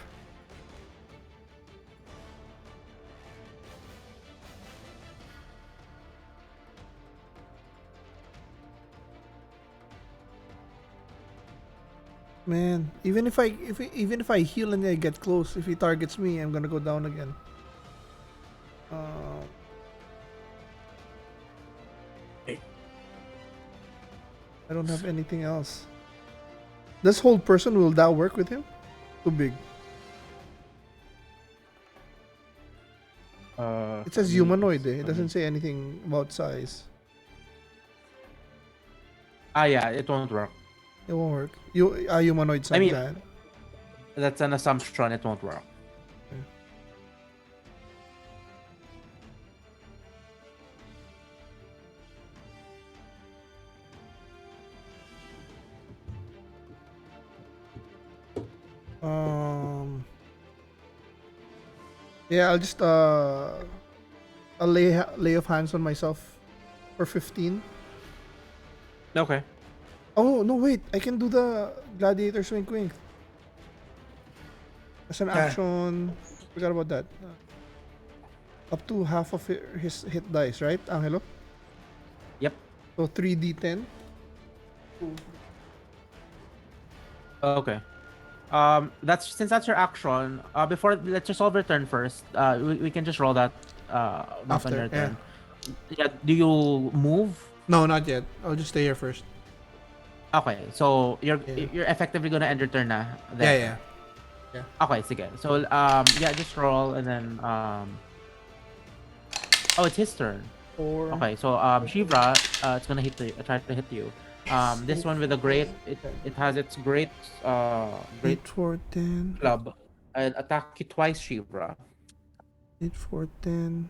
Man, even if I heal and I get close, if he targets me, I'm gonna go down again. I don't have anything else. This whole person, will that work with him? Too big. It says humanoid. It doesn't say anything about size. Yeah, it won't work. It won't work. Humanoid size. I mean- that. That's an assumption. It won't work. Yeah, I'll just I'll lay of hands on myself for 15. Okay. Oh no, wait! I can do the gladiator swing queen. As an action, forgot about that. Up to half of his hit dice, right, Angelo? Yep. So 3d10. Okay. Since that's your action. Before, let's just all return first. We can just roll that. Not on After, your turn. Yeah. Do you move? No, not yet. I'll just stay here first. Okay. So you're Yeah. effectively gonna end your turn na. Yeah. Okay. Sige. So yeah, just roll and then Oh, it's his turn. 4. Okay. So Sheevra, it's gonna try to hit you. This one with a great. It has its great 8, 4, 10. club. And attack you twice, Sheevra. 8, 4, 10.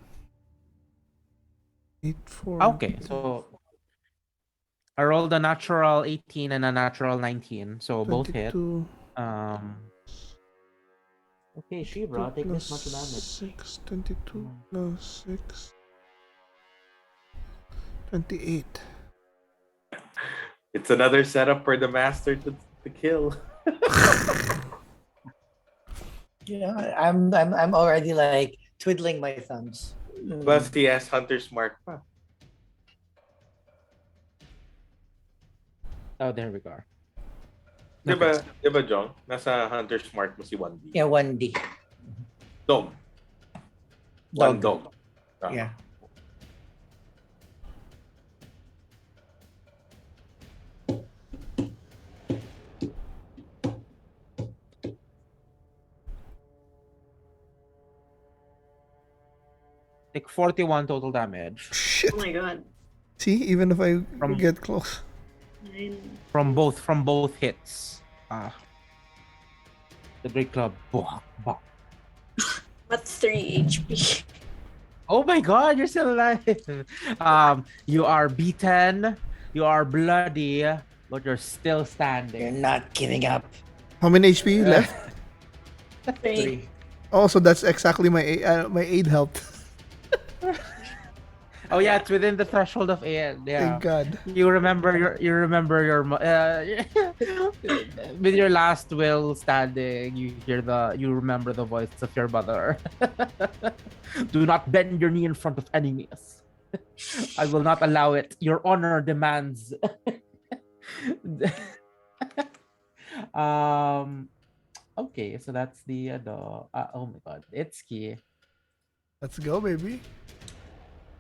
8, 4. Okay, so I rolled a natural 18 and a natural 19, so both hit. 22. Okay, Sheevra, take this much plus damage. 6, 22 plus 6. 28. It's another setup for the master to kill. Yeah, I'm already like twiddling my thumbs. Plus, he has Hunter's Mark pa. Oh, there we go. Diba, Jong? Nasa Hunter's Mark mo si 1D. Yeah, 1D. Dog. One dog. Ah. Yeah. Take 41 total damage Shit. Oh my god. See, even if I From- get close. 9. from both hits. The great club. Bah, bah. But 3 HP. Oh my god, you're still alive. You are beaten, you are bloody, but you're still You're standing. not giving up. How many HP left? 3. Oh, so that's exactly my aid helped. Oh yeah, it's within the threshold of aid. Yeah. Thank God. You remember your with your last will standing, you remember the voice of your mother. Do not bend your knee in front of enemies. I will not allow it. Your honor demands. Okay, so that's the oh my god, Itszki. Let's go, baby.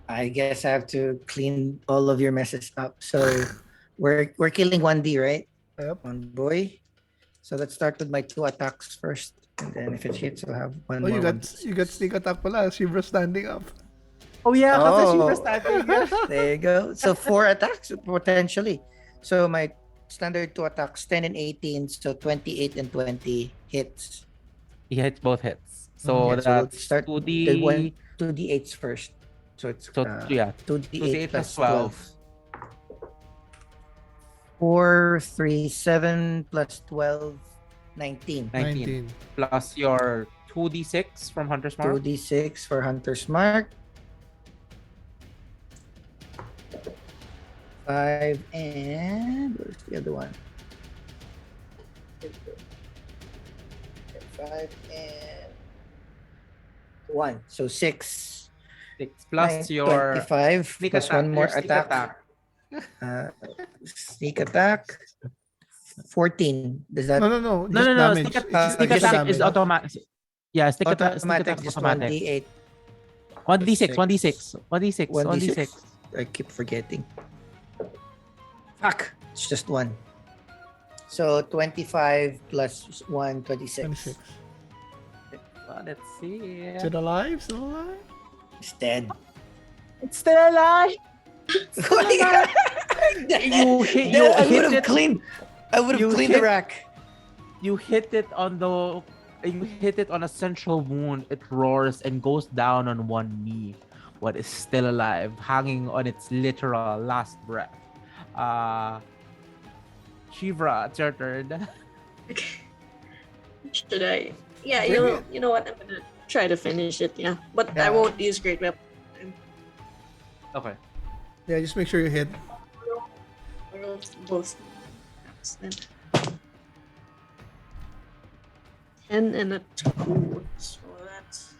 I guess I have to clean all of your messes up. So we're killing 1D, right? Yep. One boy. So let's start with my 2 attacks first. And then if it hits, I'll have one Oh, more. you got sneak attack pala. Sheevra standing up. Oh yeah, kasi she Oh. was standing. There you go. So 4 attacks potentially. So my standard 2 attacks, 10 and 18. So 28 and 20 hits. He hits both hits. So Yeah, so we'll that's start 2D. the 2d8s first. So it's So yeah, 2d8 plus 12. 4, 3, 7 plus 12, 19. 19. Plus your 2d6 from Hunter's Mark. 2d6 for Hunter's Mark. 5 and where's the other one? 5 and 1. So 6. 6 plus your 25 sneak plus attack. one more Your sneak attack. Sneak attack. 14. Does that No. No, Just no. damage. Sneak, It's sneak just attack is damage. automatic. Yeah, sneak attack automatic? is Just automatic. 1d8. 1d6, 1d6, 1d6, 1d6. 1d6. I keep forgetting. Fuck. It's just 1. So 25 plus 1, 26. 26. Well, let's see. Is it alive? Still alive? It's dead. It's still alive. You hit I would have it. cleaned. I would You have cleaned the hit- rack. You hit it on a central wound. It roars and goes down on one knee. What is still alive, hanging on its literal last breath. Sheevra, it's your turn. Okay. Should I? Yeah, Bring you know what? I'm gonna try to finish it. Yeah, but Yeah. I won't use great weapon. Okay. Yeah, just make sure you hit. I roll both. attacks then. 10 and a 2, so that's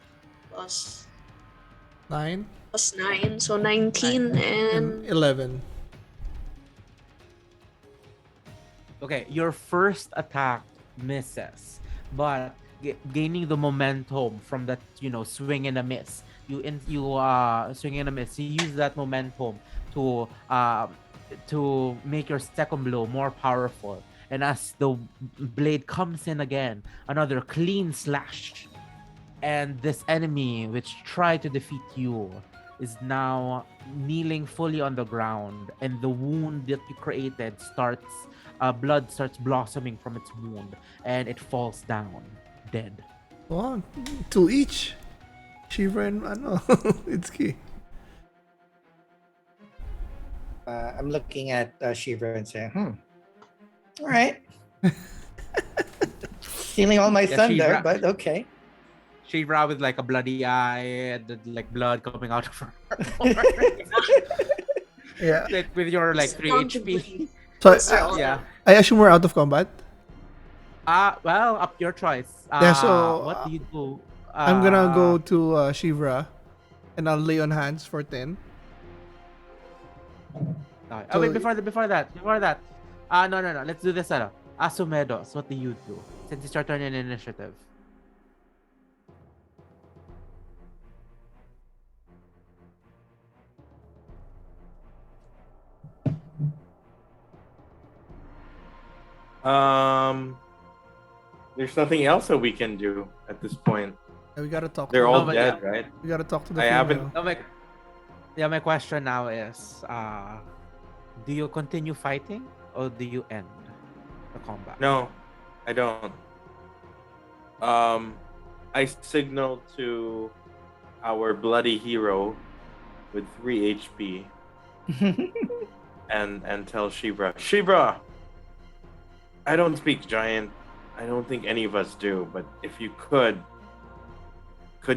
plus 9 9, so 19 and and 11. Okay, your first attack misses, but gaining the momentum from that, swing and a miss. You swing and a miss. You use that momentum to make your second blow more powerful. And as the blade comes in again, another clean slash, and this enemy which tried to defeat you is now kneeling fully on the ground, and the wound that you created blood starts blossoming from its wound, and it falls down dead. Oh, 2 each. Sheevra and Itszki. I'm looking at Sheevra and saying, all right. Stealing all my Yeah, thunder, Sheevra. but okay. Sheevra with like a bloody eye and like blood coming out of her. Yeah. Like, with your like 3 Down to HP. bleed. So Yeah. I assume we're out of combat. Well, up your choice. Yeah, so, What do you do? I'm gonna go to Sheevra and I'll lay on hands for 10. Oh wait, before that. No. Let's do this. Asumedos, what do you do? Since it's your turn in initiative. There's nothing else that we can do at this point. Yeah, we gotta talk. They're to all but dead, right? We gotta talk to the I female. haven't- No, my question now is, do you continue fighting or do you end the combat? No, I don't. I signal to our bloody hero with 3 HP and tell Sheevra, I don't speak giant. I don't think any of us do, but if you could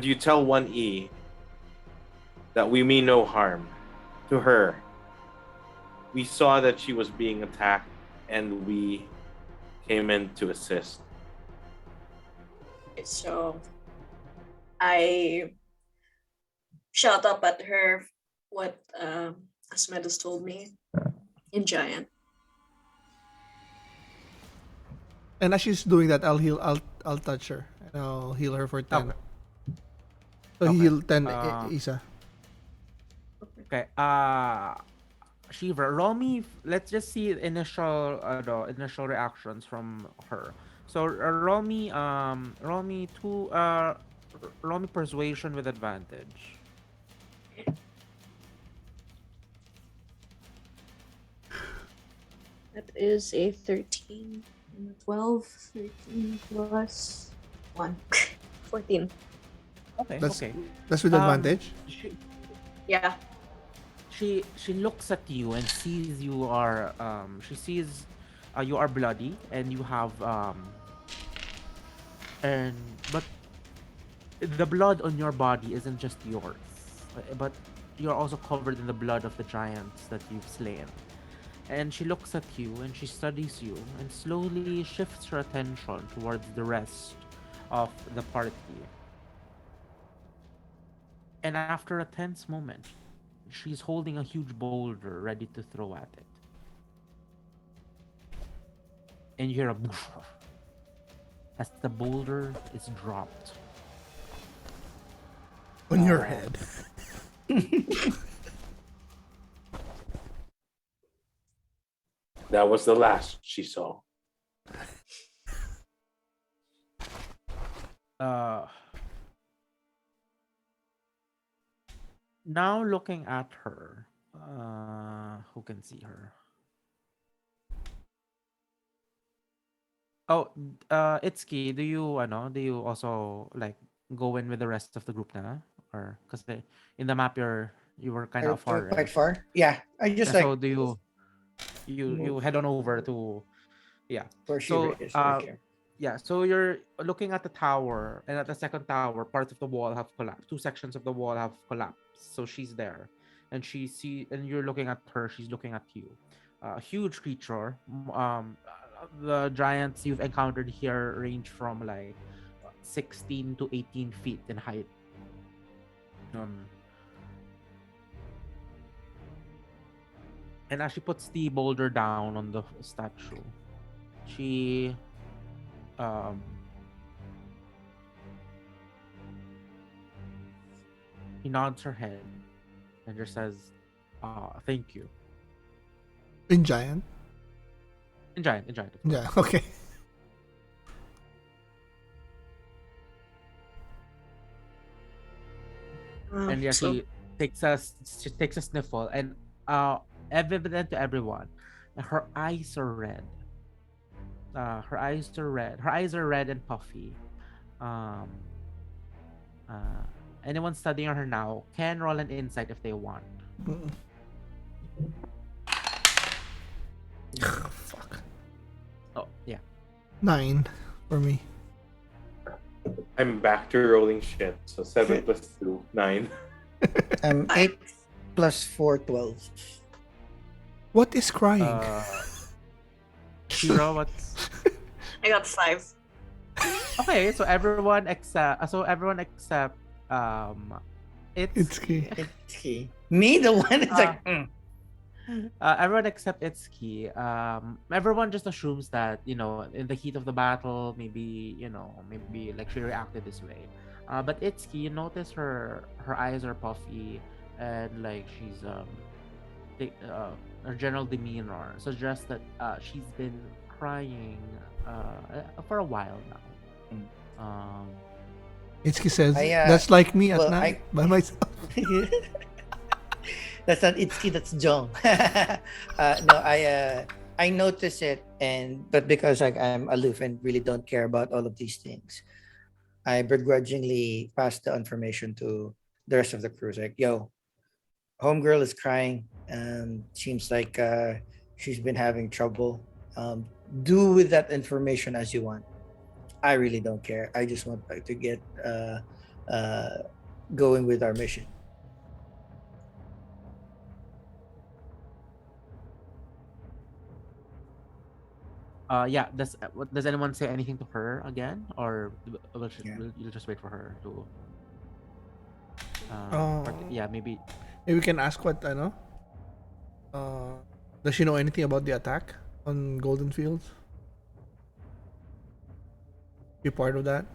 you tell 1E that we mean no harm to her? We saw that she was being attacked and we came in to assist. So I shout up at her what Asumedos told me in Giant. And as she's doing that, I'll touch her and I'll heal her for 10. Okay. So Okay. heal 10 Isa. Okay. Sheevra, roll me. Let's just see initial reactions from her. So roll me persuasion with advantage. That is a 13 and a 12. 13 plus 1. 14. Okay. That's- okay. That's with advantage. Yeah. She looks at you and sees you are she sees you are bloody and you have but the blood on your body isn't just yours, but you're also covered in the blood of the giants that you've slain. And she looks at you and she studies you and slowly shifts her attention towards the rest of the party. And after a tense moment, she's holding a huge boulder ready to throw at it. And you hear a boof as the boulder is dropped. On your head. That was the last she saw. Now looking at her, who can see her? Oh, Itszki, do you also like go in with the rest of the group now, or because in the map you were kind of far, Quite right? far. Yeah, I just Yeah, like so do you head on over to where she so is. Okay. yeah, so you're looking at the tower, and at the second tower, parts of the wall have collapsed. Two sections of the wall have collapsed. So she's there, and and you're looking at her. She's looking at you. A huge creature. The giants you've encountered here range from like 16 to 18 feet in height. And as she puts the boulder down on the statue, she he nods her head and just says, thank you. In giant. In giant. Of course. Yeah, okay. And yeah, So she takes a sniffle, and evident to everyone, her eyes are red. Her eyes are red. Her eyes are red and puffy. Um, Anyone studying her now can roll an insight if they want. Fuck. Oh yeah. 9 for me. I'm back to rolling shit. So 7 plus 2, 9. 8 plus 4, 12. What is crying? Sheevra, what's I got 5. okay? So everyone except Ittzki. Ittzki. Me, the one that's like, everyone except Itszki. Everyone just assumes that, in the heat of the battle, maybe like she reacted this way. But Itszki, you notice her eyes are puffy, and like she's her general demeanor suggests that she's been crying for a while now. Itsuki says, I, that's like me at well, night by myself. That's not Itsuki, that's Jong. No, I notice it, but because like I'm aloof and really don't care about all of these things, I begrudgingly pass the information to the rest of the crew. It's like, yo, homegirl is crying. Seems like she's been having trouble. Do with that information as you want. I really don't care. I just want to get uh, going with our mission. Yeah. Does anyone say anything to her again, or Yeah. you'll just wait for her to? Oh. Yeah, maybe. Maybe we can ask what I know. Does she know anything about the attack on Golden Fields? Be part of that?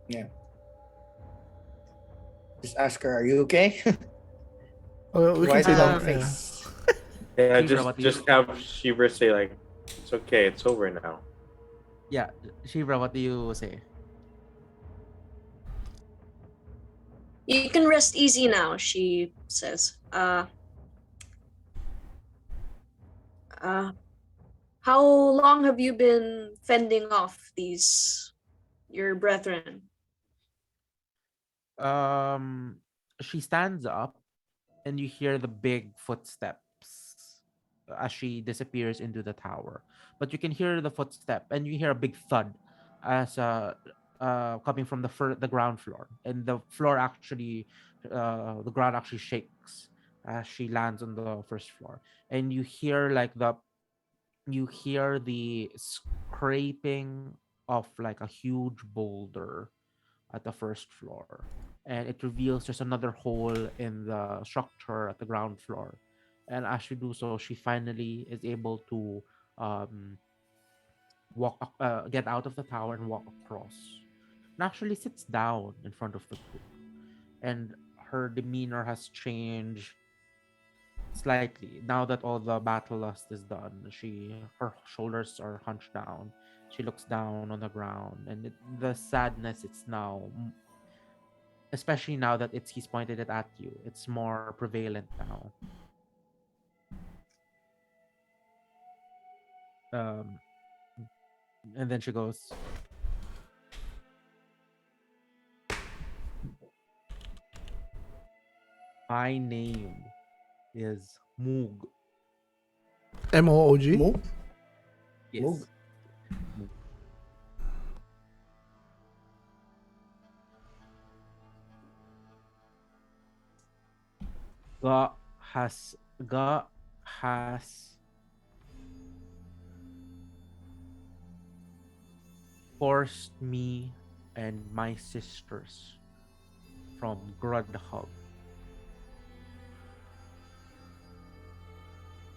Yeah. Just ask her, are you okay? Oh, we Why can say the long that. face? Yeah, Sheevra, what do you- just have Sheevra say like, it's okay, it's over now. Yeah, Sheevra, what do you say? You can rest easy now, she says. How long have you been fending off your brethren? She stands up, and you hear the big footsteps as she disappears into the tower. But you can hear the footstep, and you hear a big thud as coming from the ground floor, and the ground actually shakes as she lands on the first floor, and you hear the scraping of like a huge boulder at the first floor, and it reveals there's another hole in the structure at the ground floor. And as she do so, she finally is able to um, get out of the tower and walk across. And actually sits down in front of the group, and her demeanor has changed slightly now that all the battle lust is done. Her shoulders are hunched down. She looks down on the ground, and the sadness, it's now, especially now that he's pointed it at you, it's more prevalent now. Um, and then she goes, "My name is Moog." MOOG? Moog? Yes. Moog. Moog. Ga has forced me and my sisters from Grudhug.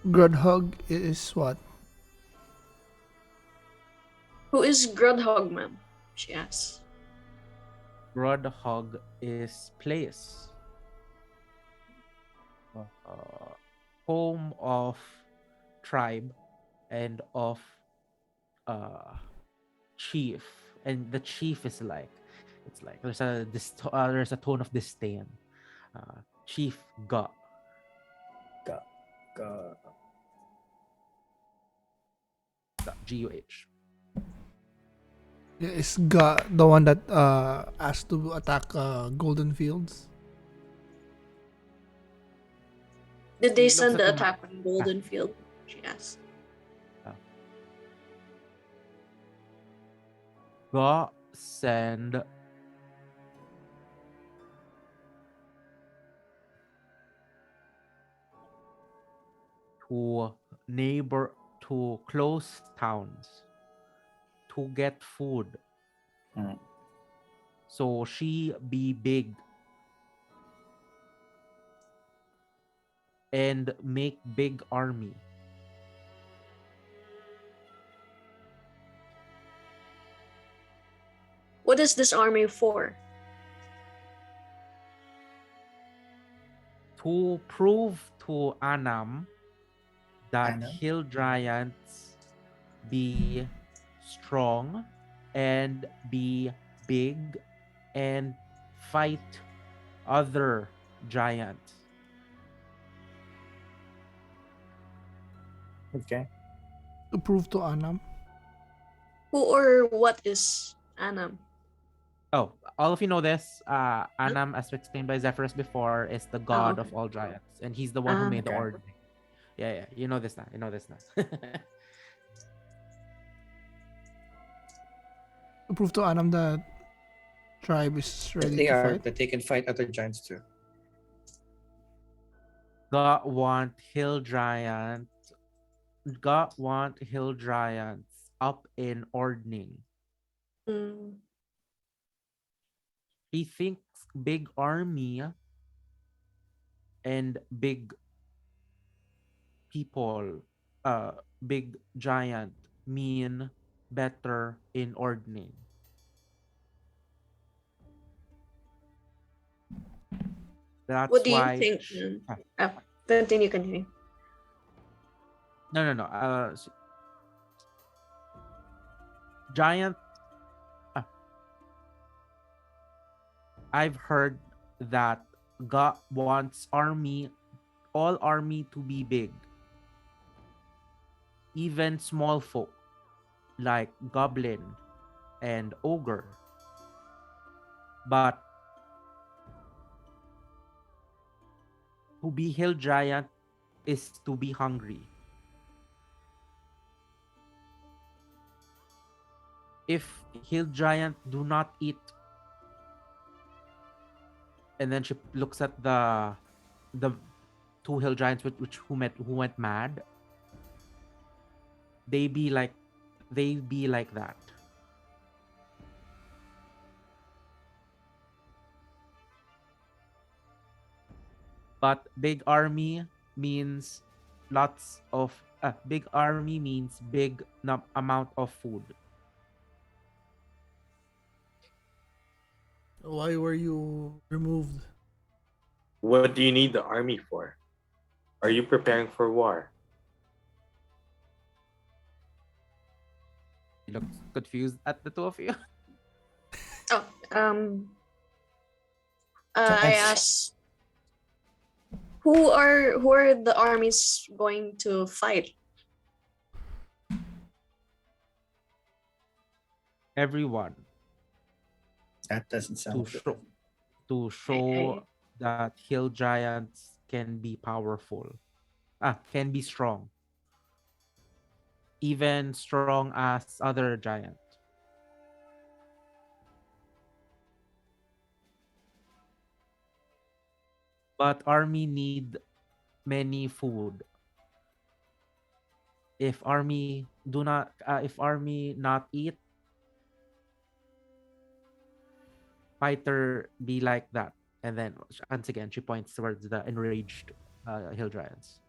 Grudhug is what? Who is Grudhog, ma'am? She asks. Grudhug is place, home of tribe and of chief, and the chief is like, it's like there's a tone of disdain. Chief Ga. Ga- ga- Guh. Yeah, is the one that asked to attack Golden Fields? Did they Looks send at the the attack on Golden Field? She asks. Ga send to close towns to get food. Mm. So she be big and make big army. What is this army for? To prove to Anam that Anam? hill giants be strong and be big and fight other giants. Okay. To prove to Anam. Who or what is Anam? Oh, all of you know this. Anam, as explained by Zephyrus before, is the god okay. of all giants, and he's the one who made the Okay. order. Yeah, you know this now. You know this now. To prove to Anam that tribe is That ready they to are fight. that they can fight other giants too. God want hill giant. God want hill giants up in Ordning. Mm. He thinks big army and big people, big giant mean better in Ordning. What That's do you why. think? Oh, continue. No. Giant. Uh, I've heard that God wants all army to be big, even small folk like goblin and ogre. But to be hill giant is to be hungry. If hill giant do not eat, and then she looks at the two hill giants who went mad, they be like that. But big army means lots of big army means big amount of food. Why were you removed? What do you need the army for? Are you preparing for war? You look confused at the two of you. Oh, I Giants. asked, who are the armies going to fight? Everyone That doesn't to sound good. show to show that hill giants can be powerful. Can be strong. Even strong as other giant. But army need many food. If army not eat, fighter be like that. And then once again she points towards the enraged hill giants.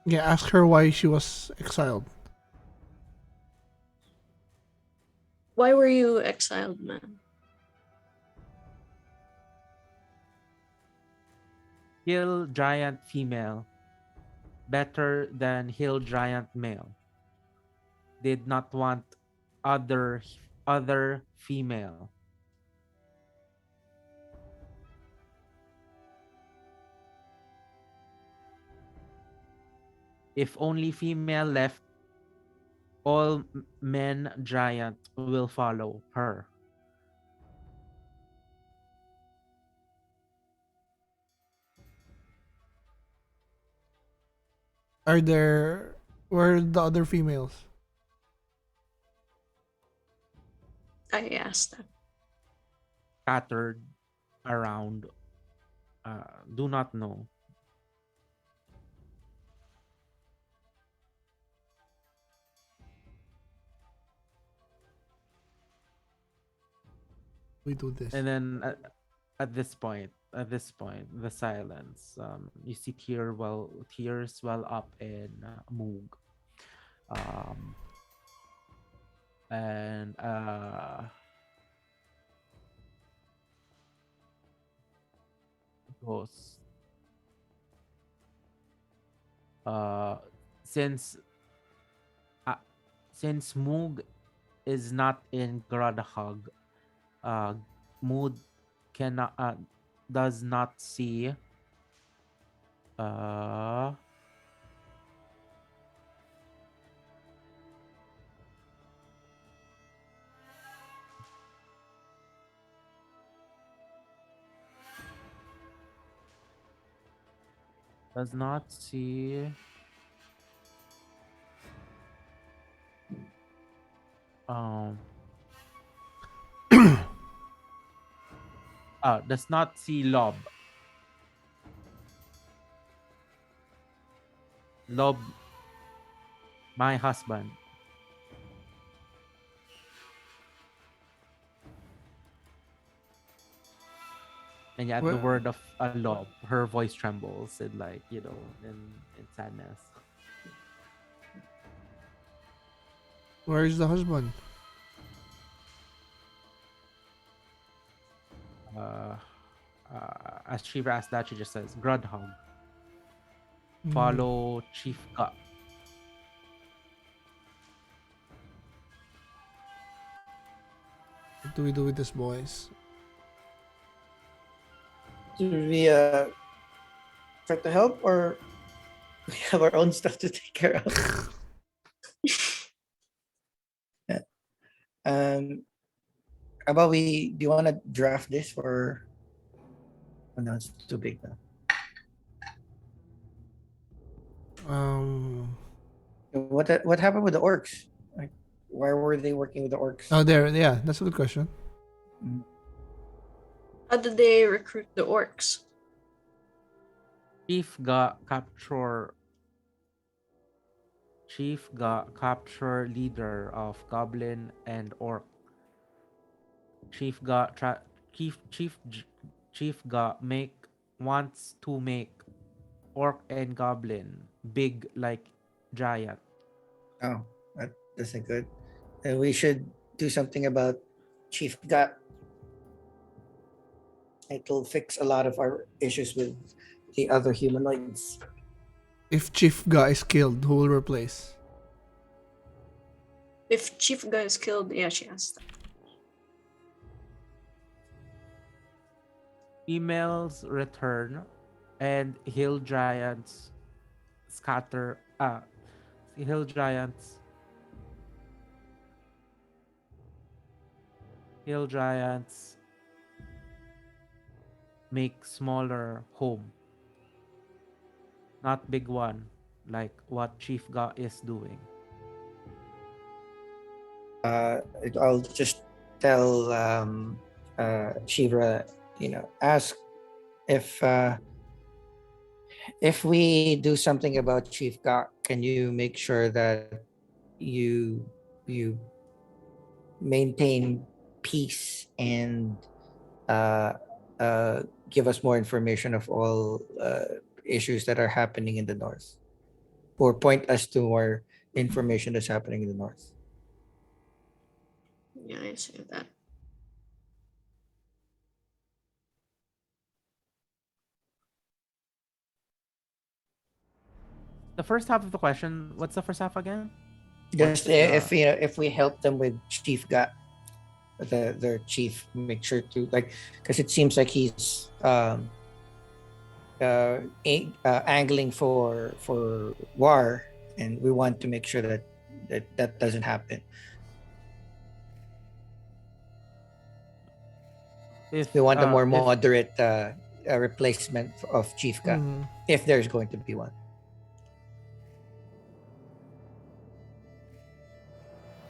Yeah, ask her why she was exiled. Why were you exiled, man? Hill giant female better than hill giant male. Did not want other female. If only female left, all men giant will follow her. Where are the other females? I asked that. Scattered around. Do not know. We do this. And then at this point, the silence. You see tears well up in Moog. And goes. Uh, since uh, since Moog is not in Gradahag, uh, Mood cannot does not see uh does not see um does not see Lob, my husband. And yeah, at the Where, word of Lob, her voice trembles and like, in sadness. where is the husband? Uh, as Sheevra asks that, she just says, Grudhog, Hmm. follow Chief Ka. What do we do with these boys? Do we try to help, or we have our own stuff to take care of? Yeah. How about we? Do you want to draft this for? Oh, no, it's too big now. Um. What happened with the orcs? Like, why were they working with the orcs? Oh, there. Yeah, that's a good question. Mm. How did they recruit the orcs? Chief Ga capture leader of Goblin and Orc. Chief Ga tra- Chief Ga wants to make Orc and Goblin big like giant. Oh, that isn't good. We should do something about Chief Gat. It'll fix a lot of our issues with the other humanoids. If Chief Guy is killed, who will replace? If Chief Guy is killed, yeah, she asked that. Females return and hill giants scatter hill giants hill giants make smaller home, not big one like what Chief Ga is doing. I'll just tell Sheevra, ask if we do something about Chief Gat, can you make sure that you maintain peace and uh, give us more information of all issues that are happening in the north, or point us to more information that's happening in the north. Yeah, I see that. The first half of the question, what's the first half again? Just What's the if we help them with Chief Gat, their chief, make sure to, like, because it seems like he's angling for war, and we want to make sure that doesn't happen. We want a more moderate replacement of Chief Gat, Mhm. if there's going to be one.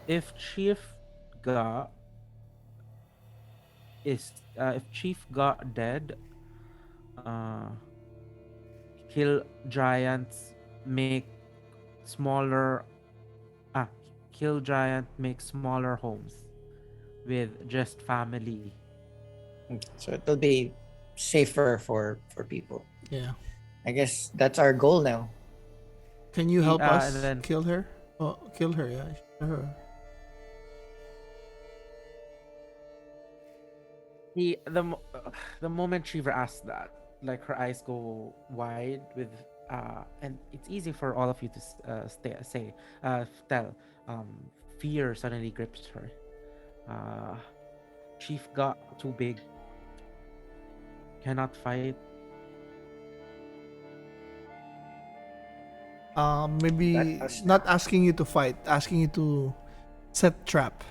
if Chief Ga is if Chief Ga dead, uh kill giants make smaller ah kill giant make smaller homes with just family. So it'll be safer for people. Yeah. I guess that's our goal now. Can you help And us then kill her? Oh, kill her. Yeah. Her. the moment Shiva asks that, like her eyes go wide with and it's easy for all of you to tell. Fear suddenly grips her. Chief got too big. Cannot fight. Maybe Let us not asking you to fight, asking you to set trap.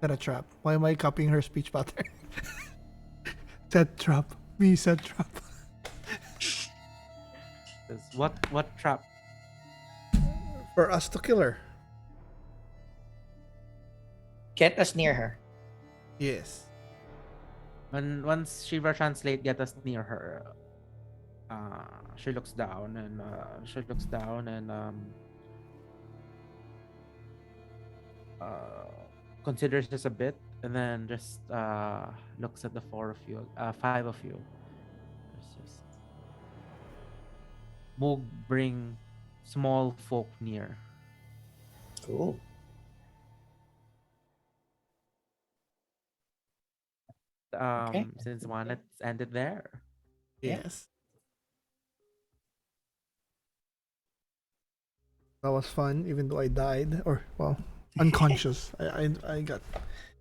Set a trap. Why am I copying her speech pattern? Set trap. Me set trap. What trap? For us to kill her. Get us near her. Yes. When once Shiva translate, get us near her. She looks down and considers this a bit, and then just looks at the five of you. Just Moog, bring small folk near. Cool. Okay. Since one, let's end it there. Yeah. Yes. That was fun, even though I died. Or, well, unconscious. I got...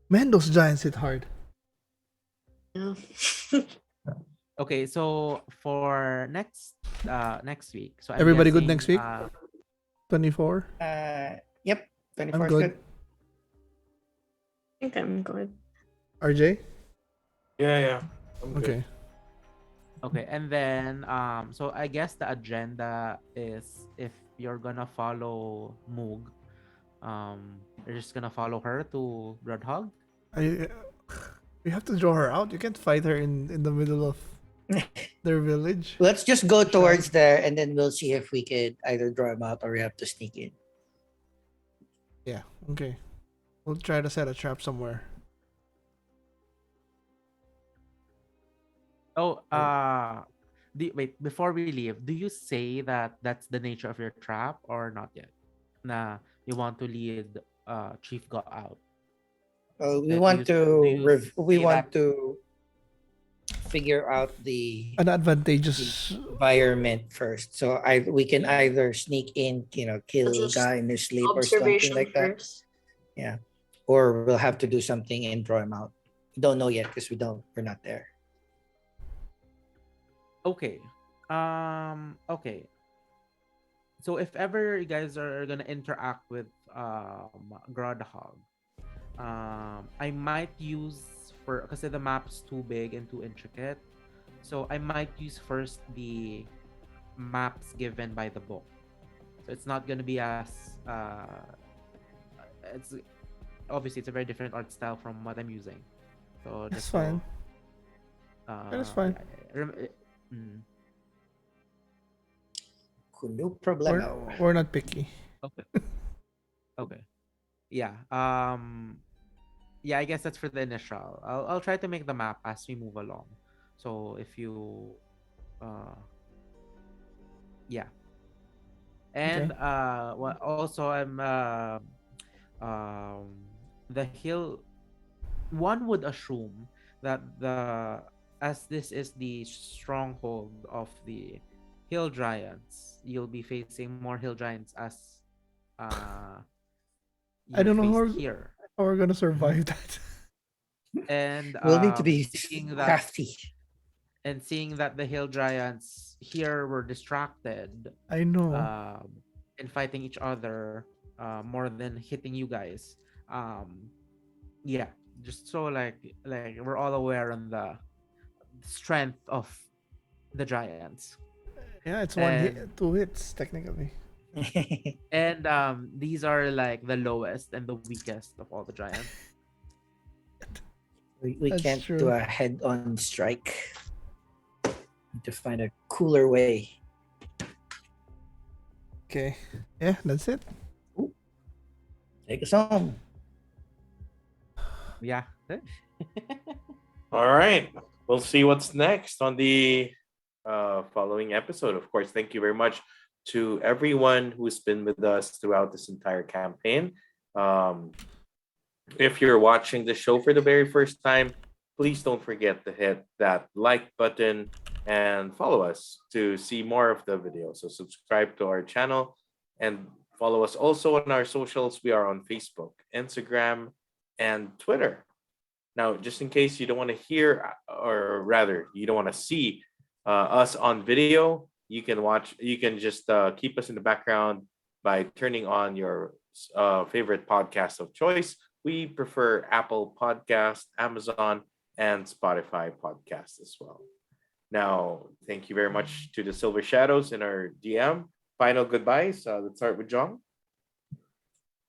Man, those giants hit hard. Yeah. Okay, so for next week, so I'm Everybody good guessing, next week? 24? Yep. 24 is good. good. I think I'm good. RJ? Yeah. I'm good. Okay. Okay, and then so I guess the agenda is, if you're gonna follow Moog, you're just gonna follow her to Bloodhog. You have to draw her out. You can't fight her in the middle of their village. Let's just go towards there and then we'll see if we could either draw him out or we have to sneak in. Yeah, okay. We'll try to set a trap somewhere. Oh, wait, before we leave, do you say that that's the nature of your trap or not yet? Nah, you want to lead Chief Got out. We Do want you we say want that? to figure out the An advantageous... environment first. So we can either sneak in, kill a Just guy in his sleep or something Observation like that. first. Yeah. Or we'll have to do something and draw him out. We don't know yet because we're not there. Okay. Okay. So if ever you guys are gonna interact with Groundhog, I might use, because the map's too big and too intricate, so I might use first the maps given by the book. So it's not gonna be as it's obviously it's a very different art style from what I'm using. So That's just fine. So, That's fine. No problema. We're not picky. Okay. Okay. Yeah. Yeah, I guess that's for the initial. I'll try to make the map as we move along. So if you yeah. And also I'm the hill, one would assume that as this is the stronghold of the hill giants, you'll be facing more hill giants as I don't know here. how we're gonna survive that. And We'll need to be seeing that crafty. and seeing that the hill giants here were distracted I know. and fighting each other more than hitting you guys. Yeah, just so like we're all aware on the strength of the giants. Yeah, it's And- 2 hits technically. And these are like the lowest and the weakest of all the giants. we That's can't true. do a head-on strike. Need to find a cooler way. Okay. Yeah, that's it. Take us home. Yeah. All right. We'll see what's next on the following episode. Of course, thank you very much to everyone who's been with us throughout this entire campaign. If you're watching the show for the very first time, please don't forget to hit that like button, and follow us to see more of the videos. So subscribe to our channel and follow us also on our socials. We are on Facebook, Instagram, and Twitter. Now, just in case you don't want to hear, or rather, you don't want to see us on video, you can watch. You can just keep us in the background by turning on your favorite podcast of choice. We prefer Apple Podcast, Amazon, and Spotify podcast as well. Now, thank you very much to the Silver Shadows in our DM. Final goodbyes. Let's start with John.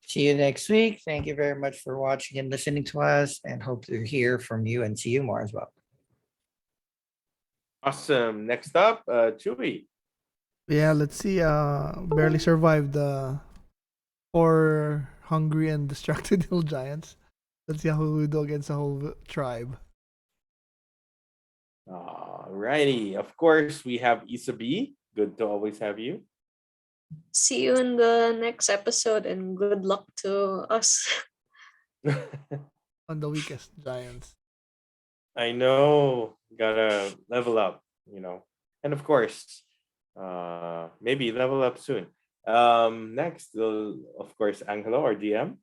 See you next week. Thank you very much for watching and listening to us, and hope to hear from you and see you more as well. Awesome. Next up, Chewy. Yeah, let's see. Barely survived the 4 hungry and distracted hill giants. Let's see how we do against the whole tribe. Alrighty. Of course, we have Isabi. Good to always have you. See you in the next episode, and good luck to us. On the weakest giants. I know. Gotta level up, And of course, maybe level up soon. Next, of course, Angelo or DM.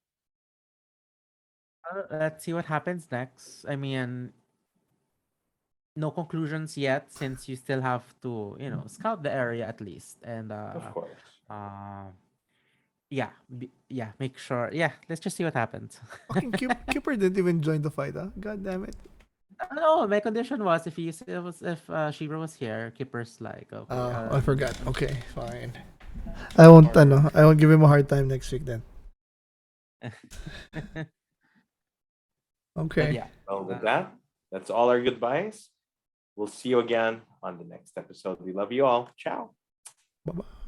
Let's see what happens next. I mean, no conclusions yet, since you still have to, scout the area at least, and Of course. yeah, make sure. Yeah, let's just see what happens. Fucking Kipper didn't even join the fight, huh? God damn it. No, my condition was if Sheevra was here, Kipper's like, okay. I forgot. Okay, fine. I won't give him a hard time next week then. Okay. Yeah. Well, with that, that's all our goodbyes. We'll see you again on the next episode. We love you all. Ciao. Bye-bye.